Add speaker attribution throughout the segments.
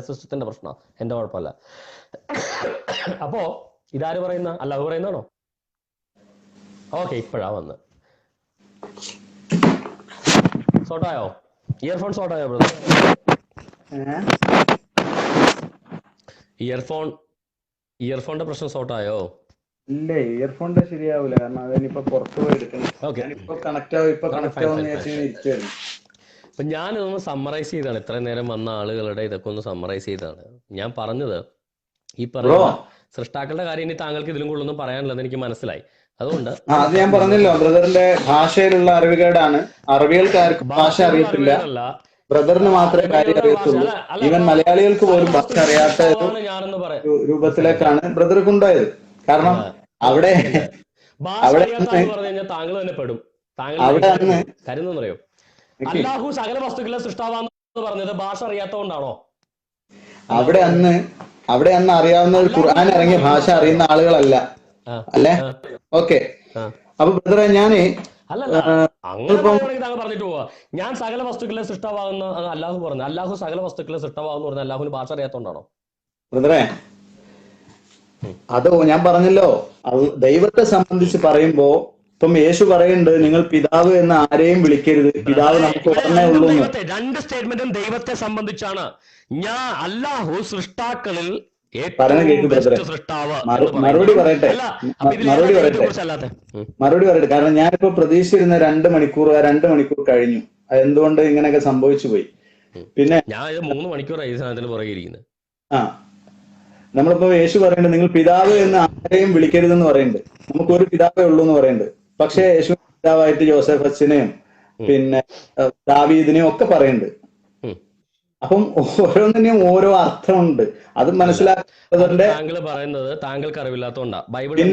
Speaker 1: സിസ്റ്റത്തിന്റെ പ്രശ്നം, എന്റെ കുഴപ്പമല്ല. അപ്പോ ഇതാര് പറയുന്ന? അല്ലാഹു പറയുന്നതാണോ? ഓക്കെ, ഇപ്പോഴാ വന്ന് സോട്ടായോ? Earphone സോട്ടായോ brother? ഇയർഫോണിന്റെ പ്രശ്നം സോട്ടായോ?
Speaker 2: ഇല്ല, ഇയർഫോണിന്റെ ശരിയാവൂല, കാരണം അതിനിപ്പോ പുറത്തു പോയി എടുക്കണം. കണക്ട് ആവും ഇരിക്കുവായിരുന്നു.
Speaker 1: അപ്പൊ ഞാനിതൊന്ന് സമ്മറൈസ് ചെയ്താണ്, ഇത്രയും നേരം വന്ന ആളുകളുടെ ഇതൊക്കെ ഒന്ന് സമ്മറൈസ് ചെയ്താണ് ഞാൻ പറഞ്ഞത്. ഈ പറയുന്ന സൃഷ്ടാക്കളുടെ കാര്യം ഇനി താങ്കൾക്ക് ഇതിലും കൂടുതലൊന്നും പറയാനുള്ളതെന്ന് എനിക്ക് മനസ്സിലായി. അതുകൊണ്ട്
Speaker 2: അത് ഞാൻ പറഞ്ഞല്ലോ, ബ്രദറിന്റെ ഭാഷയിലുള്ള അറിവുകേടാണ്. അറബികൾക്ക് ആർക്കും ഭാഷ അറിയത്തില്ല, ബ്രദറിന് മാത്രമേ കാര്യം അറിയത്തുള്ളൂ. ഈവൻ മലയാളികൾക്ക് പോലും ഭാഷ അറിയാത്ത രൂപത്തിലേക്കാണ് ബ്രദർ കൊണ്ടുപോയത്. കാരണം അവിടെ
Speaker 1: താങ്കൾ തന്നെ പെടും. താങ്കൾ കരുതെന്നറിയോ? അല്ലാഹു സകല വസ്തുക്കളെ സൃഷ്ടാവാന്ന് പറഞ്ഞത് ഭാഷ അറിയാത്തതുകൊണ്ടാണോ?
Speaker 2: അവിടെ അന്ന് അറിയാവുന്ന ഖുർആൻ ഇറങ്ങിയ ഭാഷ അറിയുന്ന ആളുകളല്ല അല്ലേ? ഓക്കെ. അപ്പൊ ബ്രദറെ ഞാന്
Speaker 1: താങ്കൾ പറഞ്ഞിട്ട് പോവാ, ഞാൻ സകല വസ്തുക്കളെ സൃഷ്ടാവാകുന്ന അല്ലാഹു പറഞ്ഞു. അല്ലാഹു സകല വസ്തുക്കളെ സൃഷ്ടാവാന്ന് പറഞ്ഞ അല്ലാഹുവിന് ഭാഷ അറിയാത്തോണ്ടാണോ?
Speaker 2: ബ്രദറെ, അത് ഞാൻ പറഞ്ഞല്ലോ, ദൈവത്തെ സംബന്ധിച്ച് പറയുമ്പോ ഇപ്പം യേശു പറയുന്നുണ്ട്, നിങ്ങൾ പിതാവ് എന്ന് ആരെയും വിളിക്കരുത്, പിതാവ് നമുക്ക് ഒന്നേ ഉള്ളൂ.
Speaker 1: രണ്ട് സ്റ്റേറ്റ്മെന്റും ദൈവത്തെ സംബന്ധിച്ചാണ്. ഞാൻ അല്ലാഹു സൃഷ്ടാക്കളിൽ
Speaker 2: മറുപടി പറയട്ടെ. കാരണം ഞാനിപ്പോ പ്രതീക്ഷിച്ചിരുന്ന 2 മണിക്കൂർ കഴിഞ്ഞു. എന്തുകൊണ്ട് ഇങ്ങനെയൊക്കെ സംഭവിച്ചു പോയി? പിന്നെ
Speaker 1: ഞാൻ 3 മണിക്കൂറായി സാധനത്തിന് പുറകെ ഇരിക്കുന്നത്.
Speaker 2: നമ്മളിപ്പോ യേശു പറയുന്നുണ്ട്, നിങ്ങൾ പിതാവ് എന്ന് ആരെയും വിളിക്കരുതെന്ന് പറയുന്നുണ്ട്. നമുക്കൊരു പിതാവേ ഉള്ളൂ എന്ന് പറയുന്നുണ്ട്. പക്ഷെ യേശു പിതാവായിട്ട് ജോസഫസിനെയും പിന്നെ ദാവീദിനെയും ഒക്കെ പറയുന്നുണ്ട്. അപ്പം ഓരോന്നിനെയും ഓരോ അർത്ഥമുണ്ട്. അത് മനസ്സിലാക്കുന്നതിന്റെ
Speaker 1: താങ്കൾ പറയുന്നത് താങ്കൾക്ക് അറിവില്ലാത്തതുകൊണ്ടാ. ബൈബിളിൽ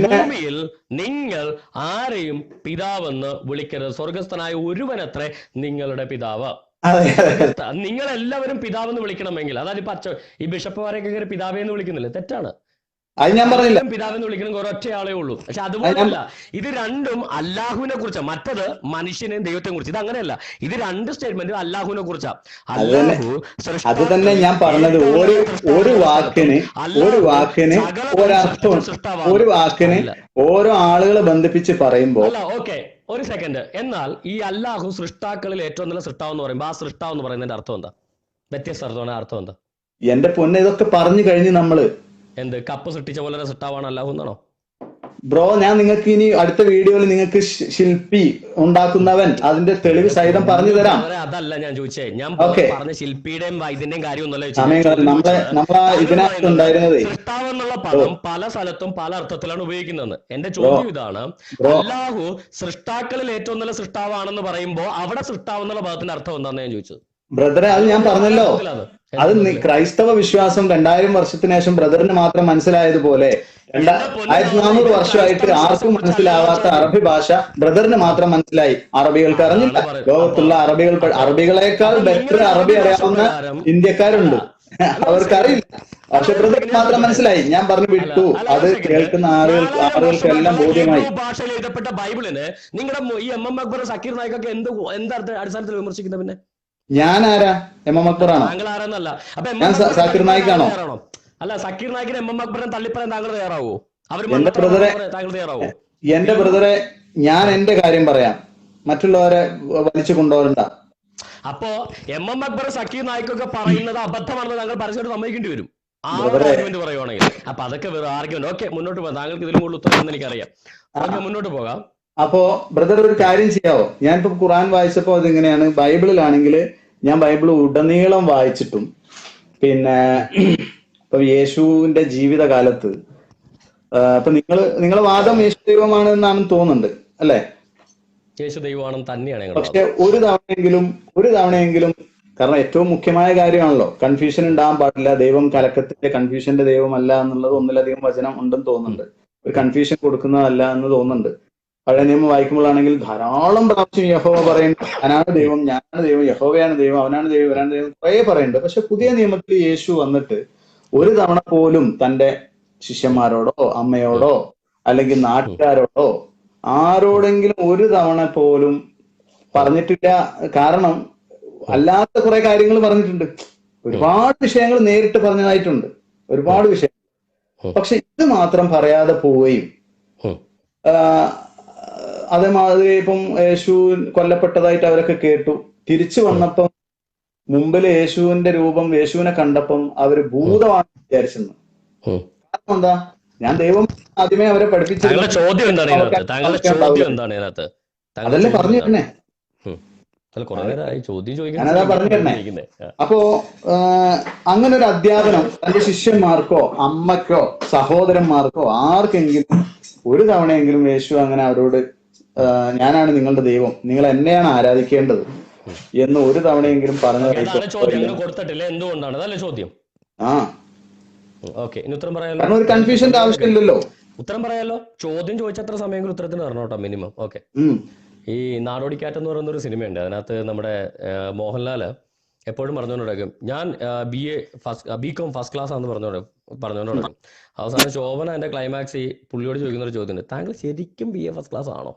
Speaker 1: ഭൂമിയിൽ നിങ്ങൾ ആരെയും പിതാവെന്ന് വിളിക്കരുത്, സ്വർഗസ്ഥനായ ഒരുവനത്രേ നിങ്ങളുടെ പിതാവ്. നിങ്ങൾ എല്ലാവരും പിതാവെന്ന് വിളിക്കണമെങ്കിൽ, അതായത് ഇപ്പൊ ഈ ബിഷപ്പുമാരെയൊക്കെ പിതാവെന്ന് വിളിക്കുന്നില്ല, തെറ്റാണ്.
Speaker 2: അത് ഞാൻ പറഞ്ഞില്ല,
Speaker 1: പിതാവെന്ന് വിളിക്കണം ഒരൊറ്റ ആളേ ഉള്ളൂ. പക്ഷെ അതുപോലെയല്ല, ഇത് രണ്ടും അല്ലാഹുവിനെ കുറിച്ച്, മറ്റത് മനുഷ്യനെയും ദൈവത്തെയും കുറിച്ച്. ഇത് അങ്ങനെയല്ല, ഇത് 2 സ്റ്റേറ്റ്മെന്റും അല്ലാഹുവിനെ കുറിച്ചാ.
Speaker 2: അത് തന്നെ ഞാൻ പറഞ്ഞത്. ഒരു വാക്കിന് ഒരർത്ഥം, ഒരു വാക്കിന് ഓരോ ആളുകളെ ബന്ധിപ്പിച്ച് പറയുമ്പോ.
Speaker 1: ഓക്കെ, ഒരു സെക്കൻഡ്. എന്നാൽ ഈ അല്ലാഹു സൃഷ്ടാക്കളിൽ ഏറ്റവും നല്ല സൃഷ്ടാവ് എന്ന് പറയുമ്പോൾ ആ സൃഷ്ടാവ് എന്ന് പറയുന്നതിന്റെ അർത്ഥം എന്താ? വ്യത്യസ്ത അർത്ഥം എന്താ?
Speaker 2: എന്റെ പൊന്നെ, ഇതൊക്കെ പറഞ്ഞു കഴിഞ്ഞ് നമ്മള്
Speaker 1: എന്ത് കപ്പ് സൃഷ്ടിച്ച പോലെ സൃഷ്ടാവാണ് അല്ലാഹു എന്നാണോ?
Speaker 2: ബ്രോ, ഞാൻ നിങ്ങൾക്ക് ഇനി അടുത്ത വീഡിയോയിൽ നിങ്ങൾക്ക് ശില്പി ഉണ്ടാക്കുന്നവൻ അതിന്റെ തെളിവ് സഹിതം പറഞ്ഞു തരാം.
Speaker 1: അതല്ല ഞാൻ ചോദിച്ചേ, ഞാൻ പറഞ്ഞ ശില്പിയുടെയും വൈദ്യന്റെയും കാര്യമൊന്നുമല്ല.
Speaker 2: ഇതിനകത്ത് ഉണ്ടായിരുന്നത്
Speaker 1: സൃഷ്ടാവ് എന്നുള്ള പദം പല സ്ഥലത്തും പല അർത്ഥത്തിലാണ് ഉപയോഗിക്കുന്നത്. എന്റെ ചോദ്യം ഇതാണ്, അല്ലാഹു സൃഷ്ടാക്കളിൽ ഏറ്റവും നല്ല സൃഷ്ടാവാണെന്ന് പറയുമ്പോ അവിടെ സൃഷ്ടാവ് എന്നുള്ള പദത്തിന്റെ അർത്ഥം എന്താണെന്ന് ഞാൻ ചോദിച്ചത്.
Speaker 2: ബ്രദറെ, അത് ഞാൻ പറഞ്ഞല്ലോ, അത് ക്രൈസ്തവ വിശ്വാസം 2000 വർഷത്തിന് ശേഷം ബ്രദറിന് മാത്രം മനസ്സിലായതുപോലെ 1400 വർഷമായിട്ട് ആർക്കും മനസ്സിലാവാത്ത അറബി ഭാഷ ബ്രദറിന് മാത്രം മനസ്സിലായി. അറബികൾക്ക് അറിഞ്ഞില്ല. ലോകത്തുള്ള അറബികളെക്കാൾ ബെറ്റർ അറബി അറിയാവുന്ന ഇന്ത്യക്കാരുണ്ട്, അവർക്കറിയില്ല. പക്ഷെ ബ്രദറിന് മാത്രം മനസ്സിലായി. ഞാൻ പറഞ്ഞു വിട്ടു, അത് കേൾക്കുന്ന ആളുകൾക്കെല്ലാം ബോധ്യമായി.
Speaker 1: ഭാഷയിൽ എഴുതപ്പെട്ട ബൈബിളിന് നിങ്ങളുടെ ഈ എം അക്ബർ, സക്കീർ നായിക്കൊക്കെ എന്താ അടിസ്ഥാനത്തിൽ വിമർശിക്കുന്നത്? പിന്നെ ഞാൻ
Speaker 2: ആരാ? എം അക്ബറാണോ?
Speaker 1: താങ്കൾ ആരെന്നല്ല.
Speaker 2: ഞാൻ സക്കീർ നായിക്കാണോ?
Speaker 1: അല്ല, സക്കീർ നായിക്കിനെ എം അക്ബറിനെ തള്ളിപ്പറയാൻ താങ്കൾ തയ്യാറാവോ? താങ്കൾ തയ്യാറാവോ?
Speaker 2: എന്റെ ബ്രദറെ, ഞാൻ എന്റെ കാര്യം പറയാം, മറ്റുള്ളവരെ വലിച്ചു കൊണ്ടുപോകണ്ട.
Speaker 1: അപ്പോ എം അക്ബർ, സക്കീർ നായിക്കൊക്കെ പറയുന്നത് അബദ്ധമാണെന്ന് താങ്കൾ പരസ്യമായിട്ട് സമ്മതിക്കേണ്ടി വരും. ആർഗ്യുമെന്റ് പറയുവാണെങ്കിൽ. അപ്പൊ അതൊക്കെ വേറെ ആർഗ്യുമെന്റ്. ഓക്കെ, മുന്നോട്ട് പോകാം. താങ്കൾക്ക് ഇതിലും കൂടുതൽ ഉത്തരം എനിക്കറിയാം. ഓക്കെ, മുന്നോട്ട് പോകാം.
Speaker 2: അപ്പോ ബ്രദർ ഒരു കാര്യം ചെയ്യാവോ? ഞാനിപ്പോ ഖുർആൻ വായിച്ചപ്പോ അതിങ്ങനെയാണ്. ബൈബിളിലാണെങ്കിൽ ഞാൻ ബൈബിൾ ഉടനീളം വായിച്ചിട്ടും പിന്നെ ഇപ്പൊ യേശുവിന്റെ ജീവിതകാലത്ത് ഇപ്പൊ നിങ്ങളെ വാദം യേശു ദൈവമാണ് എന്നാണ് തോന്നുന്നുണ്ട് അല്ലെ?
Speaker 1: യേശു ദൈവമാണെന്ന് തന്നെയാണ്.
Speaker 2: പക്ഷെ ഒരു തവണയെങ്കിലും കാരണം ഏറ്റവും മുഖ്യമായ കാര്യമാണല്ലോ, കൺഫ്യൂഷൻ ഉണ്ടാകാൻ പാടില്ല. ദൈവം കലക്കത്തിന്റെ കൺഫ്യൂഷന്റെ ദൈവമല്ല എന്നുള്ളത് ഒന്നിലധികം വചനം ഉണ്ടെന്ന് തോന്നുന്നുണ്ട്. ഒരു കൺഫ്യൂഷൻ കൊടുക്കുന്നതല്ല എന്ന് തോന്നുന്നുണ്ട്. പഴയ നിയമം വായിക്കുമ്പോഴാണെങ്കിൽ ധാരാളം പ്രാവശ്യം യഹോവ പറയുന്നുണ്ട്, ഞാനാണ് ദൈവം, ഞാനാണ് ദൈവം, യഹോവയാണ് ദൈവം, അവനാണ് ദൈവം, ഇവനാണ് ദൈവം, കുറേ പറയുന്നുണ്ട്. പക്ഷെ പുതിയ നിയമത്തിൽ യേശു വന്നിട്ട് ഒരു തവണ പോലും തന്റെ ശിഷ്യന്മാരോടോ അമ്മയോടോ അല്ലെങ്കിൽ നാട്ടുകാരോടോ ആരോടെങ്കിലും ഒരു തവണ പോലും പറഞ്ഞിട്ടില്ല. കാരണം അല്ലാത്ത കുറെ കാര്യങ്ങൾ പറഞ്ഞിട്ടുണ്ട്. ഒരുപാട് വിഷയങ്ങൾ നേരിട്ട് പറഞ്ഞതായിട്ടുണ്ട്, ഒരുപാട് വിഷയങ്ങൾ. പക്ഷെ ഇത് മാത്രം പറയാതെ പോവുകയും അതേമാതിരി ഇപ്പം യേശു കൊല്ലപ്പെട്ടതായിട്ട് അവരൊക്കെ കേട്ടു. തിരിച്ചു വന്നപ്പം മുമ്പിൽ യേശുവിന്റെ രൂപം, യേശുവിനെ കണ്ടപ്പം അവര് ഭൂതമാണ് വിചാരിച്ചെന്ന്. കാരണം എന്താ? ഞാൻ ദൈവം ആദ്യമേ അവരെ പഠിപ്പിച്ചിരുന്നു. അതല്ലേ പറഞ്ഞു തന്നെ, ഞാനതാ പറഞ്ഞു തന്നെ. അപ്പോ അങ്ങനെ ഒരു അധ്യാപനം തന്റെ ശിഷ്യന്മാർക്കോ അമ്മയ്ക്കോ സഹോദരന്മാർക്കോ ആർക്കെങ്കിലും ഒരു തവണയെങ്കിലും യേശു അങ്ങനെ അവരോട് ഞാനാണ് നിങ്ങളുടെ ദൈവം, നിങ്ങൾ എന്നെയാണ് ആരാധിക്കേണ്ടത് എന്ന് ഒരു തവണയെങ്കിലും
Speaker 1: കൊടുത്തിട്ടില്ല. എന്തുകൊണ്ടാണ്? അതല്ലേ ചോദ്യം.
Speaker 2: കാരണം ഒരു കൺഫ്യൂഷന്റെ ആവശ്യമില്ലല്ലോ.
Speaker 1: ഉത്തരം പറയാലോ. ചോദ്യം ചോദിച്ചത്ര സമയമെങ്കിലും ഉത്തരത്തിന് തരണം കേട്ടോ, മിനിമം. ഓക്കെ. ഈ നാടോടിക്കാറ്റ് എന്ന് പറയുന്ന ഒരു സിനിമയുണ്ട്, അതിനകത്ത് നമ്മുടെ മോഹൻലാല് എപ്പോഴും പറഞ്ഞുകൊണ്ടിരിക്കും ഞാൻ BCom ഫസ്റ്റ് ക്ലാസ് ആണെന്ന് പറഞ്ഞുകൊണ്ടിരിക്കും. അവസാനം ശോഭന എന്റെ ക്ലൈമാക്സ് ഈ പുള്ളിയോട് ചോദിക്കുന്ന ഒരു ചോദ്യം, താങ്കൾ ശരിക്കും BA ഫസ്റ്റ് ക്ലാസ് ആണോ,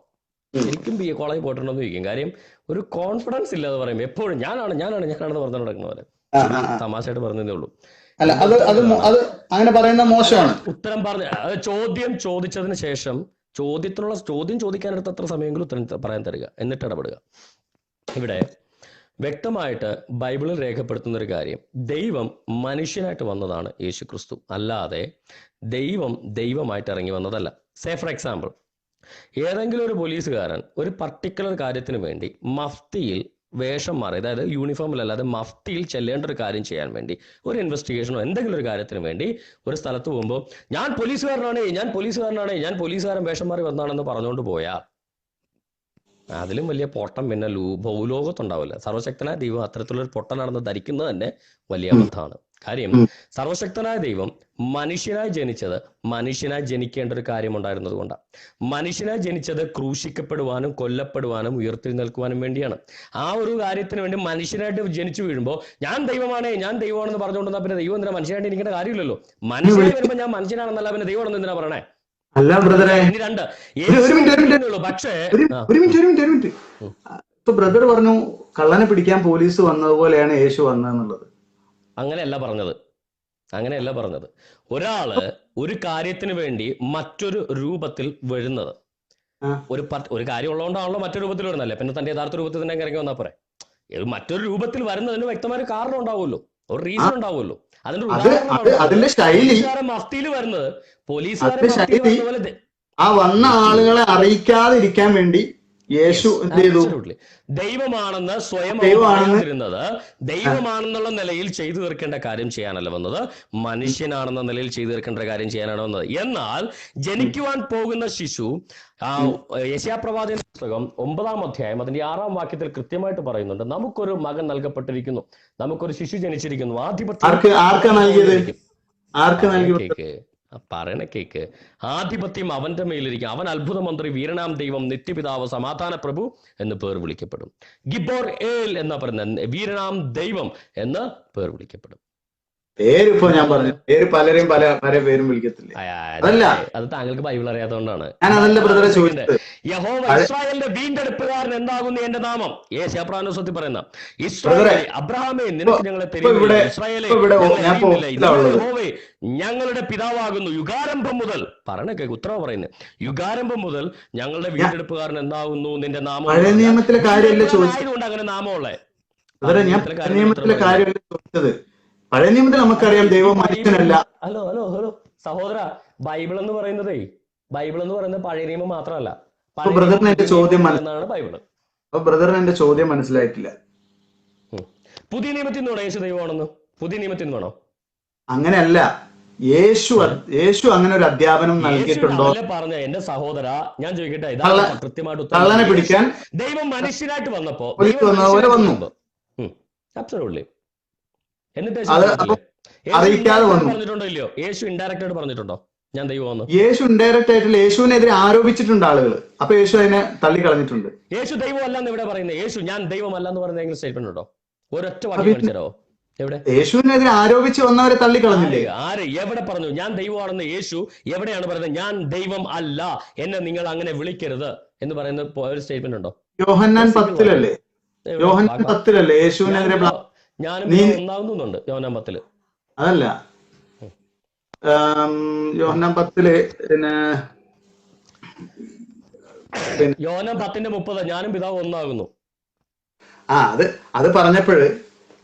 Speaker 1: ശരിക്കും BA കോളേജിൽ പോയിട്ടുണ്ടോ എന്ന് ചോദിക്കും. കാര്യം ഒരു കോൺഫിഡൻസ് ഇല്ലാതെ പറയും എപ്പോഴും ഞാനാണെന്ന് പറഞ്ഞു നടക്കുന്നവരെ. തമാശയായിട്ട് പറഞ്ഞതേ ഉള്ളൂ.
Speaker 2: അല്ല, അത് അങ്ങനെ പറയുന്ന മോശമാണ്.
Speaker 1: ഉത്തരം പറഞ്ഞ ചോദ്യം ചോദിച്ചതിന് ശേഷം ചോദ്യം ചോദിക്കാനെടുത്ത് അത്ര സമയമെങ്കിലും ഉത്തരം പറയാൻ തരിക, എന്നിട്ട് ഇടപെടുക. ഇവിടെ വ്യക്തമായിട്ട് ബൈബിളിൽ രേഖപ്പെടുത്തുന്ന ഒരു കാര്യം, ദൈവം മനുഷ്യനായിട്ട് വന്നതാണ് യേശു ക്രിസ്തു, അല്ലാതെ ദൈവമായിട്ട് ഇറങ്ങി വന്നതല്ല. സേ ഫോർ എക്സാമ്പിൾ, ഏതെങ്കിലും ഒരു പോലീസുകാരൻ ഒരു പർട്ടിക്കുലർ കാര്യത്തിന് വേണ്ടി മഫ്തിയിൽ വേഷം മാറി, അതായത് യൂണിഫോമിലല്ലാതെ മഫ്തിയിൽ ചെല്ലേണ്ട ഒരു കാര്യം ചെയ്യാൻ വേണ്ടി, ഒരു ഇൻവെസ്റ്റിഗേഷനോ എന്തെങ്കിലും ഒരു കാര്യത്തിന് വേണ്ടി ഒരു സ്ഥലത്ത് പോകുമ്പോൾ ഞാൻ പോലീസുകാരൻ വേഷം മാറി വന്നാണെന്ന് പറഞ്ഞുകൊണ്ട് പോയാൽ അതിലും വലിയ പൊട്ടം പിന്നെ ഭൂലോകത്തുണ്ടാവില്ല. സർവശക്തനായ ദൈവം അത്തരത്തിലൊരു പൊട്ടനാണെന്ന് ധരിക്കുന്നത് തന്നെ വലിയ അബദ്ധമാണ്. കാര്യം സർവശക്തനായ ദൈവം മനുഷ്യനായി ജനിക്കേണ്ട ഒരു കാര്യമുണ്ടായിരുന്നത് കൊണ്ടാണ്. മനുഷ്യനായി ജനിച്ചത് ക്രൂശിക്കപ്പെടുവാനും കൊല്ലപ്പെടുവാനും ഉയർത്തെഴുന്നേൽക്കുവാനും വേണ്ടിയാണ്. ആ ഒരു കാര്യത്തിന് വേണ്ടി മനുഷ്യനായിട്ട് ജനിച്ചു വീഴുമ്പോൾ ഞാൻ ദൈവമാണെന്ന് പറഞ്ഞുകൊണ്ടിരുന്ന പിന്നെ ദൈവം എന്തിനാ മനുഷ്യനായിട്ട് ഇരിക്കേണ്ട കാര്യമില്ലല്ലോ. മനുഷ്യനായി വരുമ്പോൾ ഞാൻ മനുഷ്യനാണെന്നല്ല പിന്നെ ദൈവമാണെന്ന് എന്തിനാ പറയണേ?
Speaker 2: അല്ല ബ്രദറെ,
Speaker 1: പക്ഷേ
Speaker 2: ഒരു മിനിറ്റ്. ഇപ്പൊ ബ്രദർ പറഞ്ഞു കള്ളനെ പിടിക്കാൻ പോലീസ് വന്നതുപോലെയാണ് യേശു വന്നതെന്നുള്ളത്.
Speaker 1: അങ്ങനെയല്ല പറഞ്ഞത്. ഒരാള് ഒരു കാര്യത്തിന് വേണ്ടി മറ്റൊരു രൂപത്തിൽ വരുന്നത്, ഒരു കാര്യം ഉള്ളതുകൊണ്ടാണല്ലോ മറ്റൊരു രൂപത്തിൽ വരുന്നല്ലേ, പിന്നെ തന്റെ യഥാർത്ഥ രൂപത്തിൽ തന്നെ ഇറങ്ങി വന്നാൽ പോരെ. മറ്റൊരു രൂപത്തിൽ വരുന്നതിന് വ്യക്തമായ ഒരു കാരണം ഉണ്ടാവുമല്ലോ, ഒരു റീസൺ ഉണ്ടാവുമല്ലോ. അതിന്റെ മഫ്തിയിൽ വരുന്നത് പോലീസുകാരെ
Speaker 2: ആ വന്ന ആളുകളെ അറിയിക്കാതിരിക്കാൻ വേണ്ടി യേശു എന്ത് ചെയ്തു?
Speaker 1: ദൈവമാണെന്ന് സ്വയം അറിയാതിരുന്നത്, ദൈവമാണെന്നുള്ള നിലയിൽ ചെയ്തു തീർക്കേണ്ട കാര്യം ചെയ്യാനല്ല വന്നത്, മനുഷ്യനാണെന്ന നിലയിൽ ചെയ്തു തീർക്കേണ്ട കാര്യം ചെയ്യാനാണ് വന്നത്. എന്നാൽ ജനിക്കുവാൻ പോകുന്ന ശിശു, യെശയ്യാപ്രവാചകന്റെ പുസ്തകം 9-ാം അധ്യായം അതിന്റെ 6-ാം വാക്യത്തിൽ കൃത്യമായിട്ട് പറയുന്നുണ്ട്, നമുക്കൊരു മകൻ നൽകപ്പെട്ടിരിക്കുന്നു, നമുക്കൊരു ശിശു ജനിച്ചിരിക്കുന്നു, ആധിപത്യം അവന്റെ മേലിരിക്കും, അവൻ അത്ഭുത മന്ത്രി, വീരനാം ദൈവം, നിത്യപിതാവ്, സമാധാന പ്രഭു എന്ന് പേർ വിളിക്കപ്പെടും. ഗിബോർ ഏൽ എന്ന് പറയുന്ന വീരനാം ദൈവം എന്ന് പേർ വിളിക്കപ്പെടും.
Speaker 2: പേരിപ്പോ ഞാൻ പറഞ്ഞു, പേര് പലരും പല പേരും വിളിക്കത്തില്ല.
Speaker 1: അത് താങ്കൾക്ക് ബൈബിൾ അറിയാത്തതുകൊണ്ടാണ്.
Speaker 2: യഹോവ
Speaker 1: ഇസ്രായേലിന്റെ വീണ്ടെടുപ്പുകാരൻ എന്താകുന്നു എന്റെ നാമം. യേശയ്യാപ്രവചനത്തിൽ പറയുന്ന ഇസ്രായേലേ, അബ്രഹാമേ നിനക്ക് ഞങ്ങളെ തരുന്നു, ഇസ്രായേലേ യഹോവേ ഞങ്ങളുടെ പിതാവാകുന്നു, യുഗാരംഭം മുതൽ പറഞ്ഞേക്ക് ഉത്തരവ് പറയുന്നത്, യുഗാരംഭം മുതൽ ഞങ്ങളുടെ വീണ്ടെടുപ്പുകാരൻ എന്താകുന്നു നിന്റെ നാമം. ആയതുകൊണ്ട് അങ്ങനെ നാമമുള്ളേ.
Speaker 2: പഴയ നിയമത്തിൽ നമുക്കറിയാം ദൈവം മനുഷ്യനല്ല.
Speaker 1: ഹലോ സഹോദര, ബൈബിൾ എന്ന് പറയുന്നത് പഴയ നിയമം മാത്രമല്ല.
Speaker 2: ബ്രദറിന് എന്റെ ചോദ്യം
Speaker 1: ബൈബിള്.
Speaker 2: ബ്രദറിന് എന്റെ ചോദ്യം മനസ്സിലായിട്ടില്ല.
Speaker 1: പുതിയ നിയമത്തിൽ നിന്നാണോ യേശു ദൈവമാണെന്ന്? പുതിയ നിയമത്തിൽ നിന്നാണോ?
Speaker 2: അങ്ങനെയല്ല. യേശു അങ്ങനെ ഒരു അധ്യാപനം നൽകിയിട്ടുണ്ടോ?
Speaker 1: പറഞ്ഞ എന്റെ സഹോദര, ഞാൻ ചോദിക്കട്ടെ, കൃത്യമായിട്ട്
Speaker 2: കള്ളനെ പിടിക്കാൻ
Speaker 1: ദൈവം മനുഷ്യനായിട്ട് വന്നപ്പോ അബ്സല്യൂട്ട്ലി. എന്നിട്ട് പറഞ്ഞിട്ടുണ്ടോ ഇല്ലയോ? യേശു ഇൻഡയറക്റ്റ് ആയിട്ട് പറഞ്ഞിട്ടുണ്ടോ ഞാൻ ദൈവമാണെന്ന്?
Speaker 2: യേശു ഇൻഡയറക്റ്റ് ആയിട്ടില്ല, യേശുവിനെതിരെ ആരോപിച്ചിട്ടുണ്ട് ആളുകൾ. അപ്പൊ യേശു അതിനെ തള്ളിക്കളഞ്ഞിട്ടുണ്ട്.
Speaker 1: യേശു ദൈവമല്ല എന്ന് ഇവിടെ പറയുന്നത്. യേശു ഞാൻ ദൈവമല്ല എന്ന് പറയുന്ന സ്റ്റേറ്റ്മെന്റ് ഉണ്ടോ? ഒരൊറ്റ വാക്യം കാണിച്ചോ എവിടെ?
Speaker 2: യേശുവിനെതിരെ ആരോപിച്ച് വന്നവരെ തള്ളിക്കളഞ്ഞില്ലേ?
Speaker 1: ആര് എവിടെ പറഞ്ഞു ഞാൻ ദൈവമാണെന്ന്? യേശു എവിടെയാണ് പറയുന്നത് ഞാൻ ദൈവം അല്ല, എന്നെ നിങ്ങൾ അങ്ങനെ വിളിക്കരുത് എന്ന് പറയുന്ന ഒരു സ്റ്റേറ്റ്മെന്റ് ഉണ്ടോ?
Speaker 2: യോഹന്നാൻ 10-ലല്ലേ? യോഹന്നാൻ 10-ലല്ലേ യേശുവിനെതിരെ?
Speaker 1: ഞാനും പിതാവ് ഒന്നാകുന്നുണ്ട് യോഹന്നാൻ 10.
Speaker 2: അതല്ല, യോഹന്നാൻ 10 പിന്നെ
Speaker 1: യോഹന്നാൻ 10:30 ഞാനും പിതാവ് ഒന്നാകുന്നു.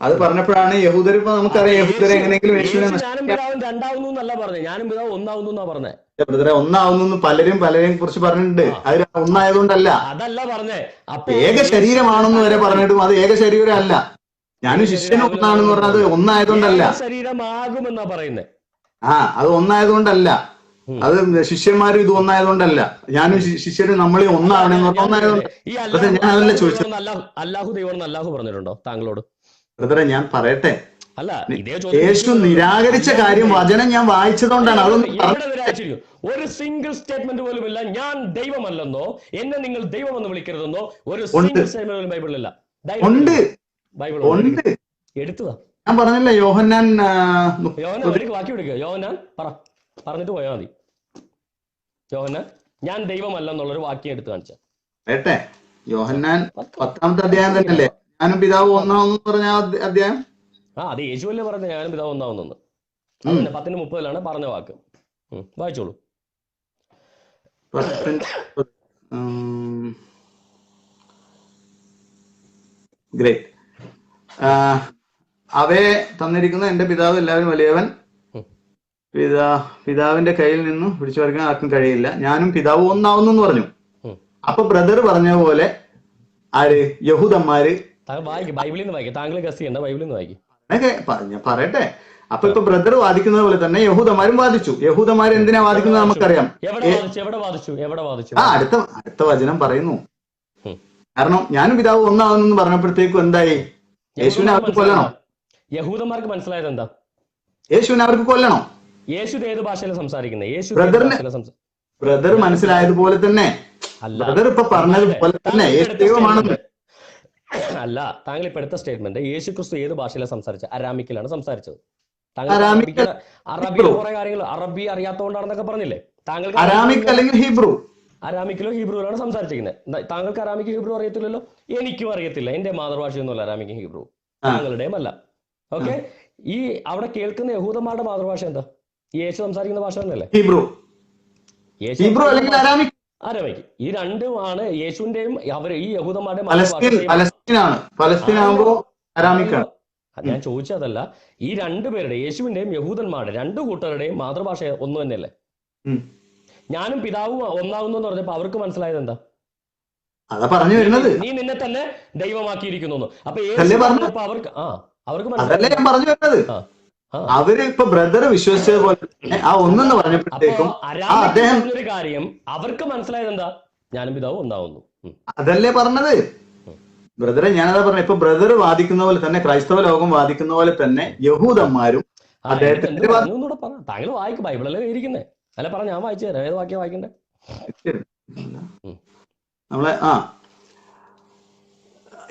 Speaker 2: അത് പറഞ്ഞപ്പോഴാണ് യഹൂദർ, ഇപ്പൊ നമുക്കറിയാം യഹൂദർ എങ്ങനെയെങ്കിലും യേശുവിനെ
Speaker 1: ഞാനും പിതാവും രണ്ടാവുന്നു എന്നല്ല പറഞ്ഞത്, ഞാനും പിതാവ് ഒന്നാവുന്നു എന്നാ പറഞ്ഞേ.
Speaker 2: ബ്രദറെ, ഒന്നാവുന്നു പലരെയും കുറിച്ച് പറഞ്ഞിട്ടുണ്ട്. അത് ഒന്നായതുകൊണ്ടല്ല,
Speaker 1: അതല്ല പറഞ്ഞേ.
Speaker 2: ഏക ശരീരമാണെന്ന് വരെ പറഞ്ഞിട്ടും അത് ഏക ശരീരം അല്ല. ഞാനും ശിഷ്യനും ഒന്നാണെന്ന് പറഞ്ഞത് ഒന്നായതുകൊണ്ടല്ല,
Speaker 1: ശരീരമാകുമെന്നാ പറയുന്നേ.
Speaker 2: അത് ഒന്നായതുകൊണ്ടല്ല, അത് ശിഷ്യന്മാരും ഇത് ഒന്നായതുകൊണ്ടല്ല. ഞാനും ശിഷ്യരും നമ്മളീ ഒന്നാവണമെന്ന് പറഞ്ഞ ഒന്നായതുകൊണ്ട്. ഞാൻ അതല്ല ചോദിച്ചത്.
Speaker 1: അല്ലാഹു ദൈവം അല്ലാഹു പറഞ്ഞിട്ടുണ്ടോ താങ്കളോട്?
Speaker 2: ബ്രദറെ, ഞാൻ പറയട്ടെ,
Speaker 1: അല്ല,
Speaker 2: യേശു നിരാകരിച്ച കാര്യം വചനം ഞാൻ വായിച്ചതുകൊണ്ടാണ്.
Speaker 1: അതൊന്നും ഒരു സിംഗിൾ സ്റ്റേറ്റ്മെന്റ് പോലും ഇല്ല, ഞാൻ ദൈവമല്ലെന്നോ എന്നെ നിങ്ങൾ ദൈവമെന്ന് വിളിക്കരുതെന്നോ ഒരു സിംഗിൾ സ്റ്റേറ്റ്മെന്റ് പോലും ബൈബിളിലില്ല.
Speaker 2: ഉണ്ട്,
Speaker 1: എടുത്തതാ.
Speaker 2: ഞാൻ പറഞ്ഞില്ല, യോഹന്നാൻ
Speaker 1: ബാക്കി എടുക്കുക. യോഹന്നാൻ പറഞ്ഞിട്ട് പോയാൽ മതി. യോഹന്നാൻ ഞാൻ ദൈവമല്ലെന്നുള്ളൊരു വാക്യം എടുത്ത് കാണിച്ച
Speaker 2: കേട്ടെ. യോഹന്നാൻ 10-ാമത്തെ അധ്യായം തന്നെയല്ലേ ഞാനും പിതാവ് ഒന്നാമെന്ന് പറഞ്ഞ അധ്യായം?
Speaker 1: അത് യേശുവല്ലേ പറഞ്ഞ ഞാനും പിതാവ് ഒന്നാവുന്നു. 10:30 പറഞ്ഞ വാക്ക്. വായിച്ചോളൂ.
Speaker 2: ഗ്രേറ്റ്. അവയെ തന്നിരിക്കുന്ന എന്റെ പിതാവ് എല്ലാവരും വലിയവൻ, പിതാവിന്റെ കയ്യിൽ നിന്നും പിടിച്ചു പറിക്കാൻ ആർക്കും കഴിയില്ല, ഞാനും പിതാവ് ഒന്നാവുന്നു എന്ന് പറഞ്ഞു. അപ്പൊ ബ്രദർ പറഞ്ഞ പോലെ യഹൂദന്മാര്
Speaker 1: ബൈബിളിൽ നിന്ന് വായിക്കും. താങ്കൾ ഗസ് ചെയ്യണ്ട, ബൈബിളിൽ നിന്ന് വായിക്കും.
Speaker 2: ഞാൻ പറയട്ടെ. അപ്പൊ ഇപ്പൊ ബ്രദർ വാദിക്കുന്നത് പോലെ തന്നെ യഹൂദന്മാരും വാദിച്ചു. യഹൂദന്മാർ എന്തിനാ വാദിക്കുന്നത് നമുക്കറിയാം. അടുത്ത വചനം പറയുന്നു. കാരണം ഞാനും പിതാവ് ഒന്നാവുന്നു പറഞ്ഞപ്പോഴത്തേക്കും എന്തായി? യേശുവിനെ അവർക്ക് കൊല്ലണം.
Speaker 1: യഹൂദന്മാർക്ക് മനസ്സിലായത് എന്താ?
Speaker 2: യേശുവിനെ അവർക്ക് കൊല്ലണം.
Speaker 1: യേശു ഏത് ഭാഷയിൽ സംസാരിക്കുന്നത്?
Speaker 2: ബ്രദർ മനസ്സിലായതുപോലെ തന്നെ, ബ്രദർ ഇപ്പൊ പറഞ്ഞതുപോലെ തന്നെ യേശു ദൈവമാണെന്ന്.
Speaker 1: അല്ല, താങ്കൾ ഇപ്പൊ എടുത്ത സ്റ്റേറ്റ്മെന്റ് യേശു ക്രിസ്തു ഏത് ഭാഷയിലാണ് സംസാരിച്ചത്? അരാമിക്കിലാണ് സംസാരിച്ചത്. അറബിയിലെ കുറെ കാര്യങ്ങൾ അറബി അറിയാത്തതുകൊണ്ടാണെന്നൊക്കെ പറഞ്ഞില്ലേ താങ്കൾ?
Speaker 2: അരാമിക് അല്ലെങ്കിൽ ഹീബ്രു?
Speaker 1: അരാമിക്കിലോ ഹീബ്രുവിലാണ് സംസാരിച്ചിരിക്കുന്നത്. താങ്കൾക്ക് അരാമിക് ഹീബ്രു അറിയത്തില്ലല്ലോ. എനിക്കും അറിയത്തില്ല, എന്റെ മാതൃഭാഷയൊന്നുമല്ല അരാമിക് ഹീബ്രു, താങ്കളുടെയും അല്ല. ഓക്കെ, ഈ അവിടെ കേൾക്കുന്ന യഹൂദന്മാരുടെ മാതൃഭാഷ എന്താ? യേശു സംസാരിക്കുന്ന ഭാഷ തന്നെയല്ലേ
Speaker 2: ഹീബ്രു?
Speaker 1: അരാമിക്. ഈ രണ്ടുമാണ് യേശുവിന്റെയും ഈ യഹൂദന്മാരുടെ ഞാൻ ചോദിച്ചതല്ല. ഈ രണ്ടുപേരുടെ, യേശുവിന്റെയും യഹൂദന്മാരുടെ, രണ്ടു കൂട്ടരുടെയും മാതൃഭാഷ ഒന്ന് തന്നെയല്ലേ? ഞാനും പിതാവും ഒന്നാകുന്നു എന്ന് പറഞ്ഞപ്പോ അവർക്ക് മനസ്സിലായത് എന്താ? നീ നിന്നെ തന്നെ ദൈവമാക്കിയിരിക്കുന്നു. അപ്പൊ
Speaker 2: അവര് ഇപ്പൊ ബ്രദർ വിശ്വസിച്ചതുപോലെ ആ ഒന്നെന്ന് പറഞ്ഞപ്പോഴത്തേക്കും
Speaker 1: ഒരു കാര്യം അവർക്ക് മനസ്സിലായത് എന്താ? ഞാനും പിതാവും ഒന്നാവുന്നു.
Speaker 2: അതല്ലേ പറഞ്ഞത് ബ്രദറെ? ഞാനതാ പറഞ്ഞ. ഇപ്പൊ ബ്രദർ വാദിക്കുന്ന പോലെ തന്നെ, ക്രൈസ്തവ ലോകം വാദിക്കുന്ന പോലെ തന്നെ യഹൂദന്മാരും അദ്ദേഹത്തിന്റെ
Speaker 1: താങ്കൾ വായിക്കും. ബൈബിളല്ലേ ഇരിക്കുന്നേ? അല്ല, പറഞ്ഞ ഞാൻ വായിച്ചു തരാം. ഏത് വാക്യം വായിക്കണ്ടേ?
Speaker 2: നമ്മളെ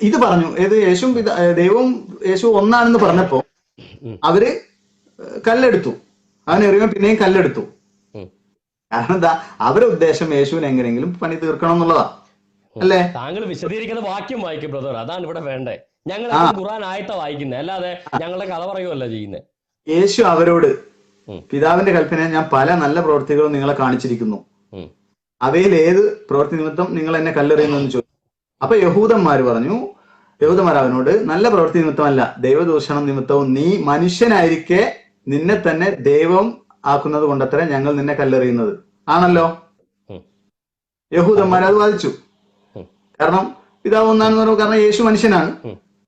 Speaker 2: ഇത് പറഞ്ഞു, ഏത് യേശു ദൈവവും യേശു ഒന്നാണെന്ന് പറഞ്ഞപ്പോ അവര് കല്ലെടുത്തു. അവനെറിയുമ്പോൾ പിന്നെയും കല്ലെടുത്തു. കാരണം എന്താ? അവരുടെ ഉദ്ദേശം യേശുവിനെ എങ്ങനെയെങ്കിലും പണി തീർക്കണം എന്നുള്ളതാ, അല്ലേ?
Speaker 1: താങ്കൾ വിശദീകരിക്കുന്ന വാക്യം വായിക്കും ബ്രദർ, അതാണ് ഇവിടെ വേണ്ടേ. ഞങ്ങൾ ഖുർആൻ ആയത്ത വായിക്കുന്നത്, അല്ലാതെ ഞങ്ങളുടെ കഥ പറയുമല്ല ചെയ്യുന്നത്.
Speaker 2: യേശു അവരോട്, പിതാവിന്റെ കൽപ്പന ഞാൻ പല നല്ല പ്രവൃത്തികളും നിങ്ങളെ കാണിച്ചിരിക്കുന്നു, അവയിൽ ഏത് പ്രവൃത്തി നിമിത്തം നിങ്ങൾ എന്നെ കല്ലെറിയുന്നു എന്ന് ചോദിച്ചു. അപ്പൊ യഹൂദന്മാർ അവനോട്, നല്ല പ്രവൃത്തി നിമിത്തമല്ല, ദൈവദൂഷണം നിമിത്തവും നീ മനുഷ്യനായിരിക്കെ നിന്നെ തന്നെ ദൈവം ആക്കുന്നത് കൊണ്ടത്ര ഞങ്ങൾ നിന്നെ കല്ലെറിയുന്നത് ആണല്ലോ. യഹൂദന്മാർ അത് വാദിച്ചു. കാരണം പിതാവ് ഒന്നാണെന്ന് പറഞ്ഞു. കാരണം യേശു മനുഷ്യനാണ്.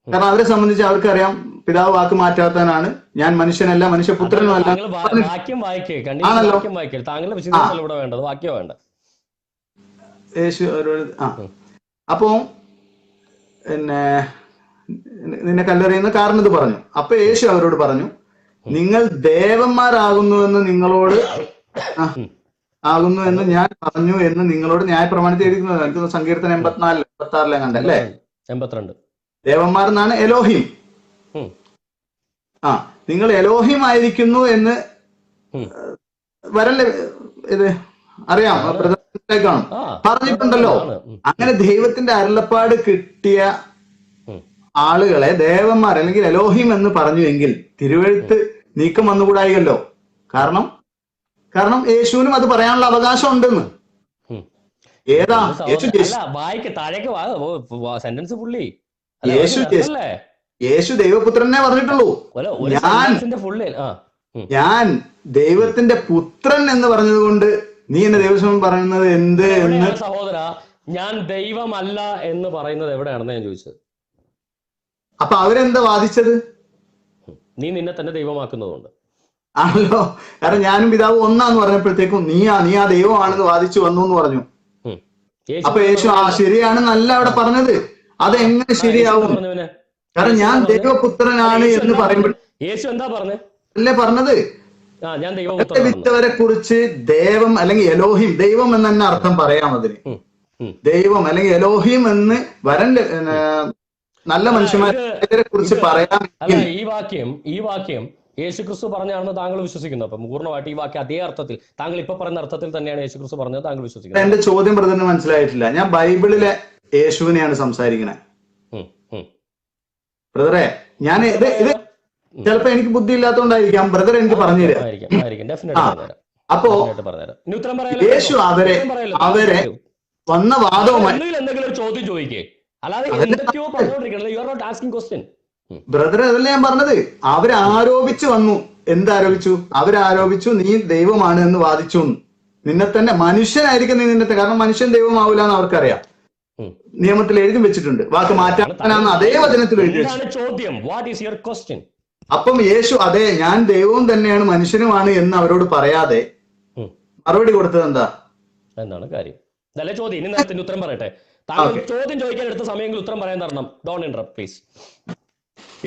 Speaker 2: കാരണം അവരെ സംബന്ധിച്ച് അവർക്കറിയാം പിതാവ് വാക്ക് മാറ്റാത്തവനാണ്, ഞാൻ മനുഷ്യനല്ല, മനുഷ്യപുത്രനുമല്ല. ആണല്ലോ. യേശു അവരോട് അപ്പോ പിന്നെ നിന്നെ കല്ലെറിയുന്ന കാരണം ഇത് പറഞ്ഞു. അപ്പൊ യേശു അവരോട് പറഞ്ഞു, നിങ്ങൾ ദേവന്മാരാകുന്നുവെന്ന് നിങ്ങളോട് എന്ന് ഞാൻ പറഞ്ഞു എന്ന് നിങ്ങളോട് ന്യായപ്രമാണത്തിൽ എഴുതിക്കുന്നത്. എനിക്ക് സങ്കീർത്തനം 84-86 കണ്ടല്ലേ?
Speaker 1: 82
Speaker 2: ദേവന്മാരെന്നാണ് എലോഹിം. നിങ്ങൾ എലോഹിം ആയിരിക്കുന്നു എന്ന് വരല്ലേ ഇത് അറിയാം, പറഞ്ഞിട്ടുണ്ടല്ലോ. അങ്ങനെ ദൈവത്തിന്റെ അരുളപ്പാട് കിട്ടിയ ആളുകളെ ദേവന്മാർ അല്ലെങ്കിൽ എലോഹിം എന്ന് പറഞ്ഞുവെങ്കിൽ തിരുവെഴുത്ത് നീക്കം വന്നുകൂടായില്ലോ. കാരണം യേശുവിനും അത് പറയാനുള്ള അവകാശം ഉണ്ടെന്ന്. ഏതാ യേശു ദൈവപുത്രനെ പറഞ്ഞിട്ടുള്ളൂ. ഞാൻ ദൈവത്തിന്റെ പുത്രൻ എന്ന് പറഞ്ഞത് കൊണ്ട് നീ എന്നെ ദൈവം പറയുന്നത് എന്ത് എന്ന്.
Speaker 1: സഹോദര, ഞാൻ ദൈവമല്ല എന്ന് പറയുന്നത് എവിടെയാണെന്ന് ഞാൻ ചോദിച്ചത്.
Speaker 2: അപ്പൊ അവരെന്താ വാദിച്ചത്?
Speaker 1: നീ നിന്നെ തന്നെ ദൈവമാക്കുന്നതുകൊണ്ട്
Speaker 2: ആണല്ലോ. കാരണം ഞാനും പിതാവ് ഒന്നാന്ന് പറഞ്ഞപ്പോഴത്തേക്കും നീ ആ ദൈവമാണെന്ന് വാദിച്ചു വന്നു എന്ന് പറഞ്ഞു. അപ്പൊ യേശു ശരിയാണെന്നല്ല അവിടെ പറഞ്ഞത്. അതെങ്ങനെ ശരിയാവും? കാരണം ഞാൻ ദൈവപുത്രനാണ് എന്ന് പറയുമ്പോൾ
Speaker 1: യേശു എന്താ പറഞ്ഞത്?
Speaker 2: അല്ലേ പറഞ്ഞത് വിറ്റവരെ കുറിച്ച് ദേവം അല്ലെങ്കിൽ എലോഹിം, ദൈവം എന്ന് തന്നെ അർത്ഥം പറയാം അതിന്. ദൈവം അല്ലെങ്കിൽ എലോഹിം എന്ന് വരൻ നല്ല മനുഷ്യന്മാരെ കുറിച്ച് പറയാം.
Speaker 1: ഈ വാക്യം യേശുക്രിസ്തു പറഞ്ഞാണെന്ന് താങ്കൾ വിശ്വസിക്കുന്നു? അപ്പൊ പൂർണ്ണമായിട്ട് ഈ വാക്യം അതേ അർത്ഥത്തിൽ, താങ്കൾ ഇപ്പൊ പറയുന്ന അർത്ഥത്തിൽ തന്നെയാണ് യേശുക്രിസ്തു പറഞ്ഞത് താങ്കൾ വിശ്വസിക്കുന്നത്?
Speaker 2: എന്റെ ചോദ്യം ബ്രദറിന് മനസ്സിലായിട്ടില്ല. ഞാൻ ബൈബിളിലെ യേശുവിനെയാണ് സംസാരിക്കണേ ബ്രദറെ. ഞാൻ ഇത് ചിലപ്പോ എനിക്ക് ബുദ്ധി ഇല്ലാത്തതുകൊണ്ടായിരിക്കാം ബ്രദർ എനിക്ക് പറഞ്ഞു തരാം. അപ്പോ യേശു അവരെ വന്ന വാദവുമായി
Speaker 1: ചോദ്യം ചോദിക്കേ, അല്ലാതെ
Speaker 2: ബ്രദർ അതല്ല ഞാൻ പറഞ്ഞത്. അവരാരോപിച്ചു വന്നു. എന്താരോപിച്ചു? അവരാരോപിച്ചു നീ ദൈവമാണ് എന്ന് വാദിച്ചു. നിന്നെ തന്നെ മനുഷ്യനായിരിക്കും നീ നിന്നെ, കാരണം മനുഷ്യൻ ദൈവമാവില്ല എന്ന് അവർക്കറിയാം. നിയമത്തിൽ എഴുതി വെച്ചിട്ടുണ്ട്. വാക്ക് മാറ്റാനാണ് അതേ വചനത്തിൽ എഴുതി വെച്ചു. അപ്പം യേശു അതെ ഞാൻ ദൈവവും തന്നെയാണ് മനുഷ്യനുമാണ് എന്ന് അവരോട് പറയാതെ മറുപടി കൊടുത്തത്
Speaker 1: എന്താണ് കാര്യം? നല്ല ചോദ്യം. ഇനി നേരത്തെ ഉത്തരം പറയട്ടെ. താങ്കൾ ചോദ്യം ചോദിക്കാൻ എടുത്ത സമയങ്ങളിൽ ഉത്തരം പറയാൻ തരണം. Don't interrupt please.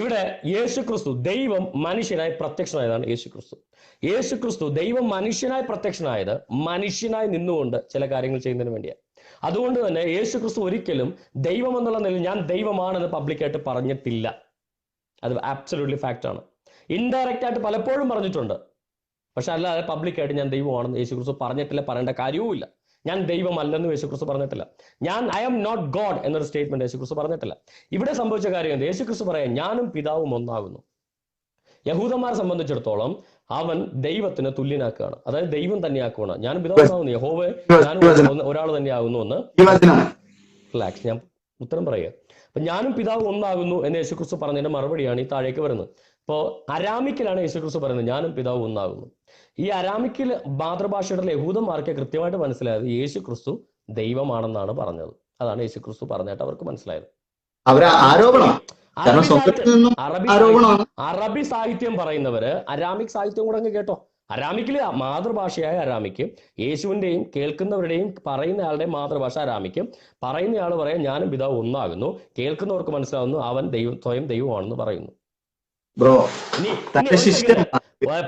Speaker 1: ഇവിടെ യേശുക്രിസ്തു ദൈവം മനുഷ്യനായി പ്രത്യക്ഷനായതാണ് യേശുക്രിസ്തു. യേശുക്രിസ്തു ദൈവം മനുഷ്യനായി പ്രത്യക്ഷനായത് മനുഷ്യനായി നിന്നുകൊണ്ട് ചില കാര്യങ്ങൾ ചെയ്യുന്നതിന് വേണ്ടിയാണ്. അതുകൊണ്ട് തന്നെ യേശുക്രിസ്തു ഒരിക്കലും ദൈവം എന്നുള്ള നിലയിൽ ഞാൻ ദൈവമാണെന്ന് പബ്ലിക്കായിട്ട് പറഞ്ഞിട്ടില്ല. അത് ആബ്സല്യൂട്ട്ലി ഫാക്റ്റ് ആണ്. ഇൻഡയറക്റ്റ് ആയിട്ട് പലപ്പോഴും പറഞ്ഞിട്ടുണ്ട്. പക്ഷെ അല്ലാതെ പബ്ലിക്കായിട്ട് ഞാൻ ദൈവമാണെന്ന് യേശുക്രിസ്തു പറഞ്ഞിട്ടില്ല, പറയേണ്ട കാര്യവുമില്ല. ഞാൻ ദൈവമല്ലെന്ന് യേശുക്രിസ്തു പറഞ്ഞിട്ടില്ല. ഐ ആം നോട്ട് ഗോഡ് എന്നൊരു സ്റ്റേറ്റ്മെന്റ് യേശുക്രിസ്തു പറഞ്ഞിട്ടില്ല. ഇവിടെ സംഭവിച്ച കാര്യം യേശുക്രിസ്തു പറയാം ഞാനും പിതാവും ഒന്നാകുന്നു. യഹൂദന്മാരെ സംബന്ധിച്ചിടത്തോളം അവൻ ദൈവത്തിന് തുല്യനാക്കുകയാണ്, അതായത് ദൈവം തന്നെയാക്കുകയാണ്. ഞാനും പിതാവുന്നാകുന്നു, യഹോവേ ഞാനും ഒരാൾ തന്നെയാകുന്നു എന്ന്. റിലാക്സ്, ഞാൻ ഉത്തരം പറയുക. അപ്പൊ ഞാനും പിതാവ് ഒന്നാകുന്നു എന്ന് യേശുക്രിസ്തു പറഞ്ഞതിന്റെ മറുപടിയാണ് ഈ താഴേക്ക് വരുന്നത്. ഇപ്പോൾ അരാമിക്കിലാണ് യേശുക്രിസ്തു പറയുന്നത് ഞാനും പിതാവ് ഒന്നാകുന്നു. ഈ അരാമിക്കിൽ മാതൃഭാഷയുടെ യഹൂദന്മാർക്ക് കൃത്യമായിട്ട് മനസ്സിലായത് യേശുക്രിസ്തു ദൈവമാണെന്നാണ് പറഞ്ഞത്. അതാണ് യേശുക്രിസ്തു പറഞ്ഞിട്ട് അവർക്ക് മനസ്സിലായത്. അറബി സാഹിത്യം പറയുന്നവര് അരാമിക് സാഹിത്യം കൂടെ അങ്ങ് കേട്ടോ. അരാമിക്കില് മാതൃഭാഷയായ അരാമിക്ക്, യേശുവിന്റെയും കേൾക്കുന്നവരുടെയും പറയുന്നയാളുടെയും മാതൃഭാഷ അരാമിക്ക്. പറയുന്നയാൾ പറയാം ഞാനും പിതാവ് ഒന്നാകുന്നു, കേൾക്കുന്നവർക്ക് മനസ്സിലാവുന്നു അവൻ സ്വയം ദൈവമാണെന്ന് പറയുന്നു.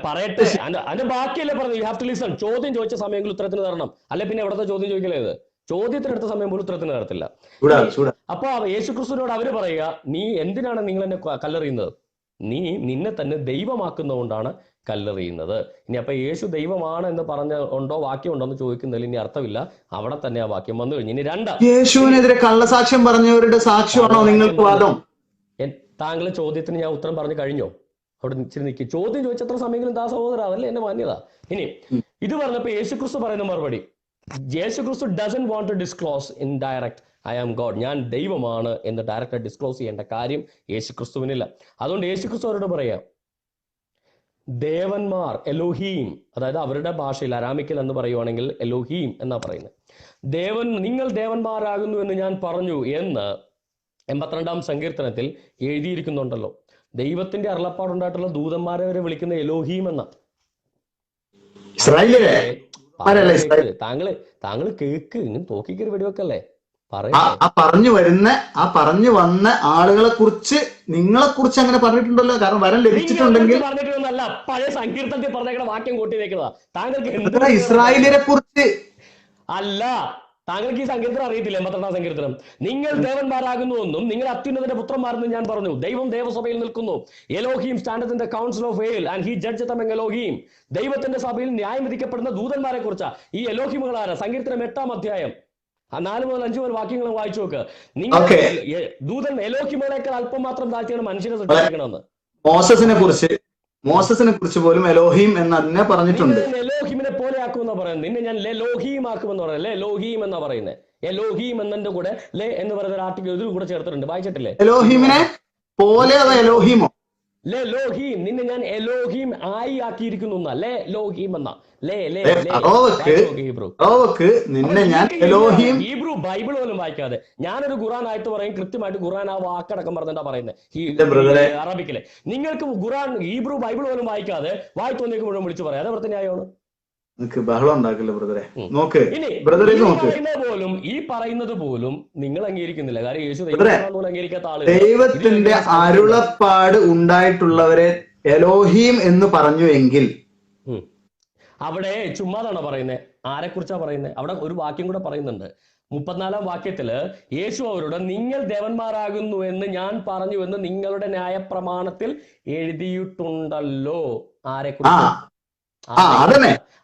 Speaker 1: പറയട്ടെ, അതിന്റെ ബാക്കിയല്ലേ പറഞ്ഞു. You have to listen. ചോദ്യം ചോദിച്ച സമയങ്ങളിൽ ഉത്തരത്തിന് തരണം. അല്ലെ പിന്നെ എവിടത്തെ ചോദ്യം ചോദിക്കലേത്? ചോദ്യത്തിനെടുത്ത സമയം പോലും ഉത്തരത്തിന് തരത്തില്ല. അപ്പൊ യേശുക്രിസ്തുവിനോട് അവര് പറയുക നീ എന്തിനാണ് നിങ്ങൾ എന്നെ കല്ലെറിയുന്നത്? നീ നിന്നെ തന്നെ ദൈവമാക്കുന്നതുകൊണ്ടാണ് കല്ലെറിയുന്നത്. ഇനി അപ്പൊ യേശു ദൈവമാണ് എന്ന് ഉണ്ടോ വാക്യം ഉണ്ടോ എന്ന് ചോദിക്കുന്നതിൽ ഇനി അർത്ഥമില്ല. അവിടെ തന്നെ ആ വാക്യം വന്നു കഴിഞ്ഞു. ഇനി
Speaker 2: യേശുവിനെതിരെ കള്ളസാക്ഷ്യം പറഞ്ഞവരുടെ സാക്ഷ്യമാണോ നിങ്ങൾക്ക് വാദം?
Speaker 1: താങ്കൾ ചോദ്യത്തിന് ഞാൻ ഉത്തരം പറഞ്ഞു കഴിഞ്ഞോ? അവിടെ ഇച്ചിരി നിൽക്കി. ചോദ്യം ചോദിച്ചത്ര സമയങ്ങളും താ സഹോദര, അതല്ലേ എന്റെ മാന്യത. ഇനി ഇത് പറഞ്ഞപ്പോ യേശുക്രിസ്തു പറയുന്ന മറുപടി, Yeshukristu doesn't want to disclose indirect I am God, ഞാൻ ദൈവമാണ് എന്ന് ഡയറക്റ്റ് ഡിസ്ക്ലോസ് ചെയ്യേണ്ട കാര്യം യേശുക്രിസ്തുവിനില്ല. അതുകൊണ്ട് യേശുക്രിസ്തു അവരോട് പറയാം ദേവന്മാർ എലോഹീം, അതായത് അവരുടെ ഭാഷയിൽ അരാമിക്കൽ എന്ന് പറയുവാണെങ്കിൽ എലോഹീം എന്നാ പറയുന്നത്. നിങ്ങൾ ദേവന്മാരാകുന്നു എന്ന് ഞാൻ പറഞ്ഞു എന്ന് 82-ാം സങ്കീർത്തനത്തിൽ എഴുതിയിരിക്കുന്നുണ്ടല്ലോ. ദൈവത്തിന്റെ അരുളപ്പാടുണ്ടായിട്ടുള്ള ദൂതന്മാരെ വരെ വിളിക്കുന്ന എലോഹീം എന്ന. താങ്കൾ കേക്ക്, ഇങ്ങനെ തോക്കിക്കറി വെടിവെക്കല്ലേ
Speaker 2: പറഞ്ഞു വന്ന ആളുകളെ കുറിച്ച് നിങ്ങളെ കുറിച്ച് അങ്ങനെ പറഞ്ഞിട്ടുണ്ടല്ലോ. കാരണം വരം ലഭിച്ചിട്ടുണ്ടെങ്കിൽ
Speaker 1: പറഞ്ഞിട്ടൊന്നല്ല, പഴയ സങ്കീർത്തനത്തിൽ പറഞ്ഞേക്കുന്ന വാക്യം കൂട്ടി വെക്കുന്നതാ. താങ്കൾക്ക്
Speaker 2: ഇസ്രായേലിനെ കുറിച്ച്
Speaker 1: അല്ല, താങ്കൾക്ക് ഈ സങ്കീർത്തനം അറിയത്തില്ല. 82-ാം സങ്കീർത്തനം നിങ്ങൾ ദേവന്മാരാകുന്നു എന്നും നിങ്ങൾ അത്യുന്നതന്റെ പുത്രന്മാരെന്നും ഞാൻ പറഞ്ഞു. ദൈവം ദേവസഭയിൽ നിൽക്കുന്നു. Elohim stands in the council of El and he judges among Elohim. ദൈവത്തിന്റെ സഭയിൽ ന്യായം വിധിക്കപ്പെടുന്ന ദൂതന്മാരെ കുറിച്ചാ ഈ എലോഹീമുകളാരാ? സങ്കീർത്തനം 8-ാം അധ്യായം ആ 4 മുതൽ 5 മുതൽ വാക്യങ്ങൾ വായിച്ചു നോക്ക്. നിങ്ങൾ ദൂതൻ എലോഹിമിനേക്കാൾ അല്പം മാത്രം താഴ്ത്തിയാണ് മനുഷ്യനെ സൃഷ്ടിക്കണമെന്ന്.
Speaker 2: മോസസിനെ കുറിച്ച് പോലും എലോഹീം എന്ന് അതിനെ പറഞ്ഞിട്ടുണ്ട്.
Speaker 1: എലോഹിമിനെ പോലെ ആക്കുമെന്നാ പറയുന്നത്. നിന്നെ ഞാൻ ലെലോഹീം ആക്കുമെന്ന് പറയുന്നത്. ലെലോഹീം എന്നാ പറയുന്നത്. എലോഹീം എന്നതിന്റെ കൂടെ ലെ എന്ന് പറയുന്ന ഒരു ആർട്ടിക്കിൾ ഇതിൽ കൂടെ ചേർത്തിട്ടുണ്ട്. വായിച്ചിട്ടില്ലേ?
Speaker 2: എലോഹീമിനെ പോലെ എലോഹീമോ?
Speaker 1: ലെലോഹീം, നിന്നെ ഞാൻ എലോഹീം ആയി ആക്കിയിരിക്കുന്നു. ലെലോഹീം എന്നാ
Speaker 2: നിന്നെ ഞാൻ എലോഹീം.
Speaker 1: ഹീബ്രു ബൈബിൾ പോലും വായിക്കാതെ ഞാനൊരു ഖുറാൻ ആയിട്ട് പറയും, കൃത്യമായിട്ട് ഖുറാൻ ആ വാക്കടക്കം പറഞ്ഞാ പറയുന്നത് അറബിക്കിലെ. നിങ്ങൾക്ക് ഖുറാൻ ഹീബ്രു ബൈബിൾ പോലും വായിക്കാതെ വായിത്തോന്നേക്ക് മുഴുവൻ വിളിച്ചു പറയാം. അത് അവിടുത്തെ ന്യായമാണ്.
Speaker 2: ബഹളം ഉണ്ടാക്കില്ല ബ്രദറെ. നോക്ക്
Speaker 1: പോലും ഈ പറയുന്നത് പോലും നിങ്ങൾ അംഗീകരിക്കുന്നില്ല. കാരണം യേശു അംഗീകരിക്കാത്ത ആള്.
Speaker 2: ദൈവത്തിന്റെ അരുളപ്പാട് ഉണ്ടായിട്ടുള്ളവരെ എലോഹീം എന്ന് പറഞ്ഞു എങ്കിൽ
Speaker 1: അവിടെ ചുമ്മാതാണോ പറയുന്നത്? ആരെ കുറിച്ചാ പറയുന്നത്? അവിടെ ഒരു വാക്യം കൂടെ പറയുന്നുണ്ട്. 34-ാം വാക്യത്തില് യേശു അവരോട് നിങ്ങൾ ദേവന്മാരാകുന്നു എന്ന് ഞാൻ പറഞ്ഞു എന്ന് നിങ്ങളുടെ ന്യായപ്രമാണത്തിൽ എഴുതിയിട്ടുണ്ടല്ലോ. ആരെ കുറിച്ച്?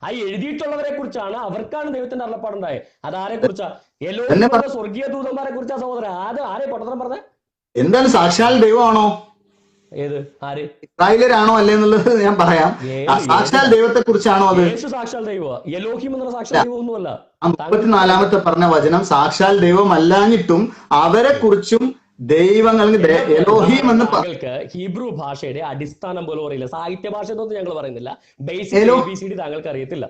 Speaker 1: ആ എഴുതിയിട്ടുള്ളവരെ കുറിച്ചാണ്. അവർക്കാണ് ദൈവത്തിന്റെ അരുളപ്പാടുണ്ടായത്. അതാരെ കുറിച്ചാ? എലോഹിമിന്റെ സ്വർഗീയ ദൂതന്മാരെ കുറിച്ചാ സഹോദരൻ. അത് ആരെ പൊട്ടത്തരം പറഞ്ഞ?
Speaker 2: എന്താണ്? സാക്ഷാൽ ദൈവമാണോ?
Speaker 1: ഏത്? ആര്?
Speaker 2: ഇസ്രായേലരാണോ അല്ലേ എന്നുള്ളത് ഞാൻ പറയാം. സാക്ഷാൽ ദൈവത്തെ കുറിച്ചാണോ അത്?
Speaker 1: യേശു സാക്ഷാൽ ദൈവം. എലോഹിം എന്നുള്ള സാക്ഷാൽ ദൈവമൊന്നുമല്ല.
Speaker 2: 34-ാമത്തെ പറഞ്ഞ വചനം സാക്ഷാൽ ദൈവമല്ലാഞ്ഞിട്ടും അവരെ കുറിച്ചും ദൈവങ്ങൾ എലോഹീം എന്ന്
Speaker 1: താങ്കൾക്ക് ഹീബ്രു ഭാഷയുടെ അടിസ്ഥാനം പോലും അറിയില്ല. സാഹിത്യ ഭാഷ എന്നൊന്നും ഞങ്ങൾ പറയുന്നില്ല. ബേസിക് ABCD താങ്കൾക്ക് അറിയത്തില്ല.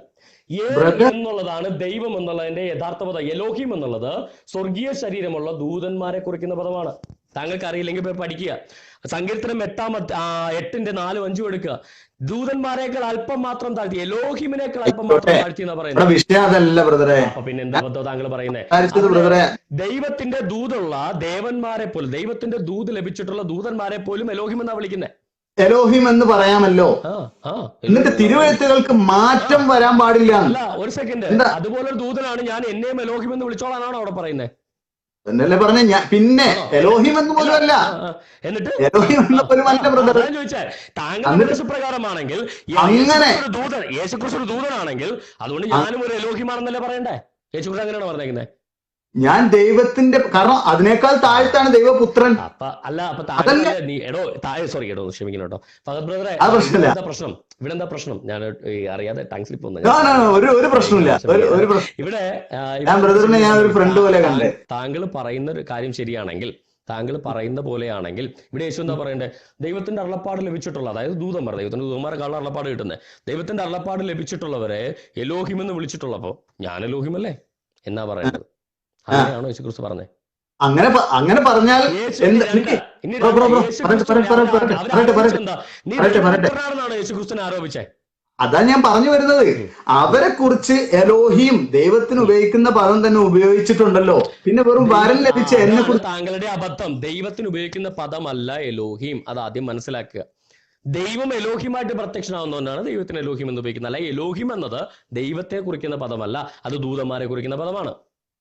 Speaker 1: എന്നുള്ളതാണ് ദൈവം എന്നുള്ളതിന്റെ യഥാർത്ഥ പദം. എലോഹിം എന്നുള്ളത് സ്വർഗീയ ശരീരമുള്ള ദൂതന്മാരെ കുറിക്കുന്ന പദമാണ്. താങ്കൾക്ക് അറിയില്ലെങ്കിൽ പോയി പഠിക്കുക. സങ്കീർത്തനം 8:4-5 എടുക്കുക. ദൂതന്മാരെക്കാൾ അല്പം മാത്രം താഴ്ത്തി, എലോഹിമിനേക്കാൾ അല്പം മാത്രം താഴ്ത്തി എന്നാ പറയുന്നത്. അപ്പൊ പിന്നെ എന്താ പദ്ധതി താങ്കൾ പറയുന്നത്? ദൈവത്തിന്റെ ദൂതുള്ള ദേവന്മാരെ പോലും, ദൈവത്തിന്റെ ദൂത് ലഭിച്ചിട്ടുള്ള ദൂതന്മാരെ പോലും എലോഹിം എന്നാ വിളിക്കുന്നത്.
Speaker 2: എലോഹിം എന്ന് പറയാമല്ലോ. എന്നിട്ട് തിരുവെഴുത്തുകൾക്ക് മാറ്റം വരാൻ പാടില്ല.
Speaker 1: അല്ല, ഒരു സെക്കൻഡ്. അതുപോലൊരു ദൂതനാണ് ഞാൻ, എന്നെയും എലോഹിം എന്ന് വിളിച്ചോളാനാണോ അവിടെ പറയുന്നത്?
Speaker 2: എന്നല്ലേ പറഞ്ഞ ഞാൻ. പിന്നെ എലോഹിം എന്ന് പോലും അല്ല.
Speaker 1: എന്നിട്ട്
Speaker 2: ചോദിച്ചാൽ
Speaker 1: താങ്കളുടെ പ്രകാരമാണെങ്കിൽ അങ്ങനെ യേശുക്രിസ്തു ഒരു ദൂതനാണെങ്കിൽ അതുകൊണ്ട് ഞാനും ഒരു എലോഹിമാണെന്നല്ലേ പറയണ്ടേ? യേശുക്രിസ്തു അങ്ങനെയാണ് പറഞ്ഞേക്കുന്നത്.
Speaker 2: ഞാൻ ദൈവത്തിന്റെ, കാരണം അതിനേക്കാൾ താഴ്ത്താണ് ദൈവപുത്രൻ.
Speaker 1: ക്ഷമിക്കണോ ഫഹദ് ബ്രദറെ, പ്രശ്നം ഇവിടെ എന്താ പ്രശ്നം? ഞാൻ അറിയാതെ ടങ് സ്ലിപ്പ്
Speaker 2: ഒരു പ്രശ്നമില്ല.
Speaker 1: ഇവിടെ
Speaker 2: ഞാൻ ഒരു ഫ്രണ്ട് പോലെ കണ്ടേ.
Speaker 1: താങ്കൾ പറയുന്ന ഒരു കാര്യം ശരിയാണെങ്കിൽ, താങ്കൾ പറയുന്ന പോലെയാണെങ്കിൽ ഇവിടെ യേശു എന്താ പറയണ്ടേ? ദൈവത്തിന്റെ അരുളപ്പാട് ലഭിച്ചിട്ടുള്ള, അതായത് ദൂതന്മാർ, ദൈവത്തിന്റെ ദൂതന്മാരെക്കാളും അരുളപ്പാട് കിട്ടുന്നത്, ദൈവത്തിന്റെ അരുളപ്പാട് ലഭിച്ചിട്ടുള്ളവരെ എലോഹിം എന്ന് വിളിച്ചിട്ടുള്ളപ്പോ ഞാൻ എലോഹിമല്ലേ എന്നാ പറയുന്നത്? അങ്ങനെയാണോ യേശുക്രിസ്തു പറഞ്ഞത്?
Speaker 2: അങ്ങനെ പറഞ്ഞാൽ
Speaker 1: യേശുക്രിസ്തുവിനെ ആരോപിച്ചേ.
Speaker 2: അതാ ഞാൻ പറഞ്ഞു വരുന്നത്. അവരെ കുറിച്ച് എലോഹീം ദൈവത്തിന് ഉപയോഗിക്കുന്ന പദം തന്നെ ഉപയോഗിച്ചിട്ടുണ്ടല്ലോ. പിന്നെ വെറും വരം ലഭിച്ച എന്നെ കുറിച്ച്
Speaker 1: താങ്കളുടെ അബദ്ധം. ദൈവത്തിന് ഉപയോഗിക്കുന്ന പദമല്ല എലോഹീം. അത് ആദ്യം മനസ്സിലാക്കുക. ദൈവം എലോഹിമായിട്ട് പ്രത്യക്ഷനാവുന്നതുകൊണ്ടാണ് ദൈവത്തിന് എലോഹിം എന്ന് ഉപയോഗിക്കുന്നത്. അല്ല, എലോഹിം എന്നത് ദൈവത്തെ കുറിക്കുന്ന പദമല്ല, അത് ദൂതന്മാരെ കുറിക്കുന്ന പദമാണ്.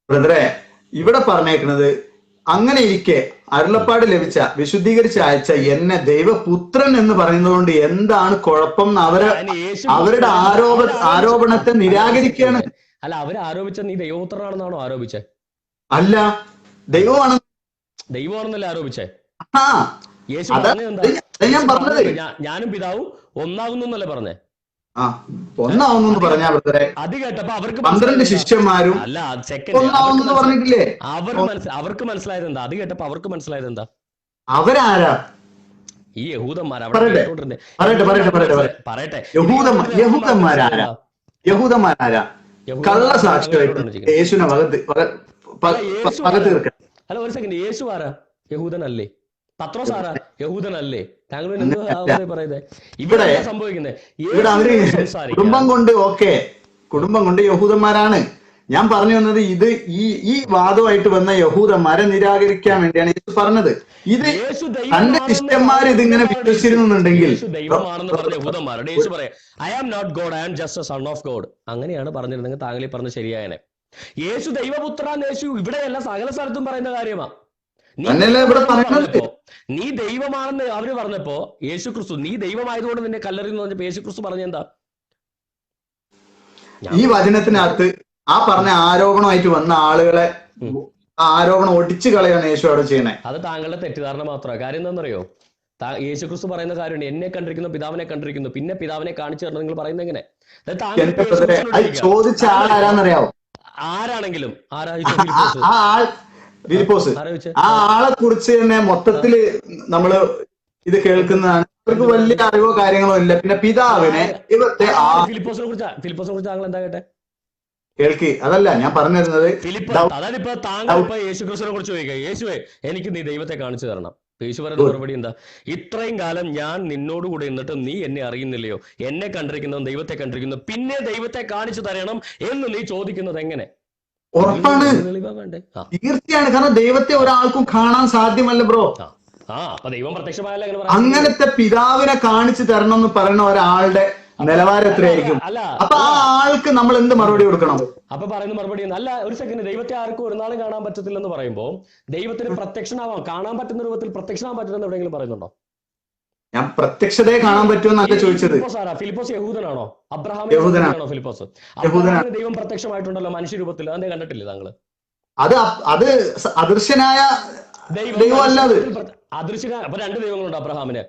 Speaker 2: ബ്രദറെ, ഇവിടെ പറഞ്ഞേക്കുന്നത് അങ്ങനെ ഇരിക്കെ അരുളപ്പാട് ലഭിച്ച, വിശുദ്ധീകരിച്ച് അയച്ച എന്നെ ദൈവപുത്രൻ എന്ന് പറയുന്നത് കൊണ്ട് എന്താണ് കുഴപ്പം? അവരുടെ ആരോപണത്തെ നിരാകരിക്കുകയാണ്.
Speaker 1: അല്ല, അവര് ആരോപിച്ച നീ ദൈവപുത്രനാണെന്നാണോ ആരോപിച്ചേ?
Speaker 2: അല്ല,
Speaker 1: ദൈവമാണെന്നല്ലേ ആരോപിച്ചേ? യേശു
Speaker 2: ഞാൻ പറഞ്ഞത്
Speaker 1: ഞാനും പിതാവും ഒന്നാകുന്നല്ലേ പറഞ്ഞേ?
Speaker 2: ഒന്നാവുന്നു പറഞ്ഞാ
Speaker 1: അത് കേട്ടപ്പോ അവർക്ക്
Speaker 2: 12 ശിഷ്യന്മാരും
Speaker 1: അല്ല,
Speaker 2: ഒന്നാവുന്നു പറഞ്ഞിട്ടില്ലേ?
Speaker 1: അവർക്ക് മനസ്സിലായത് എന്താ? അത് കേട്ടപ്പോ അവർക്ക് മനസ്സിലായത് എന്താ?
Speaker 2: അവരാരാ?
Speaker 1: ഈ യഹൂദന്മാർ.
Speaker 2: പറയട്ടെ, യഹൂദന്മാരാരാ? കള്ള സാക്ഷിയായിട്ട് യേശുവിനെ
Speaker 1: അല്ല, ഒരു സെക്കൻഡ്. യേശു ആരാ? യഹൂദനല്ലേ? പത്രോസ് ആരാ? യഹൂദനല്ലേ? താങ്കൾ പറയുന്നത് ഇവിടെ സംഭവിക്കുന്നത്
Speaker 2: കുടുംബം കൊണ്ട് യഹൂദന്മാരാണ്. ഞാൻ പറഞ്ഞു വന്നത് ഇത് ഈ വാദമായിട്ട് വന്ന യഹൂദന്മാരെ നിരാകരിക്കാൻ വേണ്ടിയാണ് യേശു പറഞ്ഞത്. ഇത് തന്റെ ശിഷ്യന്മാർ ഇതിങ്ങനെ വിശ്വസിച്ചിരുന്നുണ്ടെങ്കിൽ
Speaker 1: ദൈവമാണെന്ന് പറഞ്ഞ യഹൂദന്മാരോട് യേശു പറയാം, I am not God, I am just a son of God. അങ്ങനെയാണ് പറഞ്ഞിരുന്നെങ്കിൽ താങ്കൾ ഈ പറഞ്ഞ ശരിയായനെ. യേശു ദൈവപുത്രൻ, യേശു ഇവിടെയല്ല സകല സ്ഥലത്തും പറയുന്ന കാര്യമാണ്. നീ ദൈവമാണെന്ന് അവര് പറഞ്ഞപ്പോ യേശുക്രിസ്തു നീ ദൈവമായതുകൊണ്ട് നിന്നെ കല്ലെറിയുന്നു പറഞ്ഞപ്പോ യേശുക്രിസ്തു പറഞ്ഞെന്താ?
Speaker 2: ഈ വചനത്തിനകത്ത് ആ പറഞ്ഞ ആരോപണമായിട്ട് വന്ന ആളുകളെ ആരോപണം ഒടിച്ചു കളയാണ് യേശു അവിടെ ചെയ്യണേ.
Speaker 1: അത് താങ്കളുടെ തെറ്റിദ്ധാരണ മാത്രമാണ്. കാര്യം എന്താണെന്നറിയോ? യേശു ക്രിസ്തു പറയുന്ന കാര്യമുണ്ട്, എന്നെ കണ്ടിരിക്കുന്നു പിതാവിനെ കണ്ടിരിക്കുന്നു, പിന്നെ പിതാവിനെ കാണിച്ചു തരണം നിങ്ങൾ പറയുന്നത് എങ്ങനെ?
Speaker 2: ചോദിച്ച ആൾ ആരാന്നറിയാവോ?
Speaker 1: ആരാണെങ്കിലും
Speaker 2: ആ ആളെ കുറിച്ച് തന്നെ മൊത്തത്തില് നമ്മള് ഇത് കേൾക്കുന്നതാണ്. അവർക്ക് വലിയ അറിവോ കാര്യങ്ങളോ ഇല്ല. പിന്നെ പിതാവിനെ ഇവത്തെ
Speaker 1: ഫിലിപ്പോസിനെ കുറിച്ച് താങ്കൾ എന്താ കേട്ടെ?
Speaker 2: കേൾക്കി, അതല്ല ഞാൻ പറഞ്ഞിരുന്നത്.
Speaker 1: അതായത് ഇപ്പൊ താങ്കൾ ഇപ്പൊ യേശു ക്രിസ്തുവിനെ കുറിച്ച് ചോദിക്കുക, യേശുവേ എനിക്ക് നീ ദൈവത്തെ കാണിച്ചു തരണം. യേശു പറയുന്ന മറുപടി എന്താ? ഇത്രയും കാലം ഞാൻ നിന്നോട് കൂടെ നിന്നിട്ട് നീ എന്നെ അറിയുന്നില്ലയോ? എന്നെ കണ്ടിരിക്കുന്നവൻ ദൈവത്തെ കണ്ടിരിക്കുന്നു, പിന്നെ ദൈവത്തെ കാണിച്ചു തരണം എന്ന് നീ ചോദിക്കുന്നത് എങ്ങനെ?
Speaker 2: ഉറപ്പാണ്, തീർച്ചയാണ്. കാരണം ദൈവത്തെ ഒരാൾക്കും കാണാൻ സാധ്യമല്ല ബ്രോ.
Speaker 1: അപ്പൊ ദൈവം പ്രത്യക്ഷമായല്ലോ.
Speaker 2: അങ്ങനത്തെ പിതാവിനെ കാണിച്ചു തരണം എന്ന് പറയുന്ന ഒരാളുടെ നിലവാരം എത്രയായിരിക്കും? അപ്പൊ ആ ആൾക്ക് നമ്മൾ എന്ത് മറുപടി കൊടുക്കണം?
Speaker 1: അപ്പൊ പറയുന്ന മറുപടി അല്ല, ഒരു സെക്കൻഡ്, ദൈവത്തെ ആർക്കും ഒരു നാളും കാണാൻ പറ്റത്തില്ലെന്ന് പറയുമ്പോൾ ദൈവത്തിന് പ്രത്യക്ഷനാവാം, കാണാൻ പറ്റുന്ന രൂപത്തിൽ പ്രത്യക്ഷനാവാൻ പറ്റുമെന്ന് എവിടെയെങ്കിലും പറയുന്നുണ്ടോ?
Speaker 2: ഞാൻ പ്രത്യക്ഷതയെ കാണാൻ പറ്റുമെന്നല്ല ചോദിച്ചത്.
Speaker 1: ഫിലിപ്പോസ് യഹൂദനാണോ? അബ്രഹാമിനാണോ ഫിലിപ്പോസ്? അബ്രഹാമിന് ദൈവം പ്രത്യക്ഷമായിട്ടുണ്ടല്ലോ മനുഷ്യരൂപത്തിൽ, അതെ കണ്ടിട്ടില്ലേ താങ്കള്?
Speaker 2: അത് അദൃശ്യനായ ദൈവമല്ല. അത്
Speaker 1: അദൃശ്യനായ, അപ്പൊ രണ്ട് ദൈവങ്ങളുണ്ടോ അബ്രഹാമിന്?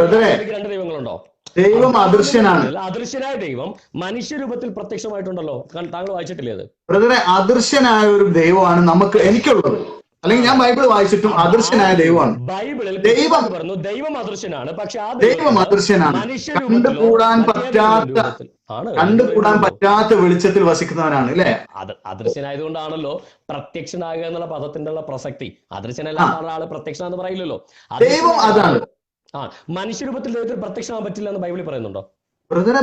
Speaker 1: രണ്ട് ദൈവങ്ങളുണ്ടോ?
Speaker 2: ദൈവം അദൃശ്യനാണ്.
Speaker 1: അദൃശ്യനായ ദൈവം മനുഷ്യരൂപത്തിൽ പ്രത്യക്ഷമായിട്ടുണ്ടല്ലോ, താങ്കൾ വായിച്ചിട്ടില്ലേ അത്?
Speaker 2: ബ്രദറെ, അദൃശ്യനായ ഒരു ദൈവമാണ് എനിക്കുള്ളത്. അല്ലെങ്കിൽ ഞാൻ ബൈബിൾ വായിച്ചിട്ടും അദൃശ്യനായ ദൈവമാണ്.
Speaker 1: ബൈബിളിൽ പറഞ്ഞു ദൈവം അദൃശ്യനാണ്, പക്ഷെ ആ
Speaker 2: ദൈവം അദൃശ്യനാണ്, കണ്ടുകൂടാൻ പറ്റാത്ത വെളിച്ചത്തിൽ വസിക്കുന്നവനാണ് അല്ലെ?
Speaker 1: അദൃശ്യനായതുകൊണ്ടാണല്ലോ പ്രത്യക്ഷനാകുക എന്നുള്ള പദത്തിന്റെ ഉള്ള പ്രസക്തി. അദൃശ്യനല്ലാത്ത ആള് പ്രത്യക്ഷനാന്ന് പറയില്ലല്ലോ.
Speaker 2: ദൈവം അതാണ്.
Speaker 1: മനുഷ്യരൂപത്തിൽ ദൈവത്തിൽ പ്രത്യക്ഷമാകാൻ പറ്റില്ല എന്ന് ബൈബിളിൽ പറയുന്നുണ്ടോ?
Speaker 2: ബ്രദറെ,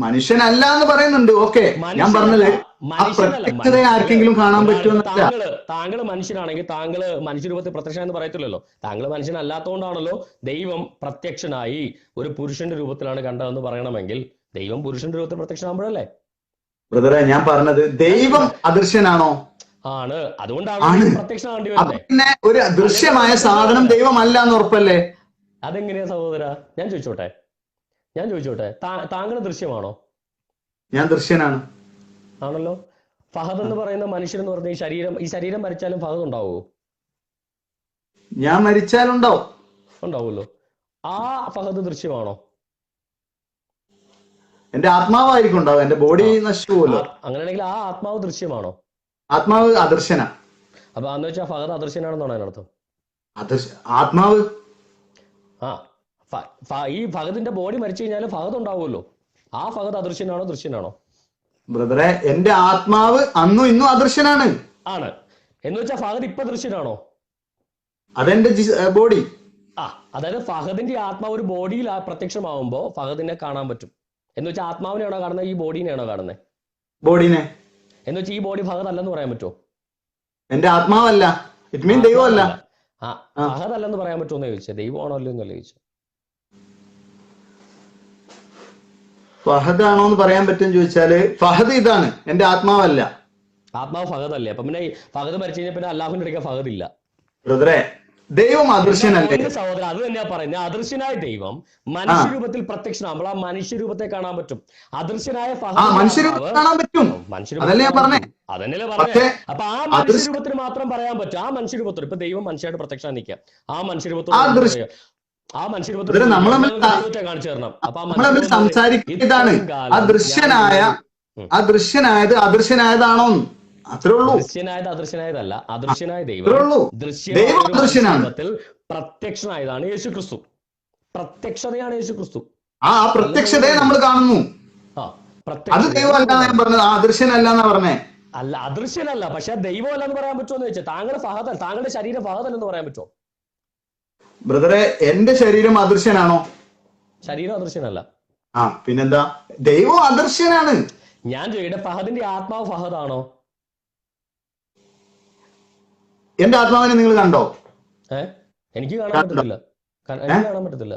Speaker 2: മനുഷ്യനല്ല എന്ന് പറയുന്നുണ്ട്. ഓക്കെ, ഞാൻ പറഞ്ഞത് ആർക്കെങ്കിലും കാണാൻ പറ്റുമെന്നല്ല.
Speaker 1: താങ്കൾ മനുഷ്യനാണെങ്കിൽ താങ്കൾ മനുഷ്യരൂപത്തിൽ പ്രത്യക്ഷ എന്ന് പറയത്തില്ലല്ലോ. താങ്കൾ മനുഷ്യനല്ലാത്തതുകൊണ്ടാണല്ലോ ദൈവം പ്രത്യക്ഷനായി ഒരു പുരുഷന്റെ രൂപത്തിലാണ് കണ്ടതെന്ന് പറയണമെങ്കിൽ ദൈവം പുരുഷന്റെ രൂപത്തിൽ പ്രത്യക്ഷനാകുമ്പോഴല്ലേ?
Speaker 2: ബ്രദറെ, ഞാൻ പറഞ്ഞത് ദൈവം അദൃശ്യനാണോ?
Speaker 1: ആണ്, അതുകൊണ്ടാണ് പ്രത്യക്ഷനാകേണ്ടി വരുന്നത്.
Speaker 2: പിന്നെ ഒരു ദൃശ്യമായ സാധനം ദൈവമല്ല എന്ന് ഉറപ്പല്ലേ?
Speaker 1: അതെങ്ങനെയാ സഹോദര? ഞാൻ ചോദിച്ചോട്ടെ, താങ്കൾ ദൃശ്യമാണോ?
Speaker 2: ഞാൻ ദൃശ്യനാണ്.
Speaker 1: ആണല്ലോ. ഫഹദ് എന്ന് പറയുന്ന മനുഷ്യൻ എന്ന് പറഞ്ഞ ഈ ശരീരം മരിച്ചാലും ഫഹദ് ഉണ്ടാവുമോ?
Speaker 2: ഞാൻ മരിച്ചാലുണ്ടാവും.
Speaker 1: ഉണ്ടാവുമല്ലോ. ആ ഫഹദ് ദൃശ്യമാണോ?
Speaker 2: എന്റെ ആത്മാവായിരിക്കും ഉണ്ടാവും, എന്റെ ബോഡി നശിച്ചു പോലോ.
Speaker 1: അങ്ങനെയാണെങ്കിൽ ആ ആത്മാവ് ദൃശ്യമാണോ?
Speaker 2: ആത്മാവ് അദൃശ്യനാ.
Speaker 1: അപ്പൊ അന്ന് വെച്ചാൽ ഫഹദ് അദൃശ്യനാണെന്നാണ് അതിനർത്ഥം.
Speaker 2: ആത്മാവ്
Speaker 1: ഈ ഫഹദിന്റെ ബോഡി മരിച്ചു കഴിഞ്ഞാൽ ഫഹദ് ഉണ്ടാവുമല്ലോ. ആ ഫഹദ് അദൃശ്യനാണോ ദൃശ്യനാണോ?
Speaker 2: ബ്രദറെ, എന്റെ ആത്മാവ് അന്നും ഇന്നും അദൃശ്യനാണ്.
Speaker 1: ആണ് എന്ന് വെച്ചാൽ ഫഹദ് ഇപ്പൊ ദൃശ്യനാണോ?
Speaker 2: അതെന്റെ ബോഡി.
Speaker 1: അതായത് ഫഹദിന്റെ ആത്മാവ് ഒരു ബോഡിയിൽ പ്രത്യക്ഷമാവുമ്പോ ഫഹദിനെ കാണാൻ പറ്റും. എന്ന് വെച്ചാൽ ആത്മാവിനെയാണോ കാണുന്നത്, ഈ ബോഡീനെയാണോ കാണുന്നത്?
Speaker 2: ബോഡീനെ.
Speaker 1: എന്ന് വെച്ചാൽ ഈ ബോഡി ഫഹദ് അല്ലെന്ന് പറയാൻ പറ്റുമോ?
Speaker 2: എന്റെ ആത്മാവല്ല, ഇറ്റ് മീൻ ദൈവമല്ല.
Speaker 1: ഫഹദ് അല്ലെന്ന് പറയാൻ പറ്റുമോ എന്ന് ചോദിച്ചാൽ, ദൈവമാണോ അല്ലോ എന്നല്ലേ ചോദിച്ചു.
Speaker 2: ഫഹദ് ആണോ എന്ന് പറയാൻ പറ്റും ചോദിച്ചാല്, ഫഹദ് ഇതാണ്, എന്റെ ആത്മാവല്ല.
Speaker 1: ആത്മാവ് ഫഹദ് അല്ലേ? അപ്പൊ പിന്നെ ഫഹദ് മരിച്ചു കഴിഞ്ഞാൽ പിന്നെ അല്ലാഹുവിന്റെ ഇടയ്ക്ക് ഫഹദ് ഇല്ല.
Speaker 2: ബ്രദറെ, ദൈവം അദൃശ്യനല്ലേ?
Speaker 1: സഹോദരൻ, അത് തന്നെയാ പറയുന്നത്. അദൃശ്യനായ ദൈവം മനുഷ്യരൂപത്തിൽ പ്രത്യക്ഷനാകുമ്പോൾ ആ മനുഷ്യരൂപത്തെ കാണാൻ പറ്റും. അദൃശ്യനായ
Speaker 2: മനുഷ്യരൂപത്തെ കാണാൻ പറ്റും. അതല്ലേ പറഞ്ഞേ?
Speaker 1: അതന്നെയല്ലേ പറഞ്ഞേ? അപ്പൊ ആ മനുഷ്യരൂപത്തിന് മാത്രം പറയാൻ പറ്റും. ആ മനുഷ്യരൂപത്തിൽ ഇപ്പൊ ദൈവം മനുഷ്യരായിട്ട് പ്രത്യക്ഷ നിൽക്കുക. ആ മനുഷ്യരൂപത്തിൽ കാണിച്ചു തരണം.
Speaker 2: നമ്മൾ സംസാരിക്കുന്നതാണ് അദൃശ്യനായത് അദൃശ്യനായതാണോ? അത്രേ ഉള്ളൂ.
Speaker 1: അദൃശ്യനായതല്ല, അദൃശ്യനായ ദൈവം ദൃശ്യത്തിൽ പ്രത്യക്ഷനായതാണ് യേശു ക്രിസ്തു. പ്രത്യക്ഷതയാണ് യേശു ക്രിസ്തു.
Speaker 2: ആ പ്രത്യക്ഷതയെ നമ്മൾ കാണുന്നു. അത് ദൈവമല്ല ഞാൻ പറഞ്ഞത്, അദൃശ്യനല്ല എന്നാ പറഞ്ഞേ.
Speaker 1: അല്ല, അദൃശ്യനല്ല, പക്ഷെ ദൈവം അല്ലെന്ന് പറയാൻ പറ്റുമോ എന്ന് വെച്ചാൽ താങ്കളുടെ ശരീരം ഫഹദല്ലെന്ന് പറയാൻ പറ്റുമോ?
Speaker 2: ബ്രദറെ, എന്റെ ശരീരം അദൃശ്യനാണോ?
Speaker 1: ശരീരം അദൃശ്യനല്ല.
Speaker 2: പിന്നെന്താ? ദൈവം അദൃശ്യനാണ്.
Speaker 1: ഞാൻ ചോദിക്കട്ടെ, ഫഹദിന്റെ ആത്മാവ് ഫഹദാണോ?
Speaker 2: എന്റെ ആത്മാവിനെ നിങ്ങൾ കണ്ടോ?
Speaker 1: എനിക്ക് കാണാൻ പറ്റത്തില്ല.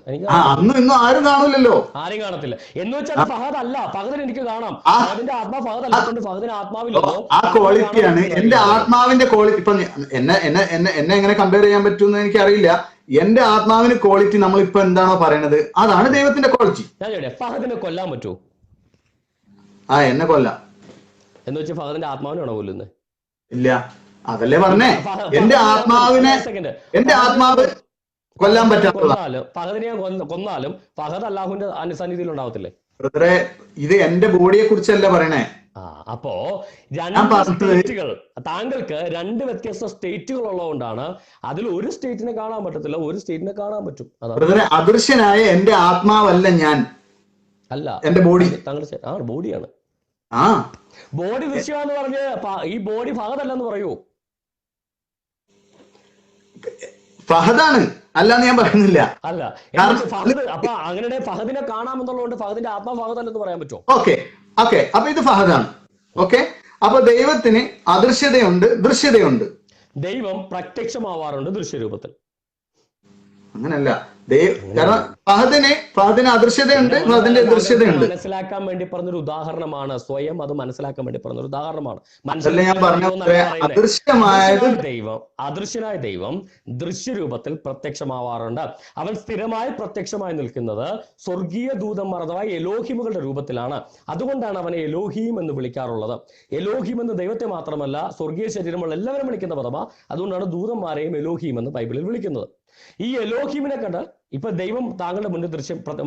Speaker 2: അന്നും ഇന്നും ആരും കാണൂലല്ലോ.
Speaker 1: ആരും കാണത്തില്ല എന്ന് വെച്ചാൽ ഫഹദ് അല്ല. ഫഹദിന് എനിക്ക് കാണാം. ഫഹദിന്റെ ആത്മാവ് ഫഹദ് അല്ലാത്തതുകൊണ്ട് ഫഹദിന് ആത്മാവില്ലല്ലോ.
Speaker 2: ആ ക്വാളിറ്റിയാണ് എന്റെ ആത്മാവിന്റെ ക്വാളിറ്റി. ഇപ്പൊ എന്നെ എങ്ങനെ കമ്പയർ ചെയ്യാൻ പറ്റുമെന്ന് എനിക്കറിയില്ല. എന്റെ ആത്മാവിന് ക്വാളിറ്റി നമ്മളിപ്പോ എന്താണോ പറയണത് അതാണ് ദൈവത്തിന്റെ ക്വാളിറ്റി.
Speaker 1: ഫഹദിനെ കൊല്ലാൻ പറ്റുമോ?
Speaker 2: എന്നെ കൊല്ലാം
Speaker 1: എന്ന് വെച്ചാൽ ഫഹദിന്റെ ആത്മാവിനാണോ കൊല്ലുന്നത്?
Speaker 2: ഇല്ല, അതല്ലേ പറഞ്ഞേ, എന്റെ ആത്മാവ് കൊല്ലാൻ പറ്റാത്തതാണ്.
Speaker 1: ഫഹദിനെ കൊന്നാലും ഫഹദ് അല്ലാഹുവിന്റെ സന്നിധിയിൽ ഉണ്ടാവത്തില്ലേ?
Speaker 2: ബ്രദറെ, ഇത് എന്റെ ബോഡിയെ കുറിച്ചല്ല പറയണേ.
Speaker 1: അപ്പോ രണ്ട് സ്റ്റേറ്റുകൾ, താങ്കൾക്ക് രണ്ട് വ്യത്യസ്ത സ്റ്റേറ്റുകൾ ഉള്ളതുകൊണ്ടാണ് അതിൽ ഒരു സ്റ്റേറ്റിനെ കാണാൻ പറ്റത്തില്ല, ഒരു സ്റ്റേറ്റിനെ കാണാൻ പറ്റും.
Speaker 2: ബ്രദറെ, അദൃശ്യനായ എന്റെ ആത്മാവല്ല ഞാൻ,
Speaker 1: അല്ല
Speaker 2: എന്റെ ബോഡി.
Speaker 1: താങ്കൾ ബോഡിയാണ്. ബോഡി ദൃശ്യമാണെന്ന് പറഞ്ഞ് ഈ ബോഡി ഫഹദല്ലെന്ന് പറയൂ?
Speaker 2: ഫഹദാണ്, അല്ലാന്ന് ഞാൻ പറയുന്നില്ല.
Speaker 1: അല്ല, അപ്പൊ അങ്ങനെ ഫഹദിനെ കാണാമെന്നുള്ളതുകൊണ്ട് ഫഹദിന്റെ ആത്മാ ഫഹദല്ലെന്ന് പറയാൻ പറ്റുമോ?
Speaker 2: ഓക്കെ, അപ്പൊ ഇത് ഫഹദാണ്. ഓക്കെ, അപ്പൊ ദൈവത്തിന് അദൃശ്യതയുണ്ട്, ദൃശ്യതയുണ്ട്.
Speaker 1: ദൈവം പ്രത്യക്ഷമാവാറുണ്ട് ദൃശ്യരൂപത്തിൽ.
Speaker 2: അങ്ങനല്ല, കാരണം ഫഹദിന് അദൃശ്യതയുണ്ട്, ഫഹദിന്റെ ദൃശ്യതയുണ്ട്.
Speaker 1: മനസ്സിലാക്കാൻ വേണ്ടി പറഞ്ഞൊരു ഉദാഹരണമാണ്, സ്വയം അത് മനസ്സിലാക്കാൻ വേണ്ടി പറഞ്ഞൊരു ഉദാഹരണമാണ്. അദൃശ്യനായ ദൈവം ദൃശ്യരൂപത്തിൽ പ്രത്യക്ഷമാവാറുണ്ട്. അവൻ സ്ഥിരമായി പ്രത്യക്ഷമായി നിൽക്കുന്നത് സ്വർഗീയ ദൂതന്മാർ അഥവാ എലോഹിമുകളുടെ രൂപത്തിലാണ്. അതുകൊണ്ടാണ് അവനെ എലോഹീം എന്ന് വിളിക്കാറുള്ളത്. എലോഹീം എന്ന് ദൈവത്തെ മാത്രമല്ല സ്വർഗീയ ശരീരമുള്ള എല്ലാവരും വിളിക്കുന്ന പദമാ. അതുകൊണ്ടാണ് ദൂതന്മാരെയും എലോഹീം എന്ന് ബൈബിളിൽ വിളിക്കുന്നത്. ഈ എലോഹീമിനെ കണ്ടാൽ ഇപ്പൊ ദൈവം താങ്കളുടെ മുന്നിൽ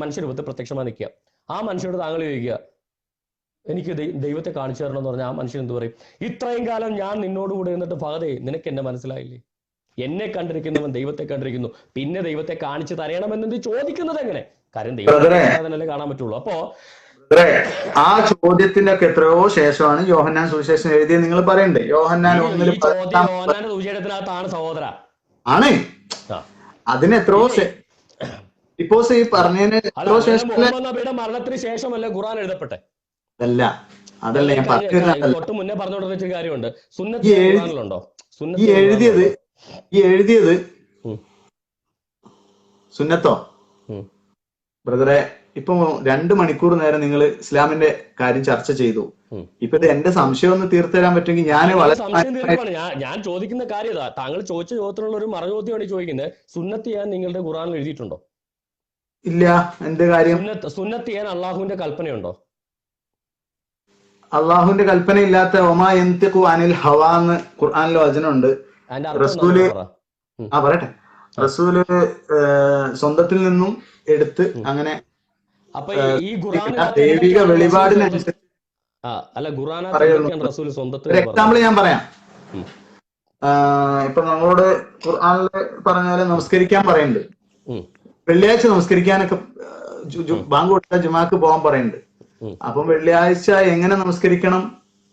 Speaker 1: മനുഷ്യരൂപത്തിൽ പ്രത്യക്ഷമായി നിൽക്കുക. ആ മനുഷ്യനോട് താങ്കൾ ചോദിക്കുക, എനിക്ക് ദൈവത്തെ കാണിച്ചു തരണം എന്ന് പറഞ്ഞാൽ ആ മനുഷ്യൻ എന്ത് പറയും? ഇത്രയും കാലം ഞാൻ നിന്നോടുകൂടെ എന്നിട്ട് ഫഹദേ, നിനക്ക് എന്നെ മനസ്സിലായില്ലേ? എന്നെ കണ്ടിരിക്കുന്നവൻ ദൈവത്തെ കണ്ടിരിക്കുന്നു, പിന്നെ ദൈവത്തെ കാണിച്ചു തരണമെന്ന് ചോദിക്കുന്നത് എങ്ങനെ? കാര്യം ദൈവത്തെ കാണാൻ പറ്റുള്ളൂ. അപ്പോ
Speaker 2: ആ ചോദ്യത്തിന്റെ ഒക്കെ എത്രയോ ശേഷമാണ് യോഹന്നാൻ സുവിശേഷം എഴുതിയത് നിങ്ങൾ പറയണ്ടേ? യോഹന്നാന്റെ
Speaker 1: സുവിശേഷത്തിനകത്താണ് സഹോദര
Speaker 2: ആണ്. അതിന് എത്രയോ ഇപ്പോ ഈ പറഞ്ഞതിന്
Speaker 1: മരണത്തിന് ശേഷമല്ലേ ഖുർആൻ എഴുതപ്പെട്ടെ?
Speaker 2: അതല്ല ഞാൻ
Speaker 1: തൊട്ട് മുന്നേ പറഞ്ഞോണ്ടിരിച്ച കാര്യമുണ്ട്.
Speaker 2: ഈ എഴുതിയത് സുന്നത്തോ? ബ്രദറെ, ഇപ്പൊ 2 മണിക്കൂർ നേരം നിങ്ങൾ ഇസ്ലാമിന്റെ കാര്യം ചർച്ച ചെയ്തു. ഇപ്പൊ ഇത് എന്റെ സംശയം ഒന്ന് തീർത്തു തരാൻ പറ്റുമെങ്കിൽ
Speaker 1: ഞാൻ ചോദിക്കുന്ന കാര്യം താങ്കൾ ചോദിച്ച ചോദ്യത്തിനുള്ള ഒരു മറുചോദ്യമാണ് ചോദിക്കുന്നത്. സുന്നത്ത് ചെയ്യാൻ നിങ്ങളുടെ ഖുർആനിൽ എഴുതിയിട്ടുണ്ടോ?
Speaker 2: ഇല്ല. എന്ത് കാര്യം?
Speaker 1: സുന്നത്ത് ചെയ്യാൻ അള്ളാഹുവിന്റെ കൽപ്പനയുണ്ടോ?
Speaker 2: അള്ളാഹുവിന്റെ കൽപ്പന ഇല്ലാത്ത ഒമാ യന്തിഖു അനിൽ ഹവാ എന്ന് ഖുർആനിലെ വചനമുണ്ട്. റസൂല് പറയട്ടെ, റസൂല് സ്വന്തത്തിൽ നിന്നും എടുത്ത് അങ്ങനെ ദൈവിക വെളിപാടിനനുസരിച്ച്. ഒരു എക്സാമ്പിൾ ഞാൻ പറയാം. ഇപ്പൊ നമ്മളോട് ഖുർആനില് പറഞ്ഞ പോലെ നമസ്കരിക്കാൻ പറയുന്നുണ്ട്. വെള്ളിയാഴ്ച നമസ്കരിക്കാനൊക്കെ ബാങ്ക് കൊടുത്താൽ ജുമാക്ക് പോകാൻ പറയുന്നുണ്ട്. അപ്പം വെള്ളിയാഴ്ച എങ്ങനെ നമസ്കരിക്കണം,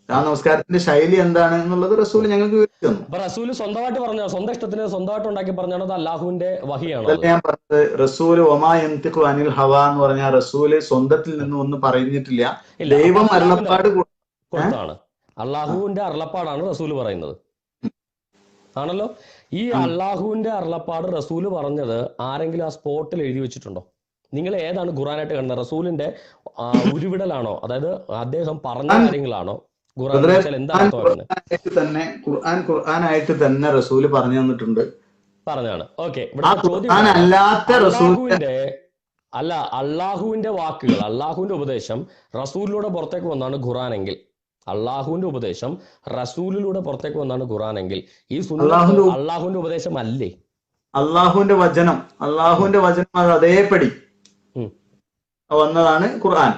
Speaker 2: ആ നമസ്കാരത്തിന്റെ ശൈലി എന്താണ് എന്നുള്ളത് റസൂൽ ഞങ്ങൾക്ക് വിവരിച്ചു തന്നു.
Speaker 1: റസൂല് സ്വന്തമായിട്ട് പറഞ്ഞോ? സ്വന്തം ഇഷ്ടത്തിന് സ്വന്തമായിട്ട് ഉണ്ടാക്കി പറഞ്ഞാണോ? അത് അല്ലാഹുവിന്റെ വഹിയാണോ?
Speaker 2: ഞാൻ പറഞ്ഞത് റസൂല് ഒമാ യന്തിഖു അനിൽ ഹവ എന്ന് പറഞ്ഞാൽ റസൂല് സ്വന്തത്തിൽ നിന്നും ഒന്നും പറഞ്ഞിട്ടില്ല. ദൈവം അരുളപ്പാട്
Speaker 1: കൊടുത്താണ്. അള്ളാഹുവിന്റെ അരുളപ്പാടാണ് റസൂല് പറയുന്നത്, ആണല്ലോ. ഈ അള്ളാഹുവിന്റെ അരുളപ്പാട് റസൂല് പറഞ്ഞത് ആരെങ്കിലും ആ സ്പോട്ടിൽ എഴുതി വെച്ചിട്ടുണ്ടോ? നിങ്ങൾ ഏതാണ് ഖുർആനായിട്ട് കാണുന്നത്? റസൂലിന്റെ ഉരുവിടലാണോ? അതായത് അദ്ദേഹം പറഞ്ഞ കാര്യങ്ങളാണോ?
Speaker 2: ഖുർആനായിട്ട് തന്നെ റസൂല് പറഞ്ഞു തന്നിട്ടുണ്ട്,
Speaker 1: പറഞ്ഞാണ്. ഓക്കെ, അല്ല, അള്ളാഹുവിന്റെ വാക്കുകൾ, അള്ളാഹുവിന്റെ ഉപദേശം റസൂലിലൂടെ പുറത്തേക്ക് വന്നാണ് ഖുർആനെങ്കിൽ, അള്ളാഹുവിന്റെ ഉപദേശം റസൂലിലൂടെ പുറത്തേക്ക് വന്നാണ് ഖുർആനെങ്കിൽ ഈ സുന്നത്ത് അള്ളാഹുവിന്റെ ഉപദേശം അല്ലേ?
Speaker 2: അള്ളാഹുവിന്റെ വചനം അത് അതേപടി വന്നതാണ് ഖുർആൻ.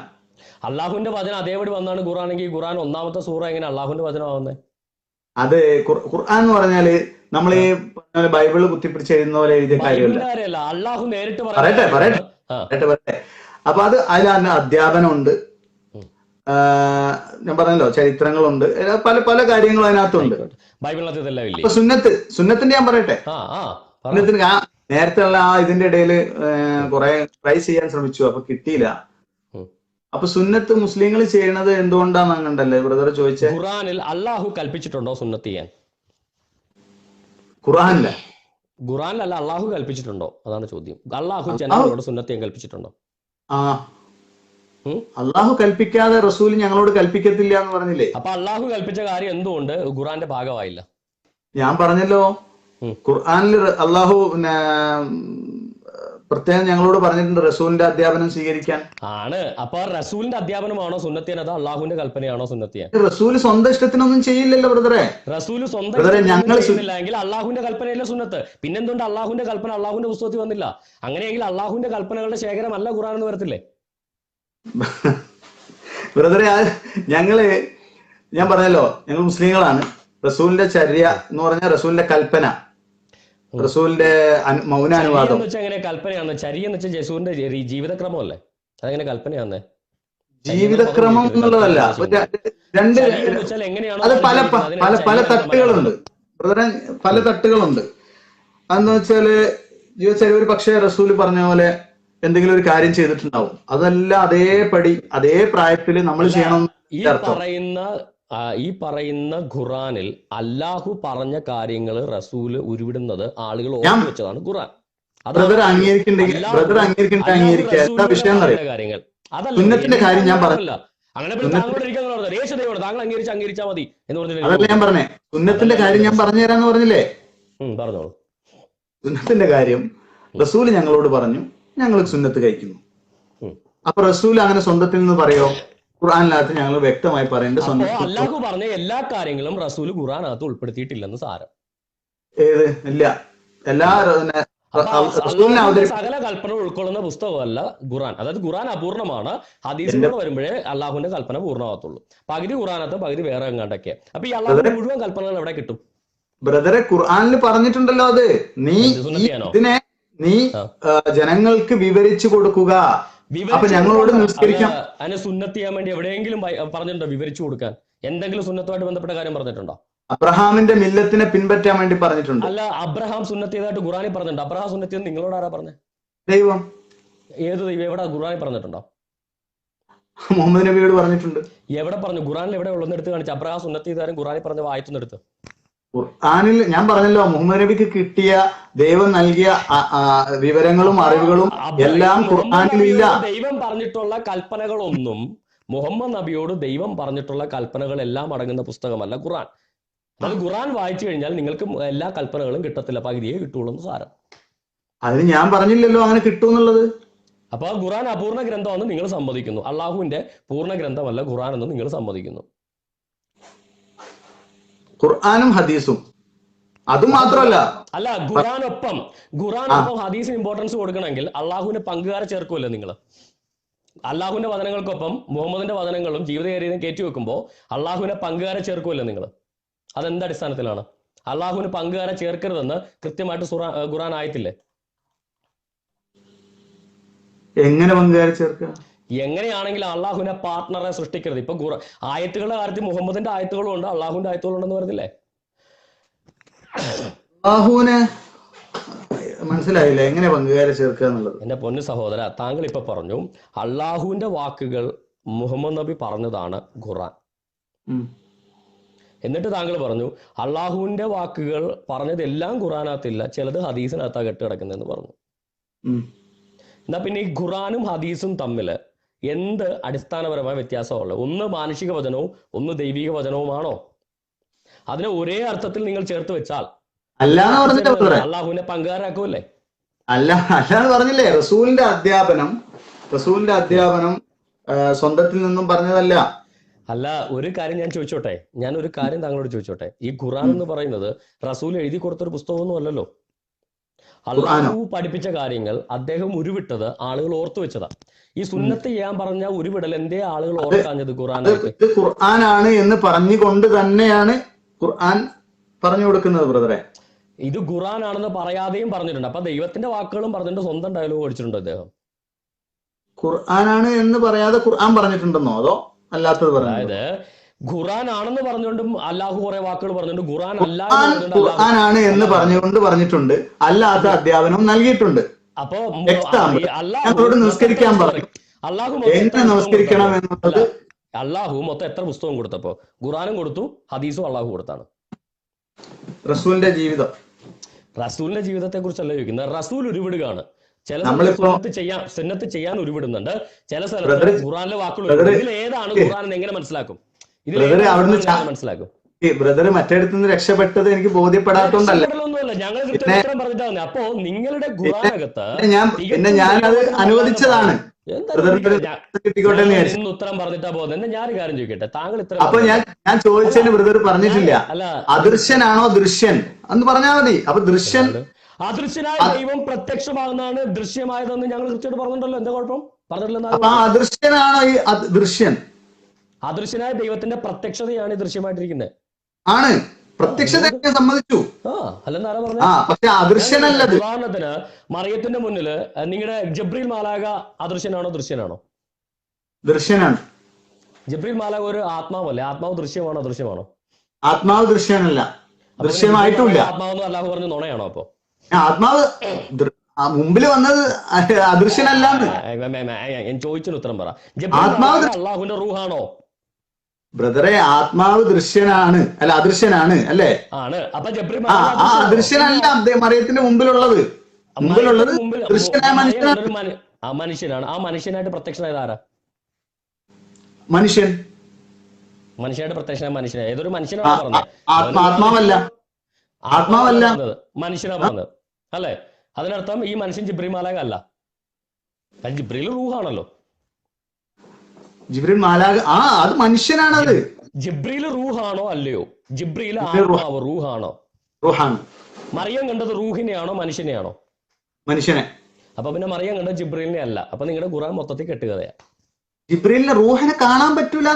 Speaker 1: അള്ളാഹുവിന്റെ വചനം അതേപടി വന്നാണ് ഖുർആനെങ്കിൽ ഖുർആൻ ഒന്നാമത്തെ സൂറ എങ്ങനെ അള്ളാഹുവിന്റെ വചനമാവുന്നത്?
Speaker 2: അത് ഖുർആൻ എന്ന് പറഞ്ഞാല് നമ്മൾ ഈ ബൈബിള് കുത്തിപ്പിടിച്ച് എഴുതുന്ന പോലെ എഴുതിയ കാര്യമല്ല.
Speaker 1: അള്ളാഹു നേരിട്ട്
Speaker 2: പറയട്ടെ. അപ്പൊ അത് അതിൽ അധ്യാപനമുണ്ട്, ഞാൻ പറഞ്ഞല്ലോ, ചരിത്രങ്ങളുണ്ട്, പല പല കാര്യങ്ങളും അതിനകത്തുണ്ട്.
Speaker 1: ബൈബിളിനകത്ത്
Speaker 2: സുന്നത്തിന്റെ ഞാൻ പറയട്ടെ. സുന്നത്തിന് നേരത്തെ ഉള്ള ഇതിന്റെ ഇടയിൽ കുറെ ട്രൈ ചെയ്യാൻ ശ്രമിച്ചു, അപ്പൊ കിട്ടിയില്ല. അപ്പൊ സുന്നത്ത് മുസ്ലിങ്ങൾ ചെയ്യണത് എന്തുകൊണ്ടാന്ന് അങ്ങണ്ടല്ലേ ബ്രദർ ചോദിച്ചേ?
Speaker 1: ഖുർആനിൽ അള്ളാഹു കൽപ്പിച്ചിട്ടുണ്ടോ സുന്നത്ത് ചെയ്യാൻ? ഖുർആനിലല്ല, അള്ളാഹു കൽപ്പിച്ചിട്ടുണ്ടോ? അതാണ് ചോദ്യം. അള്ളാഹു ജനങ്ങളോട് സുന്നത്ത് ചെയ്യാൻ കൽപ്പിച്ചിട്ടുണ്ടോ?
Speaker 2: അള്ളാഹു കൽപ്പിക്കാതെ റസൂൽ ഞങ്ങളോട് കൽപ്പിക്കത്തില്ല എന്ന് പറഞ്ഞില്ലേ?
Speaker 1: അപ്പൊ അള്ളാഹു കൽപ്പിച്ച കാര്യം എന്തുകൊണ്ട് ഖുർആന്റെ ഭാഗമായില്ല? ഞാൻ
Speaker 2: പറഞ്ഞല്ലോ, ഖുർആനിൽ അള്ളാഹു പ്രത്യേകം ഞങ്ങളോട് പറഞ്ഞിട്ടുണ്ട് റസൂലിന്റെ അധ്യാപനം സ്വീകരിക്കാൻ.
Speaker 1: ആണ്. അപ്പൊ റസൂലിന്റെ അധ്യാപനമാണോ സുന്നത്തിയൻ, അതോ അള്ളാഹുവിന്റെ കൽപ്പനയാണോ സുന്നത്തിയൻ?
Speaker 2: റസൂല് സ്വന്തം ഇഷ്ടത്തിനൊന്നും ചെയ്യില്ലല്ലോ ബ്രദറെ.
Speaker 1: റസൂല് സ്വന്തം ചെയ്യുന്നില്ലെങ്കിൽ അള്ളാഹുവിന്റെ കൽപ്പനയല്ലേ സുന്നത്ത്? പിന്നെന്തുകൊണ്ട് അള്ളാഹുവിന്റെ കൽപ്പന അള്ളാഹുവിന്റെ പുസ്തകത്തിൽ വന്നില്ല? അങ്ങനെയെങ്കിൽ അള്ളാഹുവിന്റെ കൽപ്പനകളുടെ ശേഖരമല്ല ഖുർആൻ എന്ന് വരത്തില്ലേ?
Speaker 2: ബ്രദറെ, ഞാൻ പറഞ്ഞല്ലോ, ഞങ്ങൾ മുസ്ലിങ്ങളാണ്. റസൂലിന്റെ ചര്യ എന്ന് പറഞ്ഞാൽ റസൂലിന്റെ കൽപ്പന, റസൂലിന്റെ മൗനാനുവാദം.
Speaker 1: എങ്ങനെ കൽപ്പനയാന്ന്? ചര്യ എന്ന് വെച്ചാൽ ജസൂറിന്റെ ജീവിതക്രമമല്ലേ? അതെങ്ങനെ കൽപ്പനയാന്നേ?
Speaker 2: ജീവിതക്രമം എന്നുള്ളതല്ല, രണ്ട് അത് പല തട്ടുകളുണ്ട് ബ്രദറെ, പല തട്ടുകളുണ്ട്. അതെന്ന് വെച്ചാല് ജീവിതചര്യ ഒരു പക്ഷേ റസൂല് പറഞ്ഞ പോലെ എന്തെങ്കിലും ഒരു കാര്യം ചെയ്തിട്ടുണ്ടാവും, അതെല്ലാം അതേപടി അതേ പ്രായത്തിൽ നമ്മൾ ചെയ്യണം.
Speaker 1: ഈ പറയുന്ന ഖുറാനിൽ അല്ലാഹു പറഞ്ഞ കാര്യങ്ങൾ റസൂല് ഉരുവിടുന്നത് ആളുകൾ ഓർത്തു വെച്ചതാണ് ഖുറാൻ. കാര്യങ്ങൾ
Speaker 2: സുന്നത്തിന്റെ കാര്യം ഞാൻ പറഞ്ഞില്ല.
Speaker 1: അങ്ങനെ താങ്കൾ അംഗീകരിച്ചാൽ മതി എന്ന് പറഞ്ഞില്ല.
Speaker 2: അതല്ല ഞാൻ പറഞ്ഞേ, സുന്നത്തിന്റെ കാര്യം ഞാൻ പറഞ്ഞു തരാന്ന് പറഞ്ഞില്ലേ?
Speaker 1: പറഞ്ഞോളൂ.
Speaker 2: സുന്നത്തിന്റെ കാര്യം റസൂല് ഞങ്ങളോട് പറഞ്ഞു, ഞങ്ങൾ സുന്നത്ത് കഴിക്കുന്നു. അപ്പൊ റസൂൽ അങ്ങനെ സ്വന്തത്തിൽ നിന്ന് പറയോ? ഖുർആനിനകത്ത് ഞങ്ങൾ വ്യക്തമായി പറയേണ്ടത്
Speaker 1: അല്ലാഹു പറഞ്ഞ എല്ലാ കാര്യങ്ങളും റസൂൽ ഖുർആനകത്ത് ഉൾപ്പെടുത്തിയിട്ടില്ലെന്ന് സാരം.
Speaker 2: ഏത്? ഇല്ല,
Speaker 1: സകല കൽപ്പന ഉൾക്കൊള്ളുന്ന പുസ്തകമല്ല ഖുർആൻ. അതായത് ഖുർആൻ അപൂർണമാണ്. ഹദീസിലൂടെ വരുമ്പോഴേ അള്ളാഹുവിന്റെ കൽപ്പന പൂർണ്ണമാകത്തുള്ളൂ. പകുതി ഖുർആനകത്ത് പകുതി വേറെ എങ്ങാണ്ടൊക്കെ. അപ്പൊ ഈ അള്ളാഹുവിന്റെ മുഴുവൻ കൽപ്പനകൾ എവിടെ കിട്ടും?
Speaker 2: ബ്രദറെ, ഖുർആനിൽ പറഞ്ഞിട്ടുണ്ടല്ലോ, അത് നീ ജനങ്ങൾക്ക് വിവരിച്ചു കൊടുക്കുക. അപ്പൊ ഞങ്ങളോട് നിസ്കരിക്കാം.
Speaker 1: അതിനെ സുന്നത്ത് ചെയ്യാൻ വേണ്ടി എവിടെയെങ്കിലും പറഞ്ഞിട്ടുണ്ടോ? വിവരിച്ചു കൊടുക്കാൻ എന്തെങ്കിലും സുന്നത്തുമായിട്ട് ബന്ധപ്പെട്ട കാര്യം പറഞ്ഞിട്ടുണ്ടോ?
Speaker 2: അബ്രഹാമിന്റെ മില്ലത്തിനെ പിൻപറ്റാൻ വേണ്ടി പറഞ്ഞിട്ടുണ്ട്.
Speaker 1: അല്ല, അബ്രഹാം സുന്നത്ത് ചെയ്തതായിട്ട് ഖുറാനിൽ പറഞ്ഞിട്ടുണ്ട്. അബ്രഹാം സുന്നത്ത് ചെയ്ത് നിങ്ങളോട് ആരാ പറഞ്ഞത്?
Speaker 2: ദൈവം.
Speaker 1: ഏത് ദൈവം? എവിടെ ഖുറാനിൽ പറഞ്ഞിട്ടുണ്ടോ?
Speaker 2: മുഹമ്മദ് നബിയോട് പറഞ്ഞിട്ടുണ്ട്.
Speaker 1: എവിടെ പറഞ്ഞു? ഖുറാനിൽ എവിടെ ഉള്ളതെന്ന് എടുത്ത് കാണിച്ചു. അബ്രഹാം സുന്നത്ത് ചെയ്താലും ഖുറാനിൽ പറഞ്ഞ വായിച്ചൊന്നും എടുത്ത്.
Speaker 2: ഖുർആനിൽ ഞാൻ പറഞ്ഞല്ലോ, മുഹമ്മദ് നബിക്ക് കിട്ടിയ ദൈവം നൽകിയ വിവരങ്ങളും അറിവുകളും എല്ലാം ഖുർആനിലില്ല.
Speaker 1: ദൈവം പറഞ്ഞിട്ടുള്ള കൽപ്പനകളൊന്നും, മുഹമ്മദ് നബിയോട് ദൈവം പറഞ്ഞിട്ടുള്ള കൽപ്പനകളെല്ലാം അടങ്ങുന്ന പുസ്തകമല്ല ഖുർആൻ. അത് ഖുർആൻ വായിച്ചു കഴിഞ്ഞാൽ നിങ്ങൾക്ക് എല്ലാ കൽപ്പനകളും കിട്ടത്തില്ല, പകുതിയെ കിട്ടുള്ളൂ എന്ന് സാരം.
Speaker 2: അതിന് ഞാൻ പറഞ്ഞില്ലല്ലോ അങ്ങനെ കിട്ടുമെന്നുള്ളത്.
Speaker 1: അപ്പൊ ഖുർആൻ അപൂർണ ഗ്രന്ഥമാണെന്ന് നിങ്ങൾ സമ്മതിക്കുന്നു. അള്ളാഹുവിന്റെ പൂർണ്ണ ഗ്രന്ഥമല്ല ഖുർആൻ എന്ന് നിങ്ങൾ സമ്മതിക്കുന്നു.
Speaker 2: ഖുർആനും ഹദീസും അത് മാത്രമല്ല.
Speaker 1: അല്ല, ഖുർആനൊപ്പം ഹദീസിന് ഇമ്പോർട്ടൻസ് കൊടുക്കണമെങ്കിൽ അള്ളാഹുവിന്റെ പങ്കുകാരെ ചേർക്കുമല്ലോ നിങ്ങൾ. അള്ളാഹുവിന്റെ വചനങ്ങൾക്കൊപ്പം മുഹമ്മദിന്റെ വചനങ്ങളും ജീവിതചര്യയും കയറ്റി വെക്കുമ്പോൾ അള്ളാഹുവിനെ പങ്കുകാരെ ചേർക്കുമല്ലോ നിങ്ങൾ. അതെന്ത് അടിസ്ഥാനത്തിലാണ്? അള്ളാഹുവിന് പങ്കുകാരെ ചേർക്കരുതെന്ന് കൃത്യമായിട്ട് ഖുർആൻ ആയത്തില്ലേ?
Speaker 2: എങ്ങനെ പങ്കുകാരെ ചേർക്കുക?
Speaker 1: എങ്ങനെയാണെങ്കിലും അള്ളാഹുവിനെ പാർട്ട്ണറെ സൃഷ്ടിക്കരുത്. ഇപ്പൊ ആയത്തുകളുടെ കാര്യത്തിൽ മുഹമ്മദിന്റെ ആയത്തുകളും ഉണ്ട്, അള്ളാഹുവിന്റെ ആയത്തുകളും ഉണ്ടെന്ന് പറഞ്ഞില്ലേ?
Speaker 2: അള്ളാഹുവിനെ മനസ്സിലായില്ല, എങ്ങനെ പങ്കുകാരെ ചേർക്കുക എന്നുള്ളത്.
Speaker 1: എന്റെ പൊന്നു സഹോദര, താങ്കൾ ഇപ്പൊ പറഞ്ഞു അള്ളാഹുവിന്റെ വാക്കുകൾ മുഹമ്മദ് നബി പറഞ്ഞതാണ് ഖുർആൻ. എന്നിട്ട് താങ്കൾ പറഞ്ഞു അള്ളാഹുവിന്റെ വാക്കുകൾ പറഞ്ഞതെല്ലാം ഖുർആനകത്തില്ല, ചിലത് ഹദീസിനകത്താ കെട്ട് കിടക്കുന്നതെന്ന് പറഞ്ഞു. എന്നാ പിന്നെ ഈ ഖുർആനും ഹദീസും തമ്മില് എന്ത് അടിസ്ഥാനപരമായ വ്യത്യാസമുള്ളത്? ഒന്ന് മാനുഷിക വചനവും ഒന്ന് ദൈവിക വചനവുമാണോ? അതിനെ ഒരേ അർത്ഥത്തിൽ നിങ്ങൾ ചേർത്ത് വെച്ചാൽ അള്ളാഹുവിനെ പങ്കുകാരാക്കൂല്ലേ?
Speaker 2: അല്ലാന്ന് പറഞ്ഞില്ലേ? റസൂലിന്റെ അധ്യാപനം സ്വന്തത്തിൽ നിന്നും പറഞ്ഞതല്ല.
Speaker 1: അല്ല, ഒരു കാര്യം ഞാൻ ചോദിച്ചോട്ടെ, ഞാൻ ഒരു കാര്യം താങ്കളോട് ചോദിച്ചോട്ടെ. ഈ ഖുർആൻ എന്ന് പറയുന്നത് റസൂൽ എഴുതി കൊടുത്തൊരു പുസ്തകമൊന്നും അല്ലല്ലോ. അള്ളാഹു പഠിപ്പിച്ച കാര്യങ്ങൾ അദ്ദേഹം ഉരുവിട്ടത് ആളുകൾ ഓർത്തു വെച്ചതാ. ഈ സുന്നത്ത് ചെയ്യാൻ പറഞ്ഞ ഉരുവിടൽ എന്തേ ആളുകൾ ഓർക്കാഞ്ഞത്?
Speaker 2: ഖുർആനാണ് എന്ന് പറഞ്ഞുകൊണ്ട് തന്നെയാണ് ഖുർആൻ പറഞ്ഞു കൊടുക്കുന്നത് ബ്രദറെ.
Speaker 1: ഇത് ഖുർആൻ ആണെന്ന് പറയാതെയും പറഞ്ഞിട്ടുണ്ട്. അപ്പൊ ദൈവത്തിന്റെ വാക്കുകളും പറഞ്ഞിട്ട് സ്വന്തം ഡയലോഗ് അടിച്ചിട്ടുണ്ടോ അദ്ദേഹം?
Speaker 2: ഖുർആനാണ് എന്ന് പറയാതെ ഖുർആൻ പറഞ്ഞിട്ടുണ്ടെന്നോ അതോ അല്ലാത്തത് പറഞ്ഞു?
Speaker 1: അതായത് ഖുർആൻ ആണെന്ന് പറഞ്ഞുകൊണ്ടും അല്ലാഹു കുറെ വാക്കുകൾ പറഞ്ഞിട്ടുണ്ട്. ഖുർആൻ
Speaker 2: ഖുർആനാണ് എന്ന് പറഞ്ഞുകൊണ്ട് പറഞ്ഞിട്ടുണ്ട്, അല്ലാത്ത അധ്യാപനം നൽകിയിട്ടുണ്ട്.
Speaker 1: അപ്പൊ
Speaker 2: നിസ്കരിക്കാൻ പറഞ്ഞു, എങ്ങനെ നമസ്കരിക്കണം എന്നുള്ളത്.
Speaker 1: അല്ലാഹു മൊത്തം എത്ര പുസ്തകം കൊടുത്തപ്പോ? ഖുർആനും കൊടുത്തു, ഹദീസും അല്ലാഹു കൊടുത്താണ്.
Speaker 2: റസൂലിന്റെ
Speaker 1: ജീവിതത്തെ കുറിച്ചല്ല ചോദിക്കുന്നത്. റസൂൽ ഉരുവിടുകയാണ്. ചില സുന്നത്ത് ചെയ്യാൻ ഉരുവിടുന്നുണ്ട്, ചില സ്ഥലത്ത് ഖുർആനിലെ വാക്കുകൾ. ഇതിൽ ഏതാണ് ഖുർആൻ എങ്ങനെ മനസ്സിലാക്കും? മനസ്സിലാക്കും.
Speaker 2: ബ്രദർ മറ്റേടത്ത് നിന്ന് രക്ഷപ്പെട്ടത് എനിക്ക് ബോധ്യപ്പെടാത്തോണ്ടല്ല.
Speaker 1: ഞങ്ങൾ കൃത്യം പറഞ്ഞിട്ടാ. അപ്പോ നിങ്ങളുടെ ഖുർആനകത്ത്
Speaker 2: ഞാനത് അനുവദിച്ചതാണ്.
Speaker 1: ഉത്തരം പറഞ്ഞിട്ടാ പോകുന്നത്. എന്നാ ഞാനൊരു കാര്യം ചോദിക്കട്ടെ, താങ്കൾ ഇത്ര
Speaker 2: അപ്പൊ ഞാൻ ചോദിച്ചതിന് ബ്രദർ പറഞ്ഞിട്ടില്ല അദൃശ്യനാണോ ദൃശ്യൻ എന്ന് പറഞ്ഞാൽ മതി. അപ്പൊ ദൃശ്യൻ
Speaker 1: അദൃശ്യനായ ദൈവം പ്രത്യക്ഷമാകുന്നതാണ് ദൃശ്യമായതെന്ന് ഞങ്ങൾ കൃത്യമായിട്ട് പറഞ്ഞിട്ടുണ്ടല്ലോ. എന്താ കുഴപ്പം? പറഞ്ഞിട്ടില്ല.
Speaker 2: അദൃശ്യനാണോ ഈ ദൃശ്യൻ?
Speaker 1: അദൃശ്യനായ ദൈവത്തിന്റെ പ്രത്യക്ഷതയാണ് ഈ ദൃശ്യമായിട്ടിരിക്കുന്നത്.
Speaker 2: ആണ്, പ്രത്യക്ഷത സമ്മതിച്ചു. പക്ഷെ അദൃശ്യനല്ലത്.
Speaker 1: ഉദാഹരണത്തിന് മറിയത്തിന്റെ മുന്നില് നിങ്ങളുടെ ജബ്രീൽ മാലാക അദൃശ്യനാണോ ദൃശ്യനാണോ?
Speaker 2: ദൃശ്യനാണ്.
Speaker 1: ജബ്രീൽ മാലാക ഒരു ആത്മാവല്ലേ? ആത്മാവ് ദൃശ്യമാണോ ദൃശ്യമാണോ?
Speaker 2: ആത്മാവ് ദൃശ്യനല്ല, ദൃശ്യമായിട്ടില്ല.
Speaker 1: ആത്മാവെന്ന് അല്ലാഹു പറഞ്ഞു നുണയാണോ? അപ്പൊ
Speaker 2: ആത്മാവ് മുമ്പിൽ വന്നത് അദൃശ്യനല്ലാന്ന്
Speaker 1: ഞാൻ ചോദിച്ചതിന് ഉത്തരം പറ.
Speaker 2: ആത്മാവ്
Speaker 1: അള്ളാഹുവിന്റെ റൂഹാണോ?
Speaker 2: ബ്രദറെ, ആത്മാവ് ദൃശ്യനാണ്, അല്ല അദൃശ്യനാണ് അല്ലേ?
Speaker 1: ആണ്. അപ്പൊ
Speaker 2: അദൃശ്യനല്ല മറിയത്തിന്റെ മുമ്പിലുള്ളത്. ദൃശ്യനായ
Speaker 1: മനുഷ്യനാണ്. ആ മനുഷ്യനായിട്ട് പ്രത്യക്ഷനായത് ആരാ? മനുഷ്യനായിട്ട് പ്രത്യക്ഷനായ മനുഷ്യനാണ്. ഏതൊരു മനുഷ്യനാണ് പറഞ്ഞത്?
Speaker 2: ആത്മാവല്ല,
Speaker 1: മനുഷ്യനാ പറഞ്ഞത് അല്ലേ? അതിനർത്ഥം ഈ മനുഷ്യൻ ജിബ്രീൽ മാലാക അല്ല. ജിബ്രീൽ റൂഹാണല്ലോ.
Speaker 2: ജിബ്രീൽ മാലാക അത് മനുഷ്യനാണത്.
Speaker 1: ജിബ്രീൽ റൂഹാണോ അല്ലയോ? ജിബ്രീൽ ആത്മാവ് റൂഹാണോ?
Speaker 2: റൂഹാണ്.
Speaker 1: മറിയം കണ്ടത് റൂഹിനെയാണോ മനുഷ്യനെയാണോ?
Speaker 2: മനുഷ്യനെ.
Speaker 1: അപ്പൊ പിന്നെ മറിയം കണ്ടത് ജിബ്രീലിനെ അല്ല. അപ്പൊ നിങ്ങളുടെ ഖുർആൻ മൊത്തത്തിൽ കെട്ടുകഥയാ.
Speaker 2: ജിബ്രീലിനെ റൂഹിനെ കാണാൻ പറ്റൂല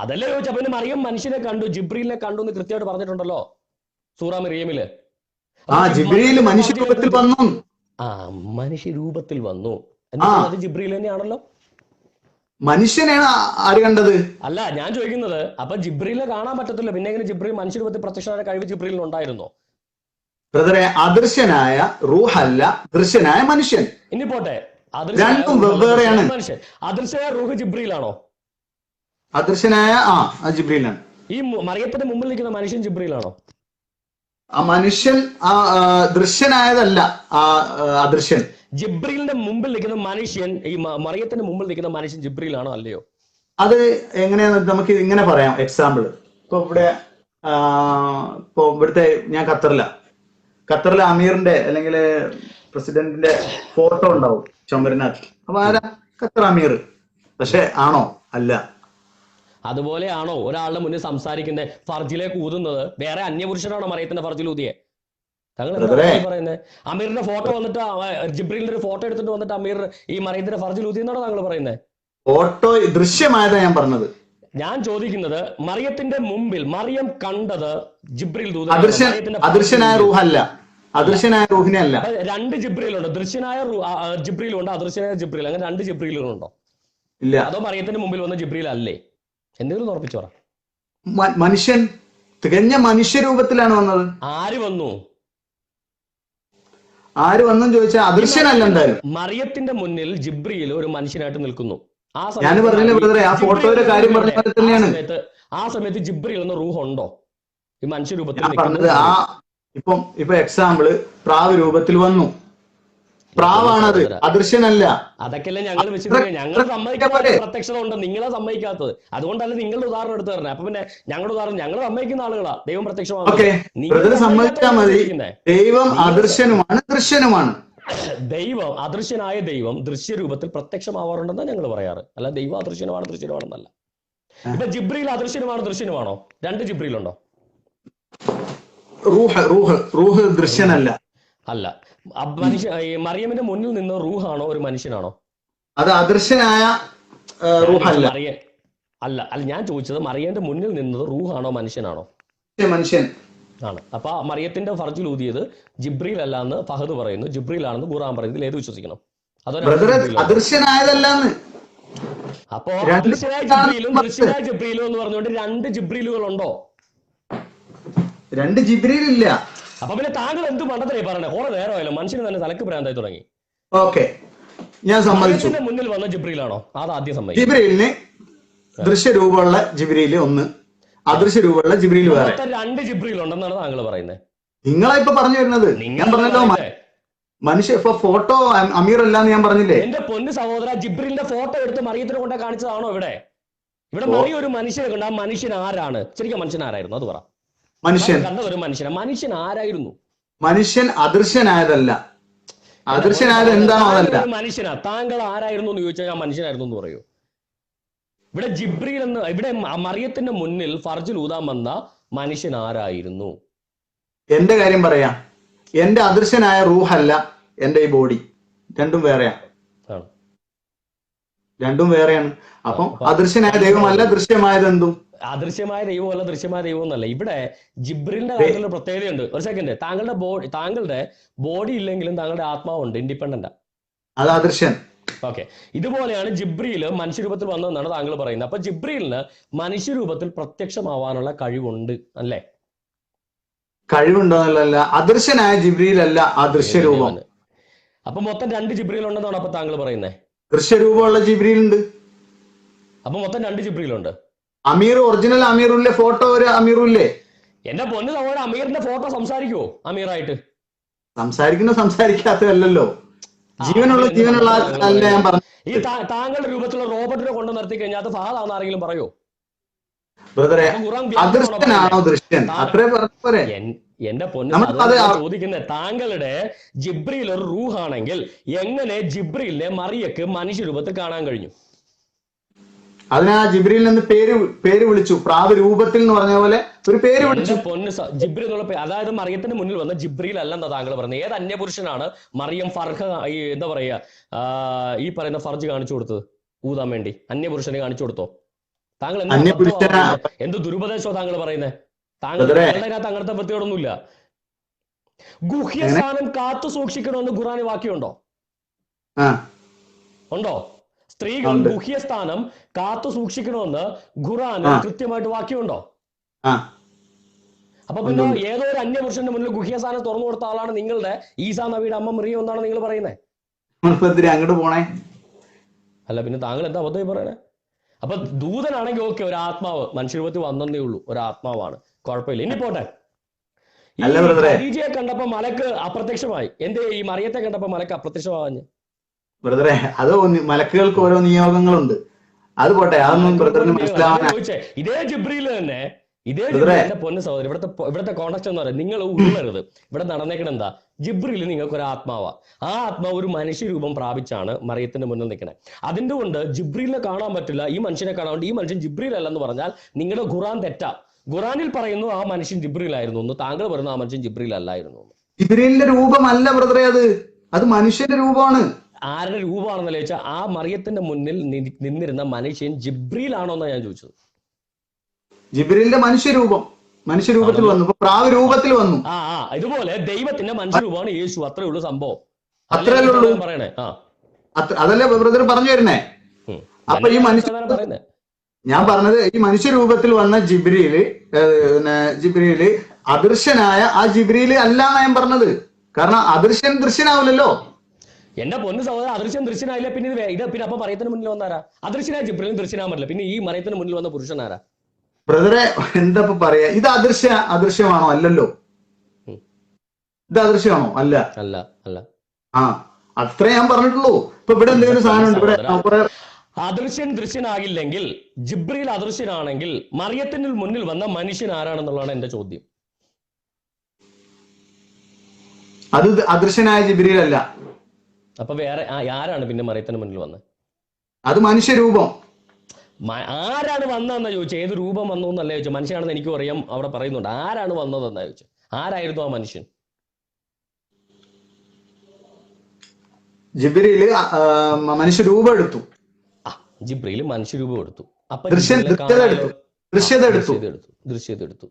Speaker 1: അതല്ലേ ചോദിച്ചാ. പിന്നെ മറിയം മനുഷ്യനെ കണ്ടു, ജിബ്രീലിനെ കണ്ടു എന്ന് കൃത്യമായിട്ട് പറഞ്ഞിട്ടുണ്ടല്ലോ സൂറ മറിയമില്.
Speaker 2: ജിബ്രീൽ മനുഷ്യ രൂപത്തിൽ വന്നു.
Speaker 1: മനുഷ്യ രൂപത്തിൽ വന്നു. അത് ജിബ്രീൽ തന്നെയാണല്ലോ.
Speaker 2: മനുഷ്യനെയാണ് ആര് കണ്ടത്?
Speaker 1: അല്ല, ഞാൻ ചോദിക്കുന്നത് അപ്പൊ ജിബ്രീലിനെ കാണാൻ പറ്റത്തില്ല, പിന്നെ എങ്ങനെ ജിബ്രീൽ മനുഷ്യ രൂപത്തിൽ പ്രത്യക്ഷമായ കഴിവ് ജിബ്രീലിന് ഉണ്ടായിരുന്നോ?
Speaker 2: ബ്രദറെ, അദൃശ്യനായ റൂഹല്ല, ദൃശ്യനായ മനുഷ്യൻ.
Speaker 1: ഇനി പോട്ടെ,
Speaker 2: രണ്ടും വെവ്വേറെയാണ്.
Speaker 1: മനുഷ്യൻ അദൃശ്യനായ റൂഹ് ജിബ്രീലാണോ?
Speaker 2: അദൃശ്യനായ ജിബ്രീലാണ്.
Speaker 1: ഈ മറിയത്തിന്റെ മുമ്പിൽ നിൽക്കുന്ന മനുഷ്യൻ ജിബ്രീലാണോ?
Speaker 2: ആ മനുഷ്യൻ ദൃശ്യനായതല്ല, അദൃശ്യൻ.
Speaker 1: ജിബ്രീലിന്റെ മുമ്പിൽ നിൽക്കുന്ന മനുഷ്യൻ, ഈ മറിയത്തിന്റെ മുമ്പിൽ നിൽക്കുന്ന മനുഷ്യൻ ജിബ്രീലാണോ അല്ലയോ?
Speaker 2: അത് എങ്ങനെയാന്ന് നമുക്ക് ഇങ്ങനെ പറയാം. എക്സാമ്പിൾ, ഇപ്പൊ ഇവിടുത്തെ ഞാൻ ഖത്തറിലെ അമീറിന്റെ അല്ലെങ്കിൽ പ്രസിഡന്റിന്റെ ഫോട്ടോ ഉണ്ടാവും ചുമരിനകത്ത്. അപ്പൊ ആരാ? ഖത്തർ അമീർ. പക്ഷെ ആണോ? അല്ല.
Speaker 1: അതുപോലെയാണോ ഒരാളുടെ മുന്നിൽ സംസാരിക്കുന്നത് ഫർജിലേക്ക് ഊതുന്നത് വേറെ അന്യപുരുഷനാണോ മറിയത്തിന്റെ ഫർജിൽ ഊതിയെ? താങ്കൾ എന്താ പറയുന്നത്? അമീറിന്റെ ഫോട്ടോ വന്നിട്ട് ജിബ്രീലിന്റെ ഒരു ഫോട്ടോ എടുത്തിട്ട് വന്നിട്ട് അമീർ ഈ മറിയത്തിന്റെ ഫർജിൽ ഊതി എന്നാണോ താങ്കൾ പറയുന്നത്?
Speaker 2: ഫോട്ടോ ദൃശ്യമായതാ ഞാൻ പറഞ്ഞത്.
Speaker 1: ഞാൻ ചോദിക്കുന്നത് മറിയത്തിന്റെ മുമ്പിൽ മറിയം കണ്ടത് ജിബ്രീൽ
Speaker 2: അദൃശ്യനായ റൂഹല്ല, അദൃശ്യനായ റൂഹിനെ അല്ല.
Speaker 1: രണ്ട് ജിബ്രീലുണ്ട്, ദൃശ്യനായ ജിബ്രീലും ഉണ്ട്, അദൃശ്യനായ ജിബ്രീൽ. അങ്ങനെ രണ്ട് ജിബ്രീലുകളുണ്ടോ?
Speaker 2: ഇല്ല.
Speaker 1: അതോ മറിയത്തിന്റെ മുമ്പിൽ വന്ന ജിബ്രീൽ അല്ലേ? എന്തെങ്കിലും ഉറപ്പിച്ചു പറ.
Speaker 2: മനുഷ്യൻ, തികഞ്ഞ മനുഷ്യരൂപത്തിലാണ് വന്നത്.
Speaker 1: ആര് വന്നു
Speaker 2: ചോദിച്ചാൽ അദൃശ്യനല്ല. എന്തായാലും
Speaker 1: മറിയത്തിന്റെ മുന്നിൽ ജിബ്രീൽ ഒരു മനുഷ്യനായിട്ട് നിൽക്കുന്നു.
Speaker 2: ഞാൻ പറഞ്ഞില്ലേ ബ്രദറെ, ആ ഫോട്ടോയുടെ കാര്യം പറഞ്ഞ പോലെ തന്നെയാണ്.
Speaker 1: ആ സമയത്ത് ജിബ്രീൽ എന്ന റൂഹ് ഉണ്ടോ ഈ മനുഷ്യരൂപത്തിൽ?
Speaker 2: പറഞ്ഞത് ഇപ്പൊ എക്സാമ്പിള് പ്രാവ് രൂപത്തിൽ വന്നു, പ്രാവാണത്, അദൃശ്യനല്ല.
Speaker 1: അതൊക്കെയല്ലേ ഞങ്ങൾ വെച്ചിട്ട് ഞങ്ങൾ സമ്മതിക്കാത്ത പ്രത്യക്ഷത ഉണ്ട്, നിങ്ങളെ സമ്മതിക്കാത്തത്. അതുകൊണ്ടല്ല നിങ്ങളുടെ ഉദാഹരണം എടുത്തു തരണേ. അപ്പൊ പിന്നെ ഞങ്ങളുടെ ഉദാഹരണം ഞങ്ങൾ സമ്മതിക്കുന്ന ആളുകളാ ദൈവം പ്രത്യക്ഷമാകുന്നത്.
Speaker 2: സമ്മതിച്ചാൽ മതി. ദൈവം അദൃശ്യനുമാണ്, ദൃശ്യനുമാണ്.
Speaker 1: ദൈവം അദൃശ്യനായ ദൈവം ദൃശ്യരൂപത്തിൽ പ്രത്യക്ഷമാവാറുണ്ടെന്നാണ് ഞങ്ങൾ പറയാറ്. അല്ല ദൈവം അദൃശ്യനുമാണ് ദൃശ്യനുമാണെന്നല്ല. ഇപ്പൊ ജിബ്രീൽ അദൃശ്യനുമാണോ ദൃശ്യനുമാണോ? രണ്ട് ജിബ്രീൽ ഉണ്ടോ?
Speaker 2: റൂഹ് ദൃശ്യനല്ല.
Speaker 1: അല്ല. മറിയമിന്റെ മുന്നിൽ നിന്ന് റൂഹാണോ ഒരു മനുഷ്യനാണോ?
Speaker 2: അത് അദൃശ്യനായ റൂഹല്ല.
Speaker 1: അല്ല, ഞാൻ ചോദിച്ചത് മറിയന്റെ മുന്നിൽ നിന്നത് റൂഹാണോ മനുഷ്യനാണോ?
Speaker 2: മനുഷ്യൻ
Speaker 1: ആണ്. അപ്പൊ മറിയത്തിന്റെ ഫർജിൽ ഊതിയത് ജിബ്രീൽ അല്ല എന്ന് ഫഹദ് പറയുന്നു, ജിബ്രീൽ ആണെന്ന് ഖുർആൻ പറയുന്നത്. ഏത് വിശ്വസിക്കണം?
Speaker 2: അദൃശ്യനായതല്ലാന്ന്.
Speaker 1: അപ്പോ അദൃശ്യനായ ജിബ്രീലും ദൃശ്യനായ ജിബ്രീലും എന്ന് പറഞ്ഞുകൊണ്ട് രണ്ട് ജിബ്രീലുകൾ ഉണ്ടോ?
Speaker 2: രണ്ട് ജിബ്രീൽ ഇല്ല.
Speaker 1: അപ്പൊ പിന്നെ താങ്കൾ എന്ത് മണ്ടത്തിലേ പറഞ്ഞേ? കുറെ നേരമായല്ലോ, മനുഷ്യന് തന്നെ തലക്ക് ഭ്രാന്തായി തുടങ്ങി.
Speaker 2: ഓക്കെ, ഞാൻ സമ്മതിച്ചു.
Speaker 1: മുന്നിൽ വന്ന ജിബ്രീലാണോ? അത് ആദ്യം സമ്മതിച്ചു.
Speaker 2: ജിബ്രീലിന് ദൃശ്യരൂപമുള്ള ജിബ്രീല് ഒന്ന്, അദൃശ്യ രൂപമുള്ള ജിബ്രീൽ വേറെ.
Speaker 1: രണ്ട് ജിബ്രീൽ ഉണ്ടെന്നാണ് താങ്കൾ പറയുന്നത്.
Speaker 2: നിങ്ങളാ ഇപ്പൊ പറഞ്ഞു വരുന്നത്. ഞാൻ പറഞ്ഞല്ലോ മനുഷ്യ ഇപ്പൊ ഫോട്ടോ അമീർ അല്ലാന്ന് ഞാൻ പറഞ്ഞില്ലേ?
Speaker 1: എന്റെ പൊന്ന് സഹോദര, ജിബ്രീലിന്റെ ഫോട്ടോ എടുത്ത് മറിയത്തിനെ കൊണ്ടേ കാണിച്ചതാണോ ഇവിടെ? ഇവിടെ മറിയ ഒരു മനുഷ്യനെ കൊണ്ട്. ആ മനുഷ്യൻ ആരാണ്? ശരിക്കും മനുഷ്യൻ ആരായിരുന്നു അത് പറ.
Speaker 2: മനുഷ്യൻ
Speaker 1: കണ്ടത് ഒരു മനുഷ്യനാണ്. മനുഷ്യൻ ആരായിരുന്നു?
Speaker 2: മനുഷ്യൻ അദൃശ്യനായതല്ല. അദൃശ്യനായത് എന്താണോ അതല്ല.
Speaker 1: മനുഷ്യനാ. താങ്കൾ ആരായിരുന്നു എന്ന് ചോദിച്ചാൽ ഞാൻ മനുഷ്യനായിരുന്നു എന്ന് പറയൂ. ഇവിടെ ജിബ്രീൽ എന്ന്, ഇവിടെ മറിയത്തിന്റെ മുന്നിൽ ഫർജിൽ ഊതാൻ വന്ന മനുഷ്യൻ ആരായിരുന്നു?
Speaker 2: എന്റെ കാര്യം പറയാം. എന്റെ അദൃശ്യനായ റൂഹല്ല എന്റെ ഈ ബോഡി, രണ്ടും വേറെയാണ്. രണ്ടും വേറെയാണ്. അപ്പം അദൃശ്യനായ ദൈവമല്ല ദൃശ്യമായത് എന്തും.
Speaker 1: അദൃശ്യമായ ദൈവമല്ല ദൃശ്യമായ ദൈവം എന്നല്ല. ഇവിടെ ജിബ്രീലിന്റെ കാര്യത്തിൽ പ്രത്യേകതയുണ്ട്. ഒരു സെക്കൻഡ്. താങ്കളുടെ ബോഡി ഇല്ലെങ്കിലും താങ്കളുടെ ആത്മാവുണ്ട്, ഇൻഡിപെൻഡന്റാ.
Speaker 2: അത് അദൃശ്യൻ.
Speaker 1: ഓക്കെ. ഇതുപോലെയാണ് ജിബ്രീൽ മനുഷ്യരൂപത്തിൽ വന്നതെന്നാണ് താങ്കൾ പറയുന്നത്. അപ്പൊ ജിബ്രീലിന് മനുഷ്യരൂപത്തിൽ പ്രത്യക്ഷമാവാനുള്ള കഴിവുണ്ട് അല്ലേ?
Speaker 2: കഴിവുണ്ടോ എന്നല്ല, അദൃശ്യനായ ജിബ്രീൽ അല്ല അദൃശ്യരൂപം.
Speaker 1: അപ്പൊ മൊത്തം 2 ജിബ്രീൽ ഉണ്ടെന്നാണ് അപ്പൊ താങ്കൾ പറയുന്നത്?
Speaker 2: ദൃശ്യരൂപമുള്ള ജിബ്രീൽ ഉണ്ട്.
Speaker 1: അപ്പൊ മൊത്തം 2 ജിബ്രീൽ ഉണ്ട്.
Speaker 2: അമീർ, ഒറിജിനൽ അമീറുല്ലേ, ഫോട്ടോ ഒരു അമീറുല്ലേ?
Speaker 1: എന്റെ പൊന്ന് സഹോദരൻ, അമീറിന്റെ ഫോട്ടോ സംസാരിക്കുവോ? അമീറായിട്ട്
Speaker 2: സംസാരിക്കാത്തതല്ലോ, ജീവനുള്ള അല്ല ഞാൻ പറഞ്ഞു.
Speaker 1: ഈ താങ്കളുടെ രൂപത്തിലുള്ള റോബോട്ടിനെ കൊണ്ട് നിർത്തി കഴിഞ്ഞാൽ അത് ഫഹദാണെന്ന് ആരെങ്കിലും പറയോ?
Speaker 2: ബ്രദറെ, അദൃശ്യനാണോ ദൃശ്യൻ? അത്രേ പറഞ്ഞ.
Speaker 1: എന്റെ പൊന്ന് ചോദിക്കുന്നത്, താങ്കളുടെ ജിബ്രീൽ ഒരു റൂഹാണെങ്കിൽ എങ്ങനെ ജിബ്രീലിനെ മറിയക്ക് മനുഷ്യരൂപത്തിൽ കാണാൻ കഴിഞ്ഞു?
Speaker 2: അതിനാ ജിബ്രീൽ എന്ന് പേര് വിളിച്ചു. പ്രാവ് രൂപത്തിൽ എന്ന് പറഞ്ഞ പോലെ ഒരു പേര് വിളിച്ചു.
Speaker 1: പൊന്ന് ജിബ്രീൽ എന്നുള്ള പേര്, അതായത് മറിയത്തിന്റെ മുന്നിൽ വന്ന ജിബ്രീൽ അല്ലെന്നാ താങ്കൾ പറഞ്ഞത്. ഏത് അന്യപുരുഷനാണ് മറിയം എന്താ പറയാ, ഈ പറയുന്ന ഫർജ് കാണിച്ചു കൊടുത്തത് ഊതാൻ വേണ്ടി? അന്യപുരുഷനെ കാണിച്ചു കൊടുത്തോ? താങ്കൾ എന്ത് ദുരുപദേശോ താങ്കൾ പറയുന്നത്? താങ്കളുടെ അങ്ങനത്തെ വൃത്തിയോടൊന്നുമില്ല. ഗുഹ്യസ്ഥാനം കാത്തു സൂക്ഷിക്കണമെന്ന് ഖുർആനിൽ വാക്യമുണ്ടോ? ഉണ്ടോ? സ്ത്രീകൾ ഗുഹ്യസ്ഥാനം കാത്തു സൂക്ഷിക്കണമെന്ന് ഖുർആനിൽ കൃത്യമായിട്ട് വാക്യമുണ്ടോ? അപ്പൊ പിന്നെ ഏതോ ഒരു അന്യപുരുഷന്റെ മുന്നിൽ ഗുഹ്യസ്ഥാനം തുറന്നു കൊടുത്ത ആളാണ് നിങ്ങളുടെ ഈസാ നബിയുടെ അമ്മ മറിയം എന്നാണ് നിങ്ങൾ പറയുന്നത്.
Speaker 2: അങ്ങോട്ട് പോണേ
Speaker 1: അല്ല, പിന്നെ താങ്കൾ എന്താ അബദ്ധമായി പറയണേ? അപ്പൊ ദൂതനാണെങ്കിൽ ഓക്കെ, ഒരു ആത്മാവ് മനുഷ്യരൂപത്തിൽ വന്നേ ഉള്ളൂ, ഒരു ആത്മാവാണ്, കുഴപ്പമില്ല. ഇനി പോട്ടെ. ഖദീജയെ കണ്ടപ്പോ മലക്ക് അപ്രത്യക്ഷമായി. എന്തേ ഈ മറിയത്തെ കണ്ടപ്പോ മലക്ക് അപ്രത്യക്ഷമാവാഞ്ഞ്?
Speaker 2: ബ്രദറെ, അത് മലക്കുകൾക്ക് ഓരോ നിയോഗങ്ങളുണ്ട്. അത് പോട്ടെ, അതൊന്നും ബ്രദറിന് മനസ്സിലാവാൻ.
Speaker 1: ഇതേ ജിബ്രീൽ തന്നെ, ഇതേ പൊന്ന് സഹോദരൻ, ഇവിടുത്തെ കോണ്ടക്സ്റ്റ് എന്ന് പറയുന്നത് നിങ്ങൾ ഉള്ളരുത്. ഇവിടെ നടന്നേക്കണ എന്താ? ജിബ്രീൽ നിങ്ങൾക്ക് ഒരു ആത്മാവാ. ആ ആത്മാവ് ഒരു മനുഷ്യരൂപം പ്രാപിച്ചാണ് മറിയത്തിന്റെ മുന്നിൽ നിൽക്കണേ. അതിന്റെ കൊണ്ട് ജിബ്രീലിനെ കാണാൻ പറ്റില്ല, ഈ മനുഷ്യനെ കാണാൻ. ഈ മനുഷ്യൻ ജിബ്രീൽ അല്ലെന്ന് പറഞ്ഞാൽ നിങ്ങളുടെ ഖുർആൻ തെറ്റാ. ഖുർആനിൽ പറയുന്നു ആ മനുഷ്യൻ ജിബ്രീൽ ആയിരുന്നു എന്ന്, താങ്കൾ പറയുന്നു ആ മനുഷ്യൻ ജിബ്രീൽ അല്ലായിരുന്നു.
Speaker 2: ജിബ്രീലിന്റെ രൂപമല്ല ബ്രദറെ, അത് മനുഷ്യന്റെ രൂപമാണ്.
Speaker 1: ആരുടെ രൂപമാണെന്നല്ലേ ചോദിച്ചാൽ, ആ മറിയത്തിന്റെ മുന്നിൽ നിന്നിരുന്ന മനുഷ്യൻ ജിബ്രീൽ ആണോ എന്നാ ഞാൻ ചോദിച്ചത്.
Speaker 2: ജിബ്രീലിന്റെ മനുഷ്യരൂപത്തിൽ വന്നു, പ്രാവ് രൂപത്തിൽ വന്നു.
Speaker 1: ഇതുപോലെ ദൈവത്തിന്റെ മനുഷ്യരൂപമാണ് യേശു. അത്രേ ഉള്ളൂ സംഭവം.
Speaker 2: അത്രയല്ലേ
Speaker 1: പറയണേ?
Speaker 2: അതല്ലേ ബ്രദർ പറഞ്ഞു വരുന്നേ. അപ്പൊ ഈ ഞാൻ പറഞ്ഞത്, ഈ മനുഷ്യരൂപത്തിൽ വന്ന ജിബ്രീല് അദൃശ്യനായ ആ ജിബ്രീല് അല്ല എന്നാ ഞാൻ പറഞ്ഞത്. കാരണം അദൃശ്യൻ ദൃശ്യനാവില്ലല്ലോ.
Speaker 1: എന്റെ പൊന്ന് സഹോദരൻ, അദൃശ്യം ദൃശ്യനായില്ല. പിന്നെ പിന്നെ അപ്പൊ മറിയത്തിന് മുന്നിൽ വന്നാരാ? അദൃശ്യനായ ജിബ്രീലും ദൃശ്യനാൻ പറ്റില്ല. പിന്നെ ഈ മറിയത്തിന് മുന്നിൽ വന്ന പുരുഷനാരാ?
Speaker 2: ബ്രദറെ, എന്താ പറയാ, ഇത് അദൃശ്യമാണോ? അല്ലല്ലോ. ഇത് അദൃശ്യമാണോ? അല്ല.
Speaker 1: അല്ല അല്ല.
Speaker 2: അത്രേ ഞാൻ പറഞ്ഞിട്ടുള്ളൂ. ഇപ്പൊ ഇവിടെ എന്തെങ്കിലും സാധനം ഇവിടെ
Speaker 1: അദൃശ്യൻ ദൃശ്യനാകില്ലെങ്കിൽ, ജിബ്രീൽ അദൃശ്യനാണെങ്കിൽ മറിയത്തിന് മുന്നിൽ വന്ന മനുഷ്യൻ ആരാണെന്നുള്ളതാണ് എന്റെ ചോദ്യം.
Speaker 2: അത് അദൃശ്യനായ ജിബ്രീൽ അല്ല.
Speaker 1: അപ്പൊ വേറെ ആരാണ് പിന്നെ മറിയത്തിന് മുന്നിൽ വന്നത്?
Speaker 2: അത് മനുഷ്യരൂപം.
Speaker 1: ആരാണ് വന്നതെന്നാ ചോദിച്ചു. ഏത് രൂപം വന്നു എന്നല്ല ചോദിച്ചു. മനുഷ്യനാണെന്ന് എനിക്കും അറിയാം, അവിടെ പറയുന്നുണ്ട്. ആരാണ് വന്നതെന്നാ ചോദിച്ചു. ആരായിരുന്നു ആ മനുഷ്യൻ?
Speaker 2: ജിബ്രീൽ മനുഷ്യരൂപം എടുത്തു.
Speaker 1: ജിബ്രീൽ മനുഷ്യരൂപം എടുത്തു. അപ്പൊ ദൃശ്യത എടുത്തു.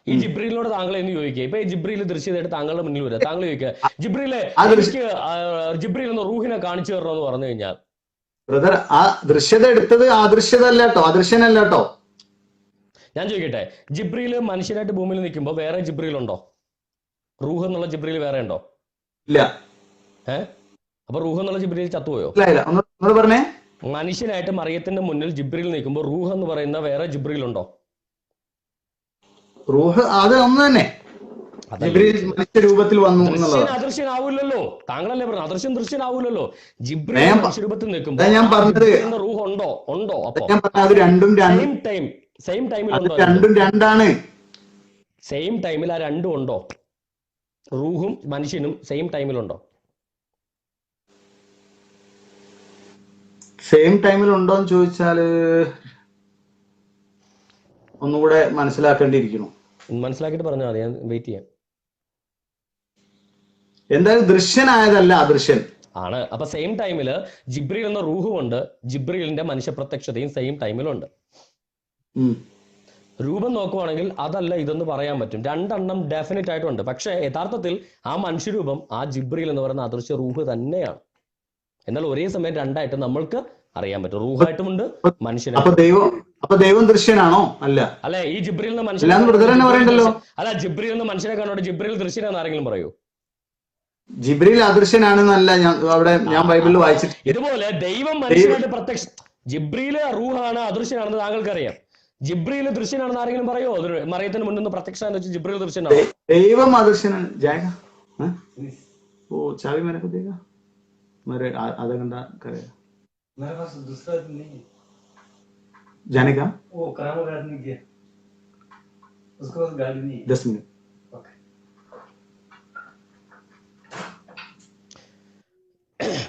Speaker 1: ഈ ജിബ്രീലിനോട് താങ്കൾ എന്ന് ചോദിക്കുക. ഇപ്പൊ ജിബ്രീൽ ദൃശ്യത എടുത്ത് താങ്കളുടെ മുന്നിൽ വരിക. താങ്കൾ ചോദിക്കുക, ജിബ്രീൽ എന്ന റൂഹിനെ കാണിച്ചു തരണമെന്ന് പറഞ്ഞു കഴിഞ്ഞാൽ,
Speaker 2: ബ്രദർ, ആ ദൃശ്യത എടുത്തത് അദൃശ്യതല്ല കേട്ടോ, അദൃശ്യനല്ല കേട്ടോ.
Speaker 1: ഞാൻ ചോദിക്കട്ടെ, ജിബ്രീൽ മനുഷ്യനായിട്ട് ഭൂമിയിൽ നിൽക്കുമ്പോ വേറെ ജിബ്രീൽ ഉണ്ടോ? റൂഹ് എന്നുള്ള ജിബ്രീൽ വേറെ ഉണ്ടോ?
Speaker 2: ഇല്ല.
Speaker 1: അപ്പൊ റൂഹ് എന്നുള്ള ജിബ്രീൽ ചത്തുപോയോ?
Speaker 2: പറഞ്ഞേ.
Speaker 1: മനുഷ്യനായിട്ട് മറിയത്തിന്റെ മുന്നിൽ ജിബ്രീൽ നിൽക്കുമ്പോ റൂഹ് എന്ന് പറയുന്ന വേറെ ജിബ്രീൽ ഉണ്ടോ?
Speaker 2: റൂഹ് അത് ഒന്ന് തന്നെ. മനുഷ്യരൂപത്തിൽ വന്നു.
Speaker 1: അദൃശ്യനാവൂലല്ലോ. താങ്കളല്ലേ പറഞ്ഞു അദൃശ്യം ദൃശ്യനാവൂലല്ലോ. ജിബ്രീൽ മനുഷ്യരൂപത്തിൽ നിൽക്കുമ്പോ റൂഹ് ഉണ്ടോ? ഉണ്ടോ? അപ്പൊ
Speaker 2: രണ്ടും
Speaker 1: സെയിം ടൈമിൽ
Speaker 2: രണ്ടും രണ്ടാണ്.
Speaker 1: സെയിം ടൈമിൽ ആ രണ്ടും ഉണ്ടോ? റൂഹും മനുഷ്യനും സെയിം ടൈമിലുണ്ടോ?
Speaker 2: സെയിം ടൈമിൽ ഉണ്ടോ എന്ന് ചോദിച്ചാല് ഒന്നുകൂടെ മനസ്സിലാക്കേണ്ടിയിരിക്കുന്നു.
Speaker 1: മനസ്സിലാക്കിയിട്ട് പറഞ്ഞാൽ മതി, ഞാൻ വെയിറ്റ് ചെയ്യാം.
Speaker 2: എന്തായാലും ദൃശ്യനായതല്ല, അദൃശ്യൻ
Speaker 1: ആണ്. അപ്പൊ സെയിം ടൈമില് ജിബ്രീൽ എന്ന റൂഹുമുണ്ട്, ജിബ്രീലിന്റെ മനുഷ്യ പ്രത്യക്ഷതയും സെയിം ടൈമിലുണ്ട്. രൂപം നോക്കുവാണെങ്കിൽ അതല്ല ഇതെന്ന് പറയാൻ പറ്റും. രണ്ടെണ്ണം ഡെഫിനറ്റ് ആയിട്ടുണ്ട്. പക്ഷെ യഥാർത്ഥത്തിൽ ആ മനുഷ്യരൂപം ആ ജിബ്രീൽ എന്ന് പറയുന്ന അദൃശ്യ റൂഹ് തന്നെയാണ്. എന്നാൽ ഒരേ സമയം രണ്ടായിട്ട് നമ്മൾക്ക് അറിയാൻ പറ്റും. റൂഹായിട്ടുമുണ്ട്, മനുഷ്യനായിട്ടും.
Speaker 2: അപ്പൊ ദൈവം ദൃശ്യനാണോ? അല്ല.
Speaker 1: അല്ലെ, ഈ ജിബ്രീൽ എന്ന മനുഷ്യനെ അല്ല, ജിബ്രീൽ എന്ന മനുഷ്യനെ കണ്ടോട്ട് ജിബ്രീൽ ദൃശ്യനാണെന്ന് ആരെങ്കിലും പറയൂ?
Speaker 2: ജിബ്രീൽ അദൃശ്യനാണെന്നല്ല ഞാൻ ബൈബിളിൽ വായിച്ചിട്ട്.
Speaker 1: ഇതുപോലെ ദൈവം മനുഷ്യനായിട്ട് പ്രത്യക്ഷ, ജിബ്രീല് റൂഹാണ്, അദൃശ്യനാണെന്ന് താങ്കൾക്കറിയാം. ജിബ്രീൽ ദൃശ്യനാണെന്ന് ആരെങ്കിലും പറയോ? മറിയത്തിന് മുന്നിൽ നിന്ന് പ്രത്യക്ഷ ജിബ്രീൽ ദൃശ്യനാണോ?
Speaker 2: ദൈവം അദൃശ്യനാണ്. ഓ ചാവി മേരെ ദേഖാ मेरे आधा घंटा करेगा। मेरे पास दूसरा नहीं है जाने का, वो करामा का आदमी गया, उसके पास गाड़ी नहीं है। 10 मिनट।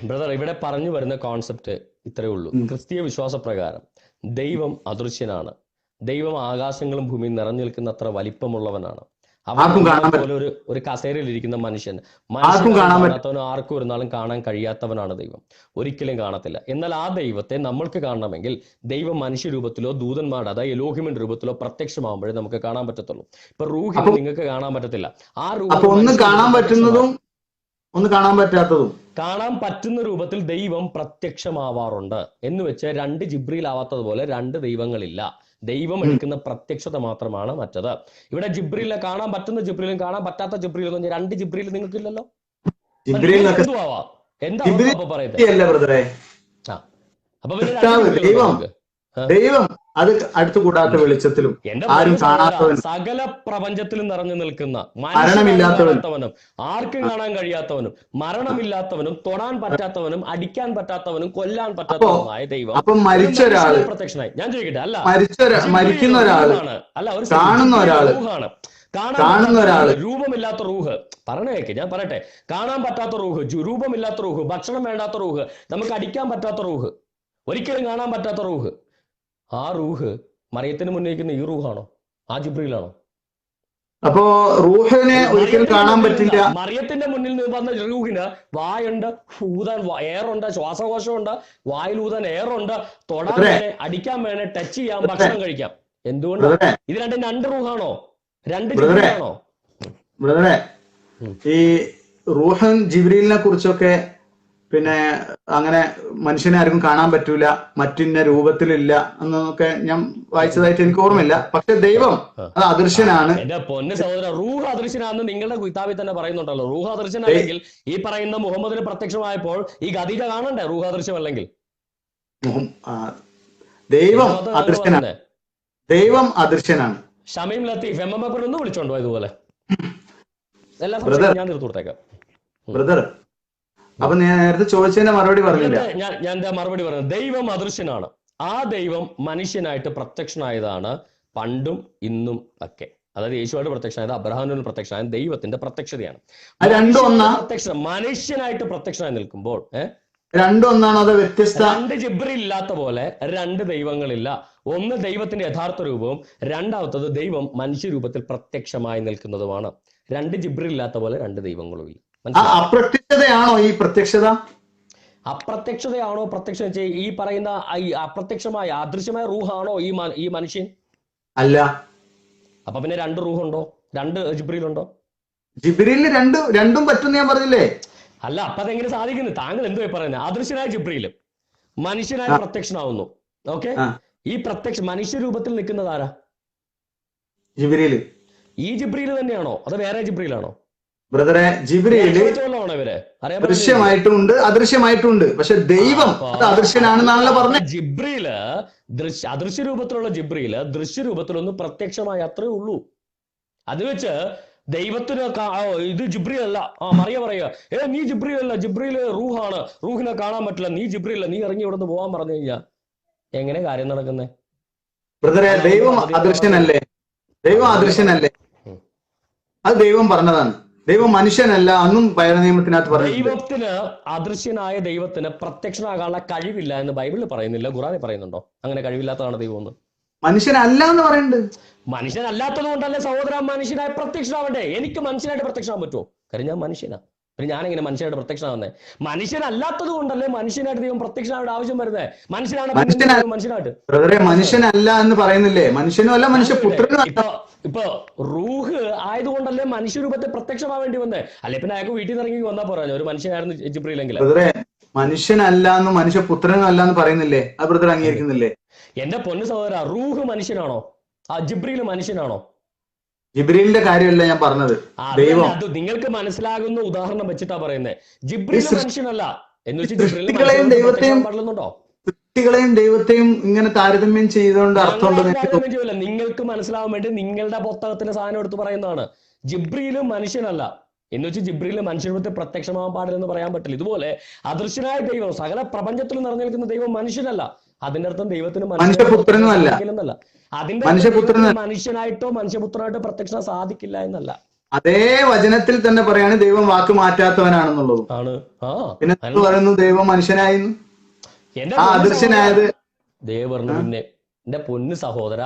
Speaker 1: ബ്രദർ, ഇവിടെ പറഞ്ഞു വരുന്ന കോൺസെപ്റ്റ് ഇത്രയേ ഉള്ളൂ. ക്രിസ്തീയ വിശ്വാസപ്രകാരം ദൈവം അദൃശ്യനാണ്. ദൈവം ആകാശങ്ങളും ഭൂമിയും നിറഞ്ഞു നിൽക്കുന്ന അത്ര വലിപ്പമുള്ളവനാണ്. പോലെ ഒരു കസേരയിൽ ഇരിക്കുന്ന മനുഷ്യൻ കാണാത്തവനും ആർക്കും ഒരു നാളും കാണാൻ കഴിയാത്തവനാണ് ദൈവം. ഒരിക്കലും കാണത്തില്ല. എന്നാൽ ആ ദൈവത്തെ നമ്മൾക്ക് കാണണമെങ്കിൽ ദൈവം മനുഷ്യരൂപത്തിലോ ദൂതന്മാരുടെ, അതായത് എലോഹിമിന്റെ രൂപത്തിലോ പ്രത്യക്ഷമാകുമ്പോഴേ നമുക്ക് കാണാൻ പറ്റത്തുള്ളൂ. ഇപ്പൊ റൂഹിൽ നിങ്ങൾക്ക് കാണാൻ പറ്റത്തില്ല. ആ രൂപം
Speaker 2: ഒന്ന് കാണാൻ പറ്റുന്നതും ഒന്ന് കാണാൻ പറ്റാത്തതും.
Speaker 1: കാണാൻ പറ്റുന്ന രൂപത്തിൽ ദൈവം പ്രത്യക്ഷമാവാറുണ്ട്. എന്ന് വെച്ച് രണ്ട് ജിബ്രീൽ ആവാത്തതുപോലെ രണ്ട് ദൈവങ്ങളില്ല. ദൈവം എടുക്കുന്ന പ്രത്യക്ഷത മാത്രമാണ് മറ്റത്. ഇവിടെ ജിബ്രീലിനെ കാണാൻ പറ്റുന്ന ജിബ്രീലും കാണാൻ പറ്റാത്ത ജിബ്രീലും എന്ന് പറഞ്ഞാൽ രണ്ട് ജിബ്രീൽ നിങ്ങൾക്കില്ലല്ലോ. എന്താ പറയുന്നത്? അപ്പൊ
Speaker 2: ദൈവം അത് അടുത്ത് കൂടാത്ത വെളിച്ചത്തിലും ആരും കാണാത്തവനും
Speaker 1: സകല പ്രപഞ്ചത്തിലും നിറഞ്ഞു നിൽക്കുന്ന
Speaker 2: മരണമില്ലാത്തവനും
Speaker 1: ആർക്കും കാണാൻ കഴിയാത്തവനും മരണമില്ലാത്തവനും തൊടാൻ പറ്റാത്തവനും അടിക്കാൻ പറ്റാത്തവനും കൊല്ലാൻ പറ്റാത്തവനുമായ ദൈവം
Speaker 2: അപ്പൊ മരിച്ച ഒരാള്
Speaker 1: പ്രത്യക്ഷനായി. ഞാൻ ചോദിക്കട്ടെ, അല്ല
Speaker 2: മരിക്കുന്ന ഒരാളാണ്,
Speaker 1: അല്ല ഒരു
Speaker 2: കാണുന്ന ഒരാള്, കാണുന്ന ഒരാള്,
Speaker 1: രൂപമില്ലാത്ത റൂഹ്. പറഞ്ഞേക്ക്, ഞാൻ പറയട്ടെ. കാണാൻ പറ്റാത്ത റൂഹ്, രൂപമില്ലാത്ത റൂഹ്, ഭക്ഷണം വേണ്ടാത്ത റൂഹ്, നമുക്ക് അടിക്കാൻ പറ്റാത്ത റൂഹ്, ഒരിക്കലും കാണാൻ പറ്റാത്ത റൂഹ്. ആ റൂഹ് മറിയത്തിന് മുന്നേക്കുന്ന ഈ റൂഹാണോ? ആ ജിബ്രീലാണോ?
Speaker 2: അപ്പോ റൂഹിനെ ഒരിക്കലും കാണാൻ പറ്റില്ല.
Speaker 1: മറിയത്തിന്റെ മുന്നിൽ നിന്ന് വന്ന റൂഹിന് വായുണ്ട്, ഊതാൻ എയറുണ്ട്, ശ്വാസകോശമുണ്ട്, വായിലൂതാൻ എയറുണ്ട്, തൊടാൻ വേണേ, അടിക്കാൻ വേണേ, ടച്ച് ചെയ്യാം, ഭക്ഷണം കഴിക്കാം. എന്തുകൊണ്ട്? ഇത് രണ്ടും രണ്ട് റൂഹാണോ? രണ്ട് ജിബ്രീലാണോ?
Speaker 2: ബ്രദറെ, ഈ റൂഹൻ ജിബ്രീലിനെ കുറിച്ചൊക്കെ പിന്നെ അങ്ങനെ മനുഷ്യനെ ആർക്കും കാണാൻ പറ്റൂല, മറ്റിന്ന രൂപത്തിലില്ല എന്നൊക്കെ ഞാൻ വായിച്ചതായിട്ട് എനിക്ക് ഓർമ്മയില്ല. പക്ഷെ ദൈവം അത് അദൃശ്യനാണ്.
Speaker 1: എന്റെ പൊന്ന് സഹോദര, റൂഹ് അദൃശ്യനാണെന്ന് നിങ്ങളുടെ കിതാബിൽ തന്നെ പറയുന്നുണ്ടല്ലോ. റൂഹ് അദൃശ്യനല്ലെങ്കിൽ ഈ പറയുന്ന മുഹമ്മദിന് പ്രത്യക്ഷമായപ്പോൾ ഈ ഖദീജ കാണണ്ടേ? റൂഹ് അദൃശ്യമല്ലെങ്കിൽ
Speaker 2: ദൈവം അദൃശ്യനാണ്. ദൈവം അദൃശ്യനാണ്.
Speaker 1: ഷമീം ലത്തീഫ് എംഎംഎ ഒന്ന് വിളിച്ചോണ്ടോ ഇതുപോലെ എല്ലാ സംശയവും ഞാൻ തീർത്തു കൊടുത്തേക്കാം.
Speaker 2: ബ്രദർ, അപ്പൊ നേരത്തെ ചോദിച്ചതിന്റെ മറുപടി പറഞ്ഞില്ല.
Speaker 1: ഞാൻ എന്താ മറുപടി പറയുന്നത്? ദൈവം അദൃശ്യനാണ്. ആ ദൈവം മനുഷ്യനായിട്ട് പ്രത്യക്ഷനായതാണ് പണ്ടും ഇന്നും ഒക്കെ. അതായത് യേശുവായിട്ട് പ്രത്യക്ഷനായത്, അബ്രഹാമിന് പ്രത്യക്ഷനായത് ദൈവത്തിന്റെ പ്രത്യക്ഷതയാണ്. മനുഷ്യനായിട്ട് പ്രത്യക്ഷനായി നിൽക്കുമ്പോൾ
Speaker 2: രണ്ടൊന്നാണോ അതോ വ്യത്യസ്ത?
Speaker 1: രണ്ട് ജിബ്രീൽ ഇല്ലാത്ത പോലെ രണ്ട് ദൈവങ്ങളില്ല. ഒന്ന് ദൈവത്തിന്റെ യഥാർത്ഥ രൂപവും രണ്ടാമത്തത് ദൈവം മനുഷ്യരൂപത്തിൽ പ്രത്യക്ഷമായി നിൽക്കുന്നതുമാണ്. രണ്ട് ജിബ്രീൽ ഇല്ലാത്ത പോലെ രണ്ട് ദൈവങ്ങളും ഇല്ല.
Speaker 2: അപ്രത്യക്ഷതയാണോ ഈ പ്രത്യക്ഷത?
Speaker 1: അപ്രത്യക്ഷതയാണോ പ്രത്യക്ഷ? ഈ പറയുന്ന അപ്രത്യക്ഷമായ അദൃശ്യമായ റൂഹാണോ ഈ മനുഷ്യൻ?
Speaker 2: അല്ല.
Speaker 1: അപ്പൊ പിന്നെ രണ്ട് റൂഹുണ്ടോ? രണ്ട് ജിബ്രീലുണ്ടോ?
Speaker 2: ജിബ്രീലിന് രണ്ടും പറ്റും ഞാൻ പറഞ്ഞില്ലേ?
Speaker 1: അല്ല, അപ്പൊ അതെങ്ങനെ സാധിക്കുന്നു? താങ്കൾ എന്തോ പറയുന്നത്? അദൃശ്യനായ ജിബ്രീലും മനുഷ്യനായി പ്രത്യക്ഷനാവുന്നു. ഓക്കെ, ഈ പ്രത്യക്ഷ മനുഷ്യരൂപത്തിൽ നിൽക്കുന്നത് ആരാ?
Speaker 2: ജിബ്രീല്.
Speaker 1: ഈ ജിബ്രീൽ തന്നെയാണോ അതോ വേറെ ജിബ്രീലാണോ?
Speaker 2: ബ്രദറെ, ജിബ്രീല് ദൃശ്യമായിട്ടുണ്ട് അദൃശ്യമായിട്ടുണ്ട്. പക്ഷെ ദൈവം അത് അദൃശ്യനാണെന്നാണല്ലോ പറഞ്ഞത്.
Speaker 1: ജിബ്രീല് അദൃശ്യ രൂപത്തിലുള്ള ജിബ്രീല് ദൃശ്യരൂപത്തിലൊന്നും പ്രത്യക്ഷമായി അത്രേ ഉള്ളൂ. അത് വെച്ച് ദൈവത്തിന് ഇത് ജിബ്രീൽ അല്ല, മറിയ പറയുക, നീ ജിബ്രീൽ അല്ല, ജിബ്രീല് റൂഹാണ്, റൂഹിനെ കാണാൻ പറ്റില്ല, നീ ജിബ്രീൽ അല്ല, നീ ഇറങ്ങി ഇവിടെ നിന്ന് പോകാൻ പറഞ്ഞു കഴിഞ്ഞാ എങ്ങനെ കാര്യം നടക്കുന്നേ?
Speaker 2: ബ്രദറെ, ദൈവം അദൃശ്യനല്ലേ? ദൈവം അദൃശ്യനല്ലേ? അത് ദൈവം പറഞ്ഞതാണ്. ദൈവം മനുഷ്യനല്ല അന്നും പഴയ നിയമത്തിനകത്ത് പറഞ്ഞിട്ടുണ്ട്.
Speaker 1: ദൈവത്തിന്, അദൃശ്യനായ ദൈവത്തിന് പ്രത്യക്ഷനാകാനുള്ള കഴിവില്ല എന്ന് ബൈബിളിൽ പറയുന്നില്ല, ഖുറാനിൽ പറയുന്നുണ്ടോ അങ്ങനെ കഴിവില്ലാത്തതാണ് ദൈവം എന്ന്?
Speaker 2: മനുഷ്യനല്ല എന്ന് പറയുന്നുണ്ട്.
Speaker 1: മനുഷ്യനല്ലാത്തത് കൊണ്ടല്ലേ സഹോദര മനുഷ്യനായി പ്രത്യക്ഷനാവണ്ടേ? എനിക്ക് മനുഷ്യനായിട്ട് പ്രത്യക്ഷനാവാൻ പറ്റുമോ? കാര്യം ഞാൻ മനുഷ്യനാ. പിന്നെ ഞാനെങ്ങനെ മനുഷ്യനായിട്ട് പ്രത്യക്ഷനാവുന്നേ? മനുഷ്യനല്ലാത്തത് കൊണ്ടല്ലേ മനുഷ്യനായിട്ട് ദൈവം പ്രത്യക്ഷനാവേണ്ട ആവശ്യം വരുന്നത്? മനുഷ്യനാണ് മനുഷ്യനായിട്ട്.
Speaker 2: മനുഷ്യനല്ല എന്ന് പറയുന്നില്ലേ? മനുഷ്യനും അല്ല, മനുഷ്യപുത്രനും അല്ല.
Speaker 1: ഇപ്പൊ റൂഹ് ആയതുകൊണ്ടല്ലേ മനുഷ്യരൂപത്തെ പ്രത്യക്ഷമാവേണ്ടി വന്നേ? അല്ലെ പിന്നെ അയാൾക്ക് വീട്ടിൽ നിന്ന് ഇറങ്ങി വന്നാ പോരാ ഒരു മനുഷ്യനായിരുന്നു ജിബ്രീലെങ്കിൽ?
Speaker 2: മനുഷ്യനല്ല എന്നും മനുഷ്യപുത്രനും അല്ല എന്ന് പറയുന്നില്ലേ? അത് ബ്രദർ അംഗീകരിക്കുന്നില്ലേ?
Speaker 1: എന്റെ പൊന്നു സഹോദര, റൂഹ് മനുഷ്യനാണോ? ആ ജിബ്രീൽ മനുഷ്യനാണോ?
Speaker 2: ജിബ്രീലിന്റെ കാര്യമല്ല ഞാൻ പറഞ്ഞത്. ദൈവം
Speaker 1: അത് നിങ്ങൾക്ക് മനസ്സിലാകുന്ന ഉദാഹരണം വെച്ചിട്ടാ പറയുന്നത്. ജിബ്രീൽ മനുഷ്യനല്ല എന്ന് വെച്ചാൽ
Speaker 2: സൃഷ്ടികളെയും ദൈവത്തെയും ഇങ്ങനെ താരതമ്യം ചെയ്തുകൊണ്ട് അർത്ഥമുണ്ട്.
Speaker 1: നിങ്ങൾക്ക് മനസ്സിലാവാൻ വേണ്ടി നിങ്ങളുടെ പുസ്തകത്തിലെ സാധനം എടുത്ത് പറയുന്നതാണ്. ജിബ്രീലും മനുഷ്യനല്ല എന്ന് വെച്ചാൽ ജിബ്രീൽ മനുഷ്യരൂപത്തിൽ പ്രത്യക്ഷമാവാൻ പാടില്ലെന്ന് പറയാൻ പറ്റില്ല. ഇതുപോലെ അദൃശ്യനായ ദൈവം, സകല പ്രപഞ്ചത്തിൽ നിറഞ്ഞു നിൽക്കുന്ന ദൈവം മനുഷ്യനല്ല. അതിന്റെ അർത്ഥം ദൈവത്തിന്
Speaker 2: മനുഷ്യപുത്രനല്ല.
Speaker 1: അതിന്റെ മനുഷ്യനായിട്ടോ മനുഷ്യപുത്രനായിട്ടോ പ്രത്യക്ഷ സാധിക്കില്ല എന്നല്ല.
Speaker 2: അതേ വചനത്തിൽ തന്നെ പറയാണ് ദൈവം വാക്ക് മാറ്റാത്തവനാണെന്നുള്ളത്
Speaker 1: ആണ്.
Speaker 2: പിന്നെ പറയുന്നു ദൈവം മനുഷ്യനായിരുന്നു. അദൃശ്യനായത്
Speaker 1: ദേവർന്ന്. പിന്നെ എന്റെ പൊന്നു സഹോദര,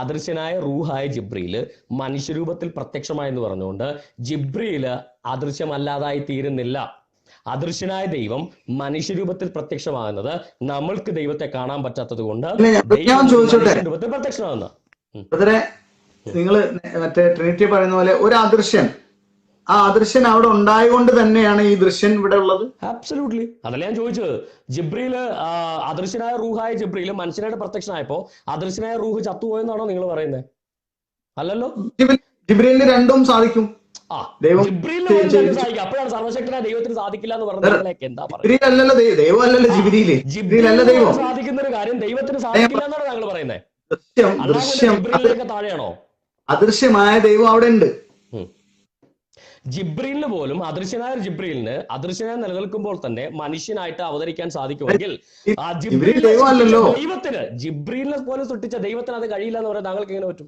Speaker 1: അദൃശ്യനായ റൂഹായ ജിബ്രീല് മനുഷ്യരൂപത്തിൽ പ്രത്യക്ഷമായെന്ന് പറഞ്ഞുകൊണ്ട് ജിബ്രീല് അദൃശ്യമല്ലാതായി തീരുന്നില്ല. അദൃശ്യനായ ദൈവം മനുഷ്യരൂപത്തിൽ പ്രത്യക്ഷമാകുന്നത് നമ്മൾക്ക് ദൈവത്തെ കാണാൻ പറ്റാത്തത് കൊണ്ട് രൂപത്തിൽ പ്രത്യക്ഷമാകുന്ന.
Speaker 2: നിങ്ങള് മറ്റേ ട്രിനിറ്റി പറയുന്ന പോലെ ഒരു അദൃശ്യൻ, ആ അദൃശ്യൻ അവിടെ ഉണ്ടായതുകൊണ്ട് തന്നെയാണ് ഈ ദൃശ്യൻ ഇവിടെ ഉള്ളത്.
Speaker 1: ആബ്സല്യൂട്ട്ലി. അതല്ല ഞാൻ ചോദിച്ചത്. ജിബ്രീല്, അദൃശ്യനായ റൂഹായ ജിബ്രീല് മനുഷ്യനായിട്ട് പ്രത്യക്ഷനായപ്പോ അദൃശ്യനായ റൂഹ് ചത്തുപോയെന്നാണോ നിങ്ങൾ പറയുന്നത്? അല്ലല്ലോ.
Speaker 2: ജിബ്രീലിന് രണ്ടും സാധിക്കും.
Speaker 1: അപ്പോഴാണ് സർവശക്തനായ ദൈവത്തിന് സാധിക്കില്ല എന്ന് പറഞ്ഞത്. എന്താ
Speaker 2: പറയുന്നത്?
Speaker 1: സാധിക്കുന്ന ഒരു കാര്യം ദൈവത്തിന് സാധിക്കില്ല എന്നാണ് താങ്കൾ പറയുന്നത്. താഴെയാണോ?
Speaker 2: അദൃശ്യമായ ദൈവം അവിടെ ഉണ്ട്.
Speaker 1: ജിബ്രീലിന് പോലും, അദൃശ്യനായ ജിബ്രീലിന് അദൃശ്യനായി നിലനിൽക്കുമ്പോൾ തന്നെ മനുഷ്യനായിട്ട് അവതരിക്കാൻ സാധിക്കുമെങ്കിൽ ആ ദൈവത്തിന്, ജിബ്രീലിനെ പോലും സൃഷ്ടിച്ച ദൈവത്തിന് അത് കഴിയില്ല എന്ന് പറയാൻ താങ്കൾക്ക് എങ്ങനെ പറ്റും?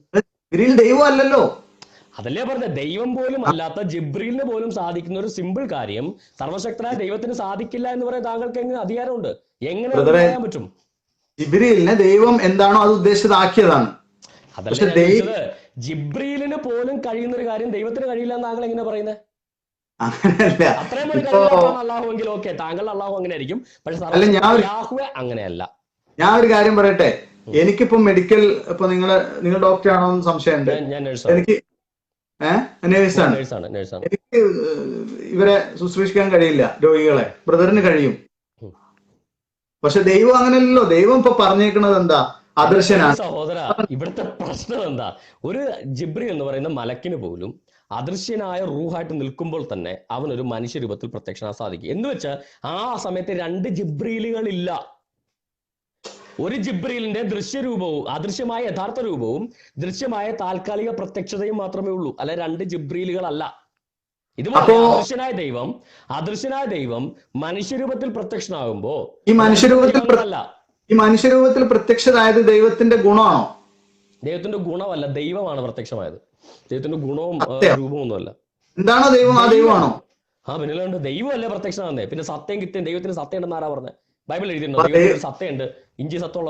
Speaker 2: ദൈവം അല്ലല്ലോ.
Speaker 1: അതല്ലേ പറഞ്ഞ, ദൈവം പോലും അല്ലാത്ത ജിബ്രീലിന് പോലും സാധിക്കുന്ന ഒരു സിമ്പിൾ കാര്യം സർവശക്തനായ ദൈവത്തിന് സാധിക്കില്ല എന്ന് പറയാൻ താങ്കൾക്ക് എങ്ങനെ അധികാരമുണ്ട്? എങ്ങനെ പറയാൻ പറ്റും?
Speaker 2: ജിബ്രീലിനെ ദൈവം എന്താണോ അത് ഉദ്ദേശിച്ചതാക്കിയതാണ്.
Speaker 1: അതല്ല, ജിബ്രീലിന് പോലും കഴിയുന്ന ഒരു കാര്യം ദൈവത്തിന് കഴിയില്ല എന്ന് താങ്കൾ എങ്ങനെ പറയുന്നത്? അത്രയും അള്ളാഹുവെങ്കിൽ ഓക്കെ, താങ്കൾ അള്ളാഹു അങ്ങനെ ആയിരിക്കും. പക്ഷെ യാഹ്വേ അങ്ങനെയല്ല.
Speaker 2: ഞാൻ ഒരു കാര്യം പറയട്ടെ. എനിക്കിപ്പോ മെഡിക്കൽ, ഇപ്പൊ നിങ്ങൾ ഡോക്ടർ ആണോ എന്ന് സംശയമുണ്ട്. എനിക്ക് നേഴ്സാണ്. എനിക്ക് ഇവരെ ശുശ്രൂഷിക്കാൻ കഴിയില്ല, രോഗികളെ. ബ്രദറിന് കഴിയും. പക്ഷെ ദൈവം അങ്ങനെയല്ലോ. ദൈവം ഇപ്പൊ പറഞ്ഞേക്കുന്നത് എന്താ? അദൃശ്യനാണ്.
Speaker 1: സഹോദര, ഇവിടുത്തെ പ്രശ്നം എന്താ? ഒരു ജിബ്രീൽ എന്ന് പറയുന്ന മലക്കിന് പോലും അദൃശ്യനായ റൂഹായിട്ട് നിൽക്കുമ്പോൾ തന്നെ അവനൊരു മനുഷ്യരൂപത്തിൽ പ്രത്യക്ഷനാ സാധിക്കും. എന്ന് വെച്ചാൽ ആ സമയത്ത് രണ്ട് ജിബ്രീലുകളില്ല. ഒരു ജിബ്രീലിന്റെ ദൃശ്യരൂപവും അദൃശ്യമായ യഥാർത്ഥ രൂപവും ദൃശ്യമായ താൽക്കാലിക പ്രത്യക്ഷതയും മാത്രമേ ഉള്ളൂ. അല്ല, രണ്ട് ജിബ്രീലുകളല്ല. ഇതുപോലെ അദൃശ്യനായ ദൈവം മനുഷ്യരൂപത്തിൽ പ്രത്യക്ഷനാകുമ്പോ
Speaker 2: ഈ മനുഷ്യരൂപത്തിൽ പ്രത്യക്ഷമായത് ദൈവത്തിന്റെ ഗുണമാണോ?
Speaker 1: ദൈവത്തിന്റെ ഗുണമല്ല, ദൈവമാണ് പ്രത്യക്ഷമായത്. ദൈവത്തിന്റെ ഗുണവും രൂപവും ഒന്നുമല്ല.
Speaker 2: എന്താണോ ദൈവം? ആ ദൈവമാണോ?
Speaker 1: പിന്നിലുണ്ട്. ദൈവമല്ലേ പ്രത്യക്ഷമാകുന്നേ. പിന്നെ സത്യം കിട്ടും. ദൈവത്തിന് സത്യം ഉണ്ടെന്ന് ആരാ പറഞ്ഞത്? ബൈബിൾ എഴുതിയിട്ടുണ്ടോ ദൈവത്തിന് സത്യമുണ്ട്, ഇഞ്ചി സത്യമുള്ള?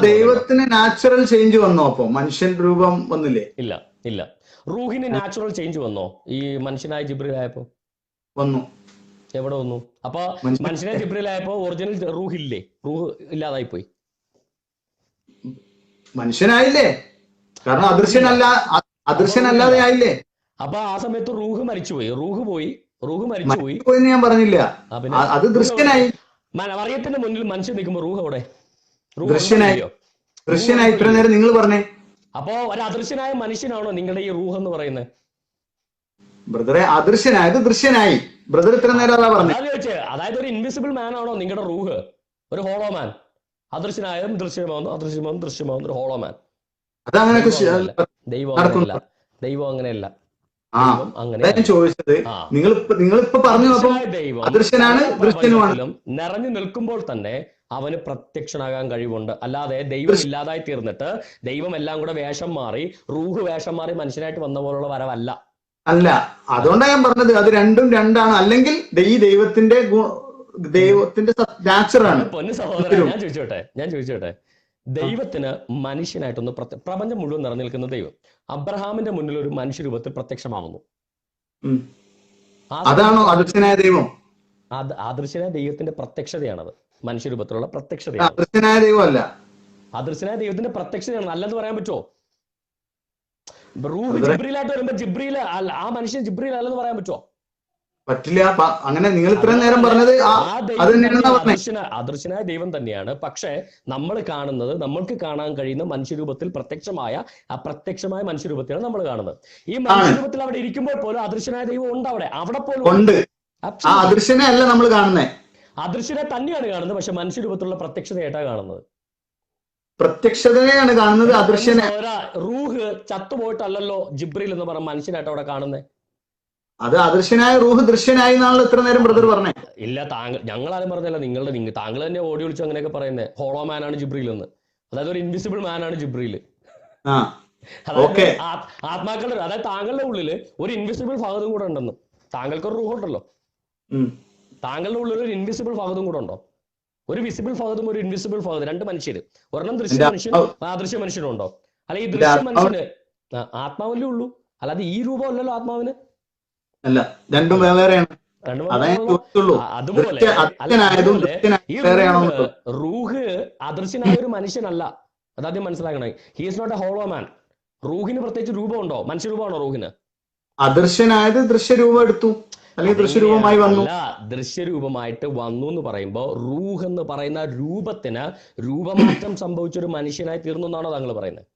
Speaker 2: ദൈവത്തിന് നാച്ചുറൽ ചേഞ്ച് വന്നോ? അപ്പൊ മനുഷ്യൻ രൂപം വന്നില്ലേ?
Speaker 1: ഇല്ല. റൂഹിന് നാച്ചുറൽ ചേഞ്ച് വന്നോ ഈ മനുഷ്യനായ ജിബ്രീൽ ആയപ്പോ?
Speaker 2: വന്നു.
Speaker 1: എവിടെ വന്നു? അപ്പൊ മനുഷ്യനായ ജിബ്രീൽ ആയപ്പോ ഒറിജിനൽ റൂഹ് ഇല്ലേ? റൂഹ് ഇല്ലാതായി പോയി.
Speaker 2: മനുഷ്യനായില്ലേ? കാരണം അദൃശ്യനല്ലാതെ ആയില്ലേ?
Speaker 1: അപ്പൊ ആ സമയത്ത് റൂഹ് മരിച്ചുപോയി. റൂഹ് മരിച്ചുപോയി
Speaker 2: ഞാൻ പറഞ്ഞില്ല. അത് ദൃശ്യനായി.
Speaker 1: മറിയത്തിന്റെ മുന്നിൽ മനുഷ്യൻ നിൽക്കുമ്പോ റൂഹ് അവിടെ
Speaker 2: ദൃശ്യനായി. ഇത്ര നേരം നിങ്ങൾ പറഞ്ഞേ.
Speaker 1: അപ്പോ ഒരു അദൃശ്യനായ മനുഷ്യനാണോ നിങ്ങളുടെ ഈ റൂഹ് എന്ന് പറയുന്നത്?
Speaker 2: ബ്രദറെ, അദൃശ്യനായത് ദൃശ്യനായി. ബ്രദർ ഇത്ര നേരം അതാ പറഞ്ഞു.
Speaker 1: അതായത് ഒരു ഇൻവിസിബിൾ മാൻ ആണോ നിങ്ങളുടെ റൂഹ്? ഒരു ഹോളോ മാൻ. അദൃശ്യനായതും ദൃശ്യമാവുന്ന ഒരു ഹോളോ മാൻ.
Speaker 2: അതങ്ങനെ
Speaker 1: ദൈവം അങ്ങനെയല്ല.
Speaker 2: ചോദിച്ചത് നിങ്ങളിപ്പോ പറഞ്ഞു. അദൃശ്യനാണ്, ദൃശ്യനുമാണ്.
Speaker 1: നിറഞ്ഞു നിൽക്കുമ്പോൾ തന്നെ അവന് പ്രത്യക്ഷനാകാൻ കഴിവുണ്ട്. അല്ലാതെ ദൈവം ഇല്ലാതായി തീർന്നിട്ട് ദൈവം എല്ലാം കൂടെ വേഷം മാറി, റൂഹ് വേഷം മാറി മനുഷ്യനായിട്ട് വന്ന പോലുള്ള വരവല്ല.
Speaker 2: അല്ല, അതുകൊണ്ടാണ് ഞാൻ പറഞ്ഞത് അത് രണ്ടും രണ്ടാണ്. അല്ലെങ്കിൽ ഈ ദൈവത്തിന്റെ നാച്ചറാണ്.
Speaker 1: പൊന്നു സഹോദരൻ, ഞാൻ ചോദിച്ചോട്ടെ ദൈവത്തിന് മനുഷ്യനായിട്ടൊന്ന് പ്രപഞ്ചം മുഴുവൻ നിറഞ്ഞിരിക്കുന്ന ദൈവം അബ്രഹാമിന്റെ മുന്നിൽ ഒരു മനുഷ്യരൂപത്തിൽ പ്രത്യക്ഷമാകുന്നു.
Speaker 2: അതാണോ അദൃശ്യനായ ദൈവം?
Speaker 1: അദൃശ്യനായ ദൈവത്തിന്റെ പ്രത്യക്ഷതയാണത്. മനുഷ്യരൂപത്തിലുള്ള പ്രത്യക്ഷതയാണ്.
Speaker 2: അദൃശ്യനായ ദൈവമല്ല,
Speaker 1: അദൃശ്യനായ ദൈവത്തിന്റെ പ്രത്യക്ഷതയാണ്. അല്ലെന്ന് പറയാൻ പറ്റുമോ? റൂഹ് ജിബ്രീലായിട്ട് വരുമ്പോ ജിബ്രീൽ ആ മനുഷ്യൻ ജിബ്രീൽ അല്ലെന്ന് പറയാൻ പറ്റുമോ?
Speaker 2: പറ്റില്ല. അങ്ങനെ നിങ്ങൾ ഇത്രയും നേരം പറഞ്ഞത്
Speaker 1: അദൃശ്യനായ ദൈവം തന്നെയാണ്. പക്ഷെ നമ്മൾ കാണുന്നത്, നമ്മൾക്ക് കാണാൻ കഴിയുന്ന മനുഷ്യരൂപത്തിൽ അപ്രത്യക്ഷമായ മനുഷ്യരൂപത്തിലാണ് നമ്മൾ കാണുന്നത്. ഈ മനുഷ്യരൂപത്തിൽ അവിടെ ഇരിക്കുമ്പോൾ പോലും അദൃശ്യനായ ദൈവം ഉണ്ട്. അവിടെ പോലും
Speaker 2: ഉണ്ട്. അദൃശ്യനെ അല്ല നമ്മൾ കാണുന്നത്,
Speaker 1: അദൃശ്യനെ തന്നെയാണ് കാണുന്നത്. പക്ഷെ മനുഷ്യരൂപത്തിലുള്ള പ്രത്യക്ഷതയായിട്ടാണ് കാണുന്നത്.
Speaker 2: പ്രത്യക്ഷതയാണ് കാണുന്നത്, അദൃശ്യനെ.
Speaker 1: റൂഹ് ചത്തുപോയിട്ടല്ലോ ജിബ്രീൽ എന്ന് പറഞ്ഞ മനുഷ്യനായിട്ട് അവിടെ കാണുന്നത്.
Speaker 2: അത് അദൃശ്യനായ റൂഹ് ദൃശ്യനായി എന്നാണല്ലോ ഇത്ര നേരം ബ്രദർ പറഞ്ഞേ.
Speaker 1: ഇല്ല, ഞങ്ങളാരും പറഞ്ഞല്ല, താങ്കൾ തന്നെ ഓടി വിളിച്ചു അങ്ങനെയൊക്കെ പറയുന്നത്. ഹോളോ മാൻ ആണ് ജിബ്രീൽ എന്ന്. അതായത് ഒരു ഇൻവിസിബിൾ മാൻ ആണ് ജിബ്രീൽ. ആത്മാക്കളുടെ, അതായത് താങ്കളുടെ ഉള്ളിൽ ഒരു ഇൻവിസിബിൾ ഭാഗത്തും കൂടെ ഉണ്ടെന്ന്. താങ്കൾക്കൊരു റൂഹ് ഉണ്ടല്ലോ, താങ്കളുടെ ഉള്ളിൽ ഒരു ഇൻവിസിബിൾ ഭാഗത്തും കൂടെ ഉണ്ടോ? ഒരു വിസിബിൾ ഭാഗത്തും ഒരു ഇൻവിസിബിൾ ഭാഗത്തും, രണ്ട് മനുഷ്യര്. ഒരെണ്ണം ദൃശ്യ മനുഷ്യനും അദൃശ്യ മനുഷ്യനും ഉണ്ടോ? അല്ലെങ്കിൽ ഈ ദൃശ്യ മനുഷ്യന് ആത്മാവല്ലേ ഉള്ളൂ, അല്ലാതെ ഈ രൂപം അല്ലല്ലോ ആത്മാവിന്.
Speaker 2: അല്ല, രണ്ടും വേറെയാണ്.
Speaker 1: അതുപോലെ റൂഹ് അദൃശ്യനായ ഒരു മനുഷ്യനല്ല. അതാദ്യം മനസ്സിലാക്കണേ. He is not a hollow man. റൂഹിന് പ്രത്യേകിച്ച് രൂപമുണ്ടോ? മനുഷ്യരൂപമാണോ റൂഹിന്?
Speaker 2: അദൃശ്യനായത് ദൃശ്യരൂപം എടുത്തു, അല്ലെങ്കിൽ ദൃശ്യരൂപമായി വന്നു.
Speaker 1: ദൃശ്യരൂപമായിട്ട് വന്നു എന്ന് പറയുമ്പോ റൂഹ് എന്ന് പറയുന്ന രൂപത്തിന് രൂപമാറ്റം സംഭവിച്ച ഒരു മനുഷ്യനായി തീർന്നു എന്നാണോ താങ്കൾ പറയുന്നത്?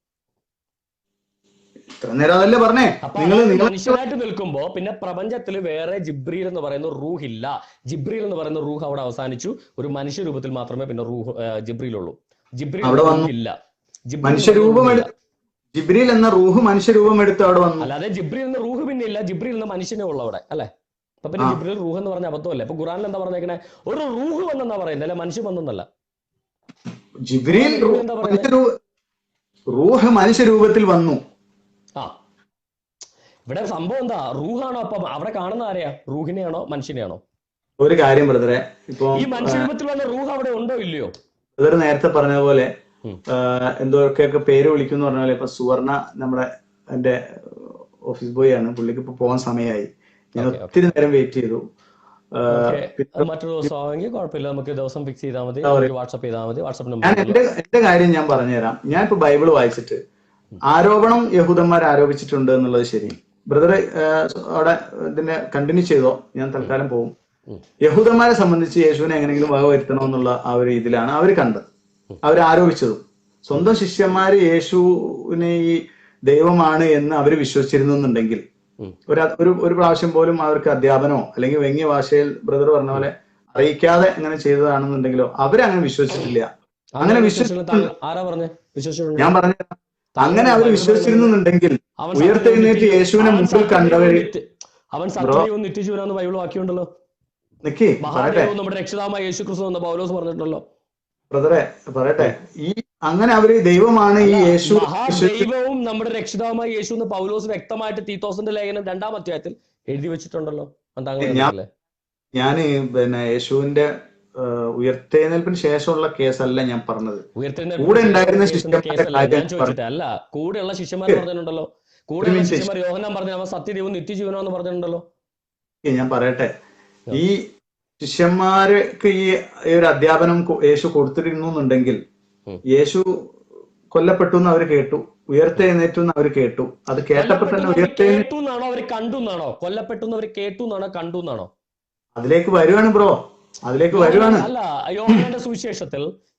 Speaker 1: മനുഷ്യനായിട്ട് നിൽക്കുമ്പോ പിന്നെ പ്രപഞ്ചത്തിൽ വേറെ ജിബ്രീൽ എന്ന് പറയുന്ന റൂഹ് ഇല്ല. ജിബ്രീൽ എന്ന് പറയുന്ന റൂഹ് അവിടെ അവസാനിച്ചു. ഒരു മനുഷ്യ രൂപത്തിൽ മാത്രമേ പിന്നെ റൂഹ് ജിബ്രീൽ ഉള്ളൂ. ജിബ്രീൽ ഇല്ല.
Speaker 2: ജിബ്രീൽ എന്ന റൂഹ് മനുഷ്യരൂപം എടുത്ത് അവിടെ വന്നു.
Speaker 1: അല്ലാതെ ജിബ്രീൽ എന്ന റൂഹ് പിന്നെ ഇല്ല. ജിബ്രീൽ എന്ന മനുഷ്യനെ ഉള്ള അവിടെ, അല്ലെ? അപ്പൊ പിന്നെ ജിബ്രീൽ റൂഹ് എന്ന് പറഞ്ഞ അബദ്ധമല്ലേ? അപ്പൊ ഖുറാനിൽ എന്താ പറഞ്ഞേക്കണേ? ഒരു റൂഹ് വന്നെന്നാ പറയുന്നത്, അല്ലെ മനുഷ്യൻ വന്നല്ല.
Speaker 2: ജിബ്രീൽ റൂഹ് മനുഷ്യരൂപത്തിൽ വന്നു.
Speaker 1: ഇവിടെ സംഭവം എന്താ? റൂഹാണോ? അപ്പൊ അവിടെ കാണുന്ന ആരെയാ? റൂഹിനെയാണോ മനുഷ്യനെയാണോ?
Speaker 2: ഒരു കാര്യം ബ്രദറെ, ഇപ്പൊ
Speaker 1: ഈ മനുഷ്യരൂപത്തിൽ വന്ന റൂഹ് അവിടെ ഉണ്ടോ ഇല്ലയോ?
Speaker 2: ബ്രദർ നേരത്തെ പറഞ്ഞ പോലെ എന്തൊക്കെയൊക്കെ പേര് വിളിക്കുന്നു പറഞ്ഞ പോലെ, ഇപ്പൊ സുവർണ നമ്മുടെ എന്റെ ഓഫീസ് ബോയ് ആണ്. പുള്ളിക്ക് ഇപ്പൊ പോകാൻ സമയമായി. ഞാൻ ഒത്തിരി നേരം വെയിറ്റ് ചെയ്തു.
Speaker 1: മറ്റൊരു ദിവസമാണെങ്കിൽ കുഴപ്പമില്ല, നമുക്ക് ദിവസം ഫിക്സ് ചെയ്താൽ മതി, വാട്സ്ആപ്പ് ചെയ്താൽ മതി. WhatsApp number.
Speaker 2: ഞാൻ എന്റെ കാര്യം ഞാൻ പറഞ്ഞുതരാം. ഞാൻ ഇപ്പൊ ബൈബിൾ വായിച്ചിട്ട് ആരോപണം യഹൂദന്മാർ ആരോപിച്ചിട്ടുണ്ട് എന്നുള്ളത് ശരി. ബ്രദർ അവിടെ ഇതിനെ കണ്ടിന്യൂ ചെയ്തോ, ഞാൻ തൽക്കാലം പോകും. യഹൂദന്മാരെ സംബന്ധിച്ച് യേശുവിനെ എങ്ങനെയെങ്കിലും വകവരുത്തണം എന്നുള്ള ആ ഒരു രീതിയിലാണ് അവർ കണ്ടത്, അവർ ആരോപിച്ചതും. സ്വന്തം ശിഷ്യന്മാര് യേശുവിനെ ഈ ദൈവമാണ് എന്ന് അവർ വിശ്വസിച്ചിരുന്നുണ്ടെങ്കിൽ ഒരു പ്രാവശ്യം പോലും അവർക്ക് അധ്യാപനമോ അല്ലെങ്കിൽ വ്യംഗ്യ ഭാഷയിൽ ബ്രദർ പറഞ്ഞ പോലെ അറിയിക്കാതെ അങ്ങനെ ചെയ്തതാണെന്നുണ്ടെങ്കിലോ അവരങ്ങനെ വിശ്വസിച്ചിട്ടില്ല. അങ്ങനെ ഞാൻ പറഞ്ഞ അങ്ങനെ അവർ വിശ്വസിച്ചിരുന്നുണ്ടെങ്കിൽ ഉയർത്തെഴുന്നേറ്റ് യേശുവിനെ മുമ്പിൽ കണ്ടവര്
Speaker 1: അവൻ സത്യവും നിത്യജീവനാന്ന് ബൈബിൾ വാക്യമുണ്ടല്ലോ. നമ്മുടെ രക്ഷിതാവായ യേശു ക്രിസ്തു എന്ന് പൗലോസ് പറഞ്ഞിട്ടുണ്ടല്ലോ.
Speaker 2: ബ്രദറെ പറയട്ടെ, ഈ അങ്ങനെ അവര് ദൈവമാണ് ഈ യേശു,
Speaker 1: ദൈവവും നമ്മുടെ രക്ഷിതാവുമായ യേശു എന്ന് പൗലോസ് വ്യക്തമായിട്ട് തീത്തോസിന്റെ ലേഖനം 2-ാം അധ്യായത്തിൽ എഴുതി വെച്ചിട്ടുണ്ടല്ലോ.
Speaker 2: ഞാന് പിന്നെ യേശുവിന്റെ ഉയർത്തെഴുന്നേൽപ്പിന് ശേഷമുള്ള കേസല്ല ഞാൻ പറഞ്ഞത്. കൂടെ ഉണ്ടായിരുന്ന
Speaker 1: അല്ല, കൂടെയുള്ള ശിഷ്യന്മാർ പറഞ്ഞിട്ടുണ്ടല്ലോ. കൂടെയുള്ള ശിഷ്യന്മാർ യോഹന്നാൻ പറഞ്ഞു അവൻ സത്യദൈവം നിത്യജീവനാന്ന് പറഞ്ഞിട്ടുണ്ടല്ലോ.
Speaker 2: ഞാൻ പറയട്ടെ, ഈ ശിഷ്യന്മാർക്ക് ഈ ഒരു അധ്യാപനം യേശു കൊടുത്തിരുന്നുണ്ടെങ്കിൽ യേശു കൊല്ലപ്പെട്ടു എന്ന് അവർ കേട്ടു, ഉയർത്തെഴുന്നേറ്റു എന്ന് അവർ കേട്ടു. അത് കേട്ടപ്പോ തന്നെ
Speaker 1: കേട്ടു എന്നാണോ അവർ കണ്ടു എന്നാണോ? കൊല്ലപ്പെട്ടു അവർ കേട്ടു എന്നാണോ കണ്ടു എന്നാണോ?
Speaker 2: അതിലേക്ക് വരുവാണ് ബ്രോ, അതിലേക്ക് വരുവാണ്.
Speaker 1: അല്ല,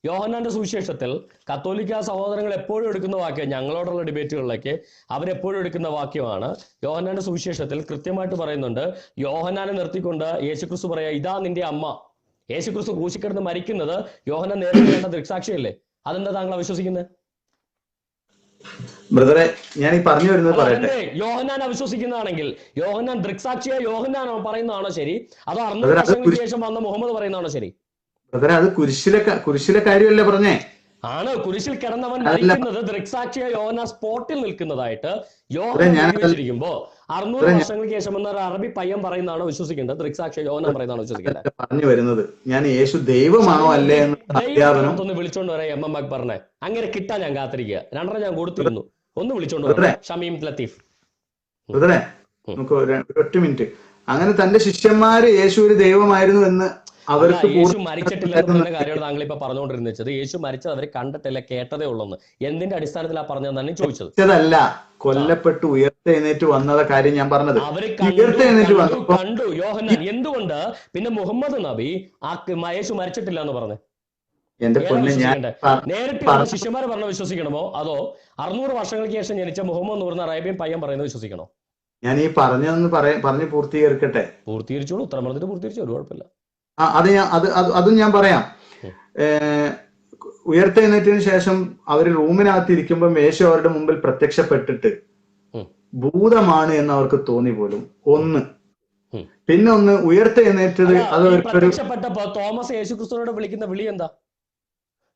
Speaker 1: യോഹന്നാന്റെ സുവിശേഷത്തിൽ കത്തോലിക്ക സഹോദരങ്ങൾ എപ്പോഴും എടുക്കുന്ന വാക്യം, ഞങ്ങളോടുള്ള ഡിബേറ്റുകളിലേക്ക് അവരെപ്പോഴും എടുക്കുന്ന വാക്യമാണ്. യോഹന്നാന്റെ സുവിശേഷത്തിൽ കൃത്യമായിട്ട് പറയുന്നുണ്ട്. യോഹന്നാനെ നിർത്തിക്കൊണ്ട് യേശുക്രിസ്തു പറയാ, ഇതാ നിന്റെ അമ്മ. യേശുക്രിസ്തു ക്രൂശിക്കിടന്ന് മരിക്കുന്നത് യോഹന്നാൻ നേരിട്ട് കണ്ട ദൃക്സാക്ഷിയല്ലേ? അതെന്താ താങ്കൾ അവിശ്വസിക്കുന്നത്?
Speaker 2: ബ്രദറെ, ഞാൻ ഈ പറഞ്ഞു വരുന്നത് പറയട്ടെ.
Speaker 1: യോഹന്നാൻ അവിശ്വസിക്കുന്നതാണെങ്കിൽ യോഹന്നാൻ ദൃക്സാക്ഷിയെ യോഹന്നാനോ പറയുന്നതാണോ ശരി, അതോ 600 വർഷങ്ങൾക്ക് ശേഷം വന്ന മുഹമ്മദ് പറയുന്നതാണോ ശരി?
Speaker 2: ബ്രദറെ, അത് കുരിശിലെ കാര്യമല്ലേ പറഞ്ഞേ?
Speaker 1: ആണ്. കുരിശിൽ കിടന്നവൻ മരിക്കുന്നത് ദൃക്സാക്ഷിയ യോഹന്നാൻ സ്പോട്ടിൽ നിൽക്കുന്നതായിട്ട് യോഹന്നാൻ എഴുതി വെച്ചിരിക്കുമ്പോ 600 വർഷങ്ങൾക്ക് ശേഷം എന്ന അറബി പയ്യൻ പറയുന്നതാണോ വിശ്വസിക്കേണ്ടത്? ദൃക്സാക്ഷിയ യോഹന്നാൻ പറയുന്നതാണോ വിശ്വസിക്കേണ്ടത്?
Speaker 2: പറഞ്ഞു വരുന്നത് ഞാൻ യേശു ദൈവമാണോ അല്ലേ
Speaker 1: ഒന്ന് വിളിച്ചോണ്ട് വരാം എം എം അക്ബറിനെ. അങ്ങനെ കിട്ടാൻ ഞാൻ കാത്തിരിക്കുക. 2 ഞാൻ കൊടുത്തിരുന്നു. ഒന്ന് വിളിച്ചോണ്ട് വരാം ഷമീം ലത്തീഫ്.
Speaker 2: നമുക്ക് ഒറ്റ മിനിറ്റ്. അങ്ങനെ തന്റെ ശിഷ്യന്മാര് യേശു ഒരു ദൈവമായിരുന്നു എന്ന് അവർക്ക്
Speaker 1: യേശു മരിച്ചിട്ടില്ല എന്ന് പറയുന്ന കാര്യമാണ് താങ്കൾ ഇപ്പൊ പറഞ്ഞുകൊണ്ടിരുന്നത്. യേശു മരിച്ചത് അവര് കണ്ടിട്ടില്ല, കേട്ടതേ ഉള്ളൂ. എന്തിന്റെ അടിസ്ഥാനത്തിലാണ് പറഞ്ഞതെന്നാണ് ചോദിച്ചത്.
Speaker 2: അല്ല, കൊല്ലപ്പെട്ട് ഉയർത്തെഴുന്നേറ്റ് വന്നത് കാര്യം ഞാൻ പറഞ്ഞത്.
Speaker 1: അവര് കണ്ടു യോഹന്നാൻ. എന്തുകൊണ്ട് പിന്നെ മുഹമ്മദ് നബി യേശു മരിച്ചിട്ടില്ല എന്ന് പറഞ്ഞു?
Speaker 2: എന്റെ പൊന്നെ, ഞാൻ
Speaker 1: നേരിട്ട് ശിഷ്യന്മാർ പറഞ്ഞ വിശ്വസിക്കണമോ അതോ 600 വർഷങ്ങൾക്ക് ശേഷം ജനിച്ച മുഹമ്മദ് നൂറിന് അറേബ്യൻ പയ്യൻ പറയുന്നത് വിശ്വസിക്കണോ?
Speaker 2: ഞാൻ ഈ പറഞ്ഞു പൂർത്തീകരിക്കട്ടെ.
Speaker 1: പൂർത്തീകരിച്ചോളൂ. ഉത്തരം പറഞ്ഞിട്ട് പൂർത്തീകരിച്ചു, ഒരു കുഴപ്പമില്ല.
Speaker 2: അതും ഞാൻ പറയാം. ഉയർത്തെഴുന്നേറ്റതിന് ശേഷം അവര് റൂമിനകത്ത് ഇരിക്കുമ്പോൾ യേശു അവരുടെ മുമ്പിൽ പ്രത്യക്ഷപ്പെട്ടിട്ട് ഭൂതമാണ് എന്ന് അവർക്ക് തോന്നി പോലും. ഒന്ന്. പിന്നെ ഒന്ന്, ഉയർത്തെഴുന്നേറ്റത് അത്
Speaker 1: പ്രത്യക്ഷപ്പെട്ടപ്പോ തോമസ് യേശുക്രിസ്തുവിനോട് വിളിക്കുന്ന വിളി എന്താ?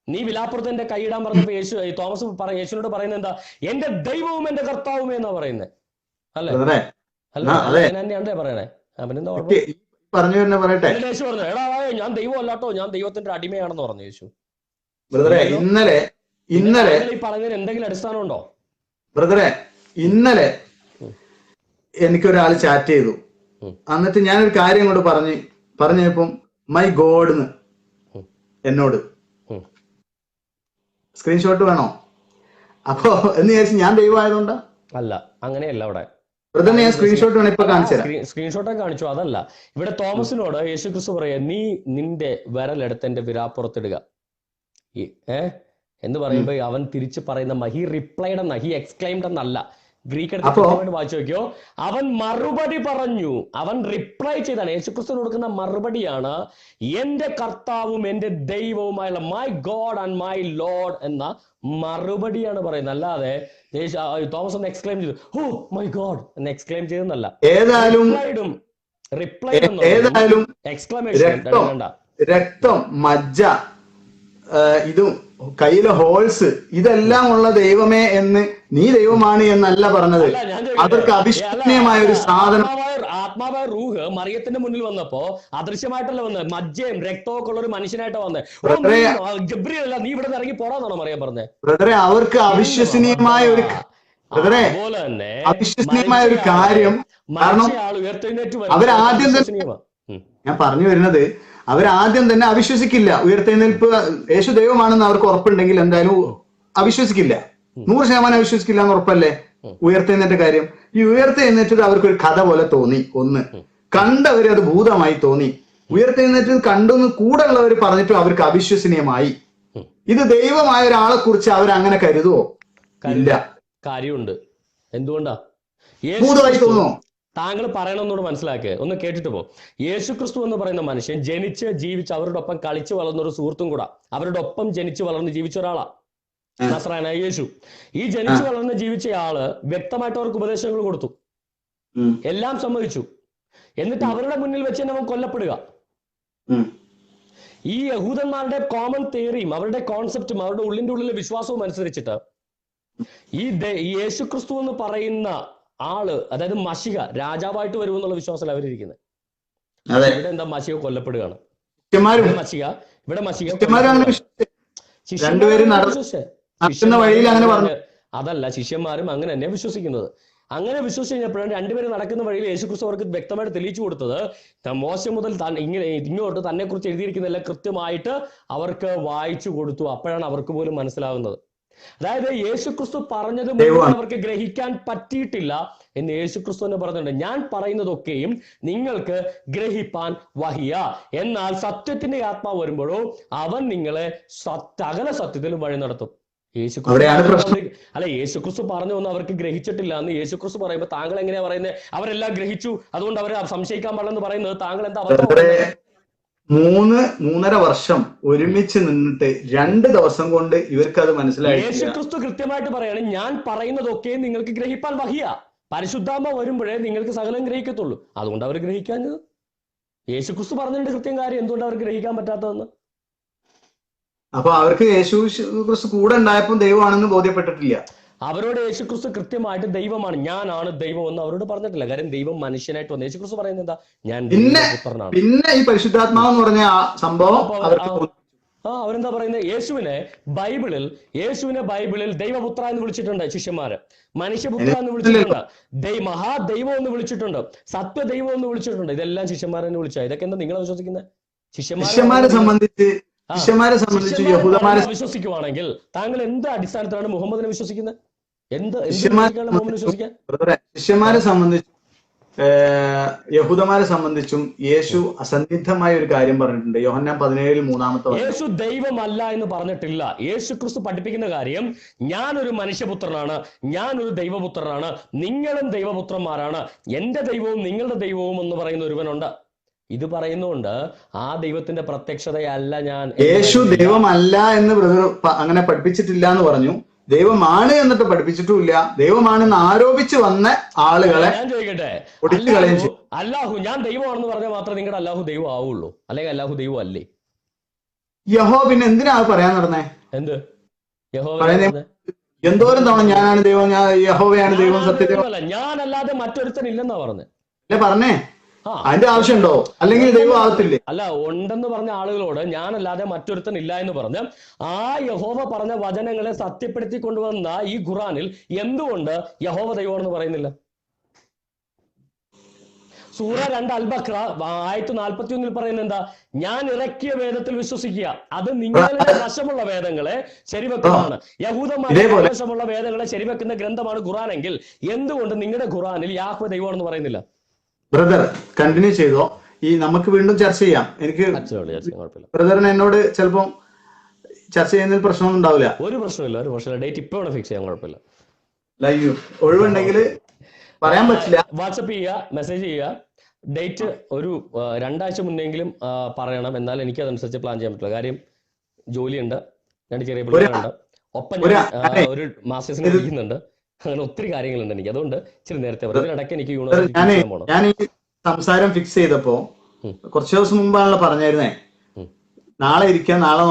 Speaker 1: നീ വിലാപ്പുറത്തിന്റെ കൈയിടാൻ പറഞ്ഞപ്പോ തോമസ് യേശുവിനോട് പറയുന്നത് എന്താ? എന്റെ ദൈവവും എന്റെ കർത്താവും എന്നാ പറയുന്നത്, അല്ലേ? അല്ലേ പറയണേ. പിന്നെന്താ
Speaker 2: പറഞ്ഞു തന്നെ പറയട്ടെ.
Speaker 1: യേശു പറഞ്ഞു, എടാ ഞാൻ ദൈവം അല്ലാട്ടോ, ഞാൻ ദൈവത്തിന്റെ അടിമയാണെന്ന് പറഞ്ഞു യേശു.
Speaker 2: ഇന്നലെ
Speaker 1: ഈ പറഞ്ഞതിന് എന്തെങ്കിലും അടിസ്ഥാനം ഉണ്ടോ?
Speaker 2: ബ്രദറെ, ഇന്നലെ എനിക്കൊരാൾ ചാറ്റ് ചെയ്തു. എന്നിട്ട് ഞാനൊരു കാര്യം കൊണ്ട് പറഞ്ഞപ്പം മൈ ഗോഡ്ന്ന് എന്നോട് സ്ക്രീൻഷോട്ട് വേണോ? അപ്പോ എന്ന് വിചാരിച്ചു ഞാൻ ദൈവമായതുകൊണ്ടാ?
Speaker 1: അല്ല, അങ്ങനെയല്ല. അവിടെ
Speaker 2: ഞാൻ സ്ക്രീൻഷോട്ട് വേണം, ഇപ്പൊ കാണിച്ചു തരാം.
Speaker 1: സ്ക്രീൻഷോട്ടൊക്കെ കാണിച്ചു. അതല്ല, ഇവിടെ തോമസിനോട് യേശു ക്രിസ്തു പറയാ, നീ നിന്റെ വിരലെടുത്ത് എന്റെ വിരാപ്പുറത്തിടുക എന്ന് പറയുമ്പോ അവൻ തിരിച്ചു പറയുന്ന ഹി റിപ്ലൈഡ് എന്ന, ഹി എക്സ്ക്ലൈംഡ് എന്നല്ല. ഗ്രീക്ക് എടുത്ത് വായിച്ചു നോക്കിയോ. അവൻ മറുപടി പറഞ്ഞു, അവൻ റിപ്ലൈ ചെയ്താണ്. യേശുക്രിസ്തു കൊടുക്കുന്ന മറുപടിയാണ് എന്റെ കർത്താവും എന്റെ ദൈവവുമായുള്ള my God and my Lord എന്ന മറുപടിയാണ് പറയുന്നത്. അല്ലാതെ തോമസ് ഒന്ന് എക്സ്ക്ലെയിം ചെയ്തു, ഓ മൈ ഗോഡ് എന്ന് എക്സ്ക്ലെയിം ചെയ്തെന്നല്ല. എക്സ്ക്ലമേഷൻ
Speaker 2: രക്തം, മജ്ജ, ഇതും കയ്യിലെ ഹോൾസ്, ഇതെല്ലാം ഉള്ള ദൈവമേ എന്ന് നീ ദൈവമാണ് എന്നല്ല പറഞ്ഞത്. അവർക്ക് അവിശ്വസനീയമായ ഒരു സാധനം.
Speaker 1: ആത്മാവായ റൂഹ് മറിയത്തിന്റെ മുന്നിൽ വന്നപ്പോ അദൃശ്യമായിട്ടല്ല വന്നത്, മജ്ജയും രക്തവും ഒക്കെ ഉള്ള ഒരു മനുഷ്യനായിട്ട് വന്നത്. ജബ്രിയല്ല, നീ ഇവിടെ ഇറങ്ങി പോടാന്നാണോ മറിയാൻ പറഞ്ഞത്?
Speaker 2: ബ്രദറെ, അവർക്ക് അവിശ്വസനീയമായ ഒരു അവിശ്വസനീയമായ ഒരു കാര്യം. കാരണം അവരാദ്യം തന്നെ, ഞാൻ പറഞ്ഞു വരുന്നത്, അവരാദ്യം തന്നെ അവിശ്വസിക്കില്ല. ഉയർത്തെഴുന്നേൽപ്പ് യേശു ദൈവമാണെന്ന് അവർക്ക് ഉറപ്പുണ്ടെങ്കിൽ എന്തായാലും അവിശ്വസിക്കില്ല. 100% അവിശ്വസിക്കില്ല എന്ന് ഉറപ്പല്ലേ ഉയർത്തെഴുന്നേറ്റ കാര്യം? ഈ ഉയർത്തെഴുന്നേറ്റത് അവർക്കൊരു കഥ പോലെ തോന്നി. ഒന്ന്, കണ്ടവര് അത് ഭൂതമായി തോന്നി. ഉയർത്തെഴുന്നേറ്റത് കണ്ടെന്ന് കൂടെ ഉള്ളവർ പറഞ്ഞിട്ടും അവർക്ക് അവിശ്വസനീയമായി. ഇത് ദൈവമായ ഒരാളെ കുറിച്ച് അവരങ്ങനെ കരുതുവോ? ഇല്ല.
Speaker 1: കാര്യമുണ്ട്. എന്തുകൊണ്ടാ?
Speaker 2: ഭൂതമായി തോന്നുമോ?
Speaker 1: താങ്കൾ പറയണമെന്നോട് മനസ്സിലാക്കുക, ഒന്ന് കേട്ടിട്ട് പോ. യേശുക്രിസ്തു എന്ന് പറയുന്ന മനുഷ്യൻ ജനിച്ച് ജീവിച്ച് അവരുടെ ഒപ്പം കളിച്ചു വളർന്ന ഒരു സുഹൃത്തും കൂടാ. അവരുടെ ഒപ്പം ജനിച്ചു വളർന്ന് ജീവിച്ച ഒരാളാ നസ്രായനായ യേശു. ഈ ജനിച്ചു വളർന്ന് ജീവിച്ച ആള് വ്യക്തമായിട്ട് അവർക്ക് ഉപദേശങ്ങൾ കൊടുത്തു, എല്ലാം സമ്മതിച്ചു. എന്നിട്ട് അവരുടെ മുന്നിൽ വെച്ച് തന്നെ അവൻ കൊല്ലപ്പെടുക. ഈ യഹൂദന്മാരുടെ കോമൺ തിയറിയും അവരുടെ കോൺസെപ്റ്റും അവരുടെ ഉള്ളിലെ വിശ്വാസവും അനുസരിച്ചിട്ട് ഈ യേശുക്രിസ്തു എന്ന് പറയുന്ന ആള്, അതായത് മശിഹ രാജാവായിട്ട് വരുമെന്നുള്ള വിശ്വാസത്തിൽ അവരിയ്ക്കുന്നത്. ഇവിടെ എന്താ, മശിഹ കൊല്ലപ്പെടുകയാണ്. അതല്ല, ശിഷ്യന്മാരും അങ്ങനെ തന്നെ വിശ്വസിക്കുന്നത്. അങ്ങനെ വിശ്വസിച്ച് കഴിഞ്ഞപ്പോഴാണ് രണ്ടുപേരും നടക്കുന്ന വഴിയിൽ യേശുക്രിസ്തു അവർക്ക് വ്യക്തമായിട്ട് തെളിയിച്ചു കൊടുത്തത്. മോശം മുതൽ ഇങ്ങോട്ട് തന്നെ കുറിച്ച് എഴുതിയിരിക്കുന്നതെല്ലാം കൃത്യമായിട്ട് അവർക്ക് വായിച്ചു കൊടുത്തു. അപ്പോഴാണ് അവർക്ക് പോലും മനസ്സിലാകുന്നത്. അതായത് യേശുക്രിസ്തു പറഞ്ഞത് മുഴുവൻ അവർക്ക് ഗ്രഹിക്കാൻ പറ്റിയിട്ടില്ല എന്ന് യേശുക്രിസ്തു തന്നെ പറഞ്ഞിട്ടുണ്ട്. ഞാൻ പറയുന്നതൊക്കെയും നിങ്ങൾക്ക് ഗ്രഹിപ്പാൻ വഹിയ, എന്നാൽ സത്യത്തിന്റെ ആത്മാവ് വരുമ്പോഴോ അവൻ നിങ്ങളെ സകല സത്യത്തിലും വഴി നടത്തും. യേശുക്രിസ്തു പറഞ്ഞു വന്ന് അവർക്ക് ഗ്രഹിച്ചിട്ടില്ല എന്ന് യേശുക്രിസ്തു പറയുമ്പോൾ താങ്കൾ എങ്ങനെയാ പറയുന്നത്? അവരെല്ലാം ഗ്രഹിച്ചു, അതുകൊണ്ട് അവരെ സംശയിക്കാൻ പാടില്ലെന്ന് പറയുന്നത് താങ്കൾ എന്താ?
Speaker 2: 3.5 വർഷം ഒരുമിച്ച് നിന്നിട്ട് 2 ദിവസം കൊണ്ട് ഇവർക്ക് അത് മനസ്സിലായി.
Speaker 1: യേശുക്രിസ്തു കൃത്യമായിട്ട് പറയാണ്, ഞാൻ പറയുന്നതൊക്കെ നിങ്ങൾക്ക് ഗ്രഹിപ്പാൻ വഹിയ, പരിശുദ്ധാത്മ വരുമ്പോഴേ നിങ്ങൾക്ക് സകലം ഗ്രഹിക്കത്തുള്ളൂ. അതുകൊണ്ട് അവർ ഗ്രഹിക്കാഞ്ഞത്. യേശുക്രിസ്തു പറഞ്ഞിട്ടുണ്ട് കൃത്യം കാര്യം, എന്തുകൊണ്ട് അവർ ഗ്രഹിക്കാൻ പറ്റാത്തതെന്ന്.
Speaker 2: അപ്പൊ അവർക്ക് യേശു ക്രിസ്തു കൂടെ ഉണ്ടായപ്പോൾ ദൈവമാണെന്ന് ബോധ്യപ്പെട്ടിട്ടില്ല.
Speaker 1: അവരോട് യേശുക്രിസ്തു കൃത്യമായിട്ട് ദൈവമാണ്, ഞാനാണ് ദൈവം എന്ന് അവരോട് പറഞ്ഞിട്ടില്ല. കാര്യം ദൈവം മനുഷ്യനായിട്ട് വന്നു. യേശുക്രിസ്തു പറയുന്നത് എന്താ? ഞാൻ ദൈവപുത്രനാണ്.
Speaker 2: പിന്നെ ഈ പരിശുദ്ധാത്മാവ് എന്ന് പറഞ്ഞ ആ സംഭവം
Speaker 1: അവരെന്താ പറയുന്നത്? യേശുവിനെ ബൈബിളിൽ ദൈവപുത്ര എന്ന് വിളിച്ചിട്ടുണ്ട് ശിഷ്യന്മാര്, മനുഷ്യപുത്ര എന്ന് വിളിച്ചിട്ടുണ്ട്, മഹാദൈവം എന്ന് വിളിച്ചിട്ടുണ്ട്, സത്യദൈവം എന്ന് വിളിച്ചിട്ടുണ്ട്. ഇതെല്ലാം ശിഷ്യന്മാരെന്ന് വിളിച്ചാൽ ഇതൊക്കെ എന്താ നിങ്ങൾ വിശ്വസിക്കുന്നത്?
Speaker 2: ശിഷ്യന്മാരെ സംബന്ധിച്ച്
Speaker 1: വിശ്വസിക്കുവാണെങ്കിൽ താങ്കൾ എന്ത് അടിസ്ഥാനത്തിലാണ് മുഹമ്മദിനെ വിശ്വസിക്കുന്നത്?
Speaker 2: ശിഷ്യന്മാരെ സംബന്ധിച്ചും യഹൂദന്മാരെ സംബന്ധിച്ചും യേശു അസന്നിഗ്ധമായ ഒരു കാര്യം പറഞ്ഞിട്ടുണ്ട്. യോഹന്നാൻ 17:3.
Speaker 1: യേശു ദൈവമല്ല എന്ന് പറഞ്ഞിട്ടില്ല. യേശു ക്രിസ്തു പഠിപ്പിക്കുന്ന കാര്യം, ഞാനൊരു മനുഷ്യപുത്രനാണ്, ഞാനൊരു ദൈവപുത്രനാണ്, നിങ്ങളും ദൈവപുത്രന്മാരാണ്, എന്റെ ദൈവവും നിങ്ങളുടെ ദൈവവും എന്ന് പറയുന്ന ഒരുവനുണ്ട്. ഇത് പറയുന്നുകൊണ്ട് ആ ദൈവത്തിന്റെ പ്രത്യക്ഷതയല്ല ഞാൻ.
Speaker 2: യേശു ദൈവമല്ല എന്ന് ബ്രദർ അങ്ങനെ പഠിപ്പിച്ചിട്ടില്ല എന്ന് പറഞ്ഞു. ദൈവമാണ് എന്നിട്ട് പഠിപ്പിച്ചിട്ടുമില്ല. ദൈവമാണെന്ന് ആരോപിച്ച് വന്ന ആളുകളെ
Speaker 1: ഞാൻ ചോദിക്കട്ടെ, അല്ലാഹു ഞാൻ ദൈവമാണെന്ന് പറഞ്ഞാൽ മാത്രമേ നിങ്ങളുടെ അല്ലാഹു ദൈവം ആവുള്ളൂ, അല്ലെങ്കിൽ അല്ലാഹു ദൈവം അല്ലേ?
Speaker 2: യഹോ പിന്നെ എന്തിനാ പറയാൻ നടന്നേ?
Speaker 1: എന്ത് യഹോവ?
Speaker 2: എന്തോരം തവണ ഞാനാണ് ദൈവം, ഞാൻ യഹോവയാണ് ദൈവം, സത്യദൈവം,
Speaker 1: ഞാനല്ലാതെ മറ്റൊരുത്തൻ ഇല്ലെന്നാ പറഞ്ഞേ.
Speaker 2: അല്ലേ പറഞ്ഞേ? അതിന്റെ ആവശ്യമുണ്ടോ? അല്ലെങ്കിൽ ദൈവം ആകത്തില്ലേ?
Speaker 1: അല്ല, ഉണ്ടെന്ന് പറഞ്ഞ ആളുകളോട് ഞാനല്ലാതെ മറ്റൊരുത്തൻ ഇല്ല എന്ന് പറഞ്ഞ് ആ യഹോവ പറഞ്ഞ വചനങ്ങളെ സത്യപ്പെടുത്തി കൊണ്ടുവന്ന ഈ ഖുറാനിൽ എന്തുകൊണ്ട് യഹോവ ദൈവമാണെന്ന് പറയുന്നില്ല? സൂറ 2 അൽ-ബഖറ 1041 പറയുന്നത് എന്താ? ഞാൻ ഇറക്കിയ വേദത്തിൽ വിശ്വസിക്കുക, അത് നിങ്ങളുടെ വശമുള്ള വേദങ്ങളെ ശരിവെക്കുന്നതാണ്. യഹൂദന്മാരുടെ വശമുള്ള വേദങ്ങളെ ശരിവെക്കുന്ന ഗ്രന്ഥമാണ് ഖുറാനെങ്കിൽ എന്തുകൊണ്ട് നിങ്ങളുടെ ഖുറാനിൽ യാഹ്വ ദൈവമാണെന്ന് പറയുന്നില്ല?
Speaker 2: ബ്രദർ കണ്ടിന്യൂ ചെയ്തോ. ഈ നമുക്ക് വീണ്ടും ചർച്ച ചെയ്യാം. എനിക്ക് ബ്രദറിന് എന്നോട് ചിലപ്പം ചർച്ച ചെയ്യുന്നതിൽ പ്രശ്നമൊന്നും ഉണ്ടാവില്ല.
Speaker 1: ഒരു പ്രശ്നമില്ല, ഒരു പ്രശ്നമില്ല. ഡേറ്റ് ഇപ്പൊ ഫിക്സ് ചെയ്യാൻ കുഴപ്പമില്ല.
Speaker 2: ലൈവ് ഒഴിവുണ്ടെങ്കിൽ പറയാൻ പറ്റില്ല.
Speaker 1: വാട്സപ്പ് ചെയ്യുക, മെസ്സേജ് ചെയ്യുക. ഡേറ്റ് ഒരു 2 ആഴ്ച മുന്നെങ്കിലും പറയണം, എന്നാൽ എനിക്ക് അതനുസരിച്ച് പ്ലാൻ ചെയ്യാൻ പറ്റില്ല. കാര്യം ജോലിയുണ്ട്, 2 ചെറിയ പിള്ളേരുണ്ട്, ഒപ്പം ഞാൻ ഒരു മാസ്റ്റേഴ്സിന് പഠിക്കുന്നുണ്ട്. അങ്ങനെ ഒത്തിരി കാര്യങ്ങളുണ്ട് എനിക്ക്. അതുകൊണ്ട് ഇച്ചിരി നേരത്തെ ഇടയ്ക്ക് എനിക്ക്
Speaker 2: ഞാൻ ഈ സംസാരം ഫിക്സ് ചെയ്തപ്പോ കുറച്ച് ദിവസം മുമ്പാണല്ലോ പറഞ്ഞായിരുന്നേ, നാളെ ഇരിക്കാം, നാളെ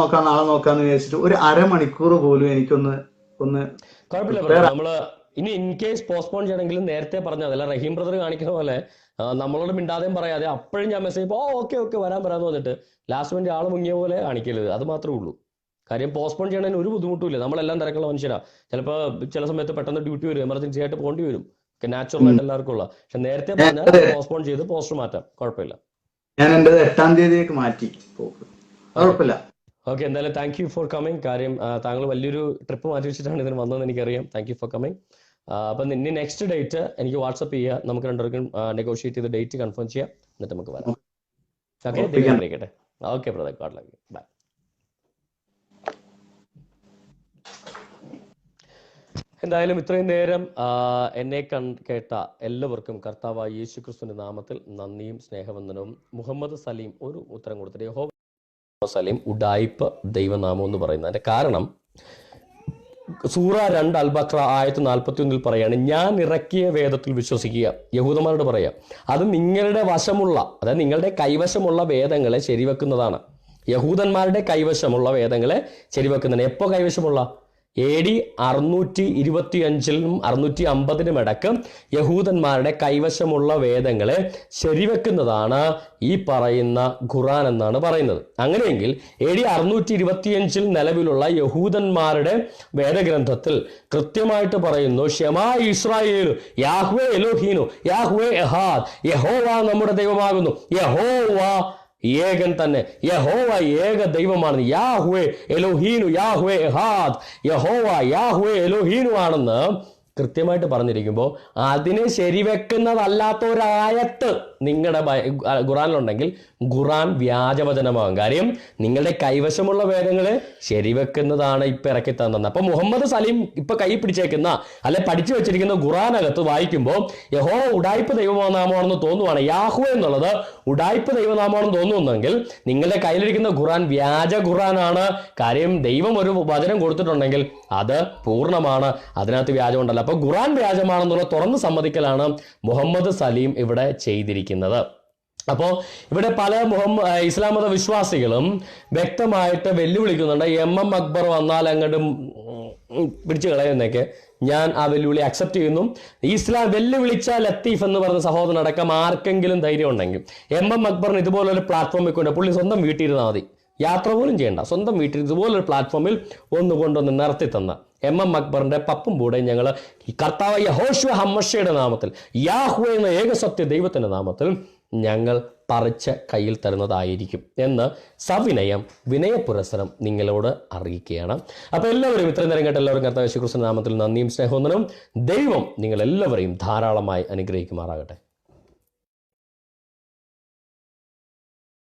Speaker 2: നോക്കാന്ന് വിചാരിച്ചിട്ട് ഒരു അരമണിക്കൂർ പോലും എനിക്കൊന്ന്
Speaker 1: കുഴപ്പമില്ല. നമ്മള് ഇനി ഇൻ കേസ് പോസ്റ്റ്പോൺ ചെയ്യണമെങ്കിലും നേരത്തെ പറഞ്ഞാൽ അതല്ല. റഹീം ബ്രദർ കാണിക്കുന്ന പോലെ നമ്മളോട് മിണ്ടാതെയും പറയാതെ അപ്പോഴും ഞാൻ മെസ്സേജ് ഓക്കെ വരാമെന്ന് പറഞ്ഞിട്ട് ലാസ്റ്റ് മിനിറ്റ് ആള് മുങ്ങിയ പോലെ കാണിക്കരുത്. അത് മാത്രമേ ഉള്ളൂ. കാര്യം പോസ്റ്റ്പോൺ ചെയ്യണതിന് ഒരു ബുദ്ധിമുട്ടില്ല. നമ്മളെല്ലാം തിരക്കുള്ള മനുഷ്യരാ. ചിലപ്പോൾ ചില സമയത്ത് പെട്ടെന്ന് ഡ്യൂട്ടി വരും, എമർജൻസി ആയിട്ട് പോകേണ്ടി വരും, നാച്ചുറൽ ആയിട്ട് എല്ലാവർക്കും ഉള്ള. പക്ഷെ നേരത്തെ പറഞ്ഞാൽ പോസ്റ്റ്പോൺ ചെയ്ത് പോസ്റ്റർ മാറ്റാം, കുഴപ്പമില്ല.
Speaker 2: ഞാൻ എൻ്റെ 8-ാം തീയതിക്ക് മാറ്റി, കുഴപ്പമില്ല.
Speaker 1: ഓക്കെ, എന്തായാലും താങ്ക് യു ഫോർ കമ്മിങ്. കാര്യം താങ്കൾ വലിയൊരു ട്രിപ്പ് മാറ്റി വെച്ചിട്ടാണ് ഇതിന് വന്നതെന്ന് എനിക്കറിയാം. Thank you for coming. അപ്പം ഇനി നെക്സ്റ്റ് ഡേറ്റ് എനിക്ക് വാട്സപ്പ് ചെയ്യുക, നമുക്ക് രണ്ടുപേർക്കും നെഗോഷിയേറ്റ് ചെയ്ത് ഡേറ്റ് കൺഫേം ചെയ്യാം, എന്നിട്ട് നമുക്ക് വരാം. ഓക്കെ, ദൈവം അറിയിക്കട്ടെ. Okay brother, God love you, bye. എന്തായാലും ഇത്രയും നേരം എന്നെ കേട്ട എല്ലാവർക്കും കർത്താവായ യേശു ക്രിസ്തുവിന്റെ നാമത്തിൽ നന്ദിയും സ്നേഹവന്ദനവും. മുഹമ്മദ് സലീം ഒരു ഉത്തരം കൊടുത്തിട്ട്, യഹോവ സലീം ഉഡായിപ്പ് ദൈവനാമം എന്ന് പറയുന്നത്. അതിന്റെ കാരണം സൂറ 2 അൽ-ബഖറ 1041 പറയാണ്, ഞാൻ ഇറക്കിയ വേദത്തിൽ വിശ്വസിക്കുക. യഹൂദന്മാരോട് പറയാം, അത് നിങ്ങളുടെ വശമുള്ള, അതായത് നിങ്ങളുടെ കൈവശമുള്ള വേദങ്ങളെ ശരിവെക്കുന്നതാണ്. യഹൂദന്മാരുടെ കൈവശമുള്ള വേദങ്ങളെ ശരിവെക്കുന്നതാണ്. എപ്പോ കൈവശമുള്ള? AD 625-നും 650-നും ഇടക്ക് യഹൂദന്മാരുടെ കൈവശമുള്ള വേദങ്ങളെ ശരിവെക്കുന്നതാണ് ഈ പറയുന്ന ഖുറാൻ എന്നാണ് പറയുന്നത്. അങ്ങനെയെങ്കിൽ AD 625 നിലവിലുള്ള യഹൂദന്മാരുടെ വേദഗ്രന്ഥത്തിൽ കൃത്യമായിട്ട് പറയുന്നു, ഷെമാ ഇസ്രായേലു യാഹ്വേ എലോഹീനു യാഹ്വേ എഹാദ്, യഹോവ നമ്മുടെ ദൈവമാകുന്നു, യഹോവ ഏകൻ തന്നെ, യഹോവ ഏക ദൈവമാണ്, യാഹ്വേ എലോഹീനു യാഹ്വേ എഹാദ്, യഹോവ യാഹ്വേ എലോഹീനു ആണെന്ന് കൃത്യമായിട്ട് പറഞ്ഞിരിക്കുമ്പോൾ അതിനെ ശരിവെക്കുന്നതല്ലാത്ത ഒരായത്ത് നിങ്ങളുടെ ഖുറാനിലുണ്ടെങ്കിൽ ഖുറാൻ വ്യാജവചനമാകും. കാര്യം നിങ്ങളുടെ കൈവശമുള്ള വേദങ്ങളെ ശരിവെക്കുന്നതാണ് ഇപ്പൊ ഇറക്കി തന്നത്. അപ്പൊ മുഹമ്മദ് സലീം ഇപ്പൊ കൈ പിടിച്ചേക്കുന്ന അല്ലെ പഠിച്ചു വെച്ചിരിക്കുന്ന ഖുറാനകത്ത് വായിക്കുമ്പോൾ യഹോവ ഉഡായിപ്പ് ദൈവനാമമാണെന്ന് തോന്നുവാണ്, യാഹ്വേ എന്നുള്ളത് ഉഡായിപ്പ് ദൈവനാമമാണെന്ന് തോന്നുന്നെങ്കിൽ നിങ്ങളുടെ കയ്യിലിരിക്കുന്ന ഖുറാൻ വ്യാജ ഖുറാനാണ്. കാര്യം ദൈവം ഒരു വചനം കൊടുത്തിട്ടുണ്ടെങ്കിൽ അത് പൂർണ്ണമാണ്, അതിനകത്ത് വ്യാജമുണ്ടല്ലോ. അപ്പൊ ഖുറാൻ വ്യാജമാണെന്നുള്ള തുറന്ന് സമ്മതിക്കലാണ് മുഹമ്മദ് സലീം ഇവിടെ ചെയ്തിരിക്കുന്നത്. അപ്പോൾ ഇവിടെ പല ഇസ്ലാം മത വിശ്വാസികളും വ്യക്തമായിട്ട് വെല്ലുവിളിക്കുന്നുണ്ട്, MM അക്ബർ വന്നാൽ അങ്ങോട്ട് പിടിച്ചു കളയുന്നൊക്കെ. ഞാൻ ആ വെല്ലുവിളി അക്സെപ്റ്റ് ചെയ്യുന്നു. ഇസ്ലാം വെല്ലുവിളിച്ച ലത്തീഫ് എന്ന് പറഞ്ഞ സഹോദരനടക്കം ആർക്കെങ്കിലും ധൈര്യം ഉണ്ടെങ്കിൽ MM അക്ബറിന് ഇതുപോലൊരു പ്ലാറ്റ്ഫോമിൽ കൊണ്ട് പുള്ളി സ്വന്തം വീട്ടിലിരുന്നാൽ മതി, യാത്ര പോലും ചെയ്യേണ്ട, സ്വന്തം വീട്ടിൽ ഇതുപോലൊരു പ്ലാറ്റ്ഫോമിൽ കൊണ്ടുവന്ന് നിർത്തി തന്ന MM അക്ബറിന്റെ പപ്പും കൂടെ ഞങ്ങൾ കർത്താവ് യഹോശുവ ഹമ്മശയുടെ നാമത്തിൽ, യാഹ്വേ എന്ന ഏകസത്യ ദൈവത്തിന്റെ നാമത്തിൽ ഞങ്ങൾ പറിച്ച് കയ്യിൽ തരുന്നതായിരിക്കും എന്ന് സവിനയം വിനയപുരസ്സരം നിങ്ങളോട് അറിയിക്കുകയാണ്. അപ്പോൾ എല്ലാവരും ഇത്രയും നേരം കേട്ട എല്ലാവരും കർത്താവ് യേശുക്രിസ്തുവിന്റെ നാമത്തിൽ നന്ദിയും സ്നേഹവന്ദനവും. ദൈവം നിങ്ങളെല്ലാവരെയും ധാരാളമായി അനുഗ്രഹിക്കുമാറാകട്ടെ.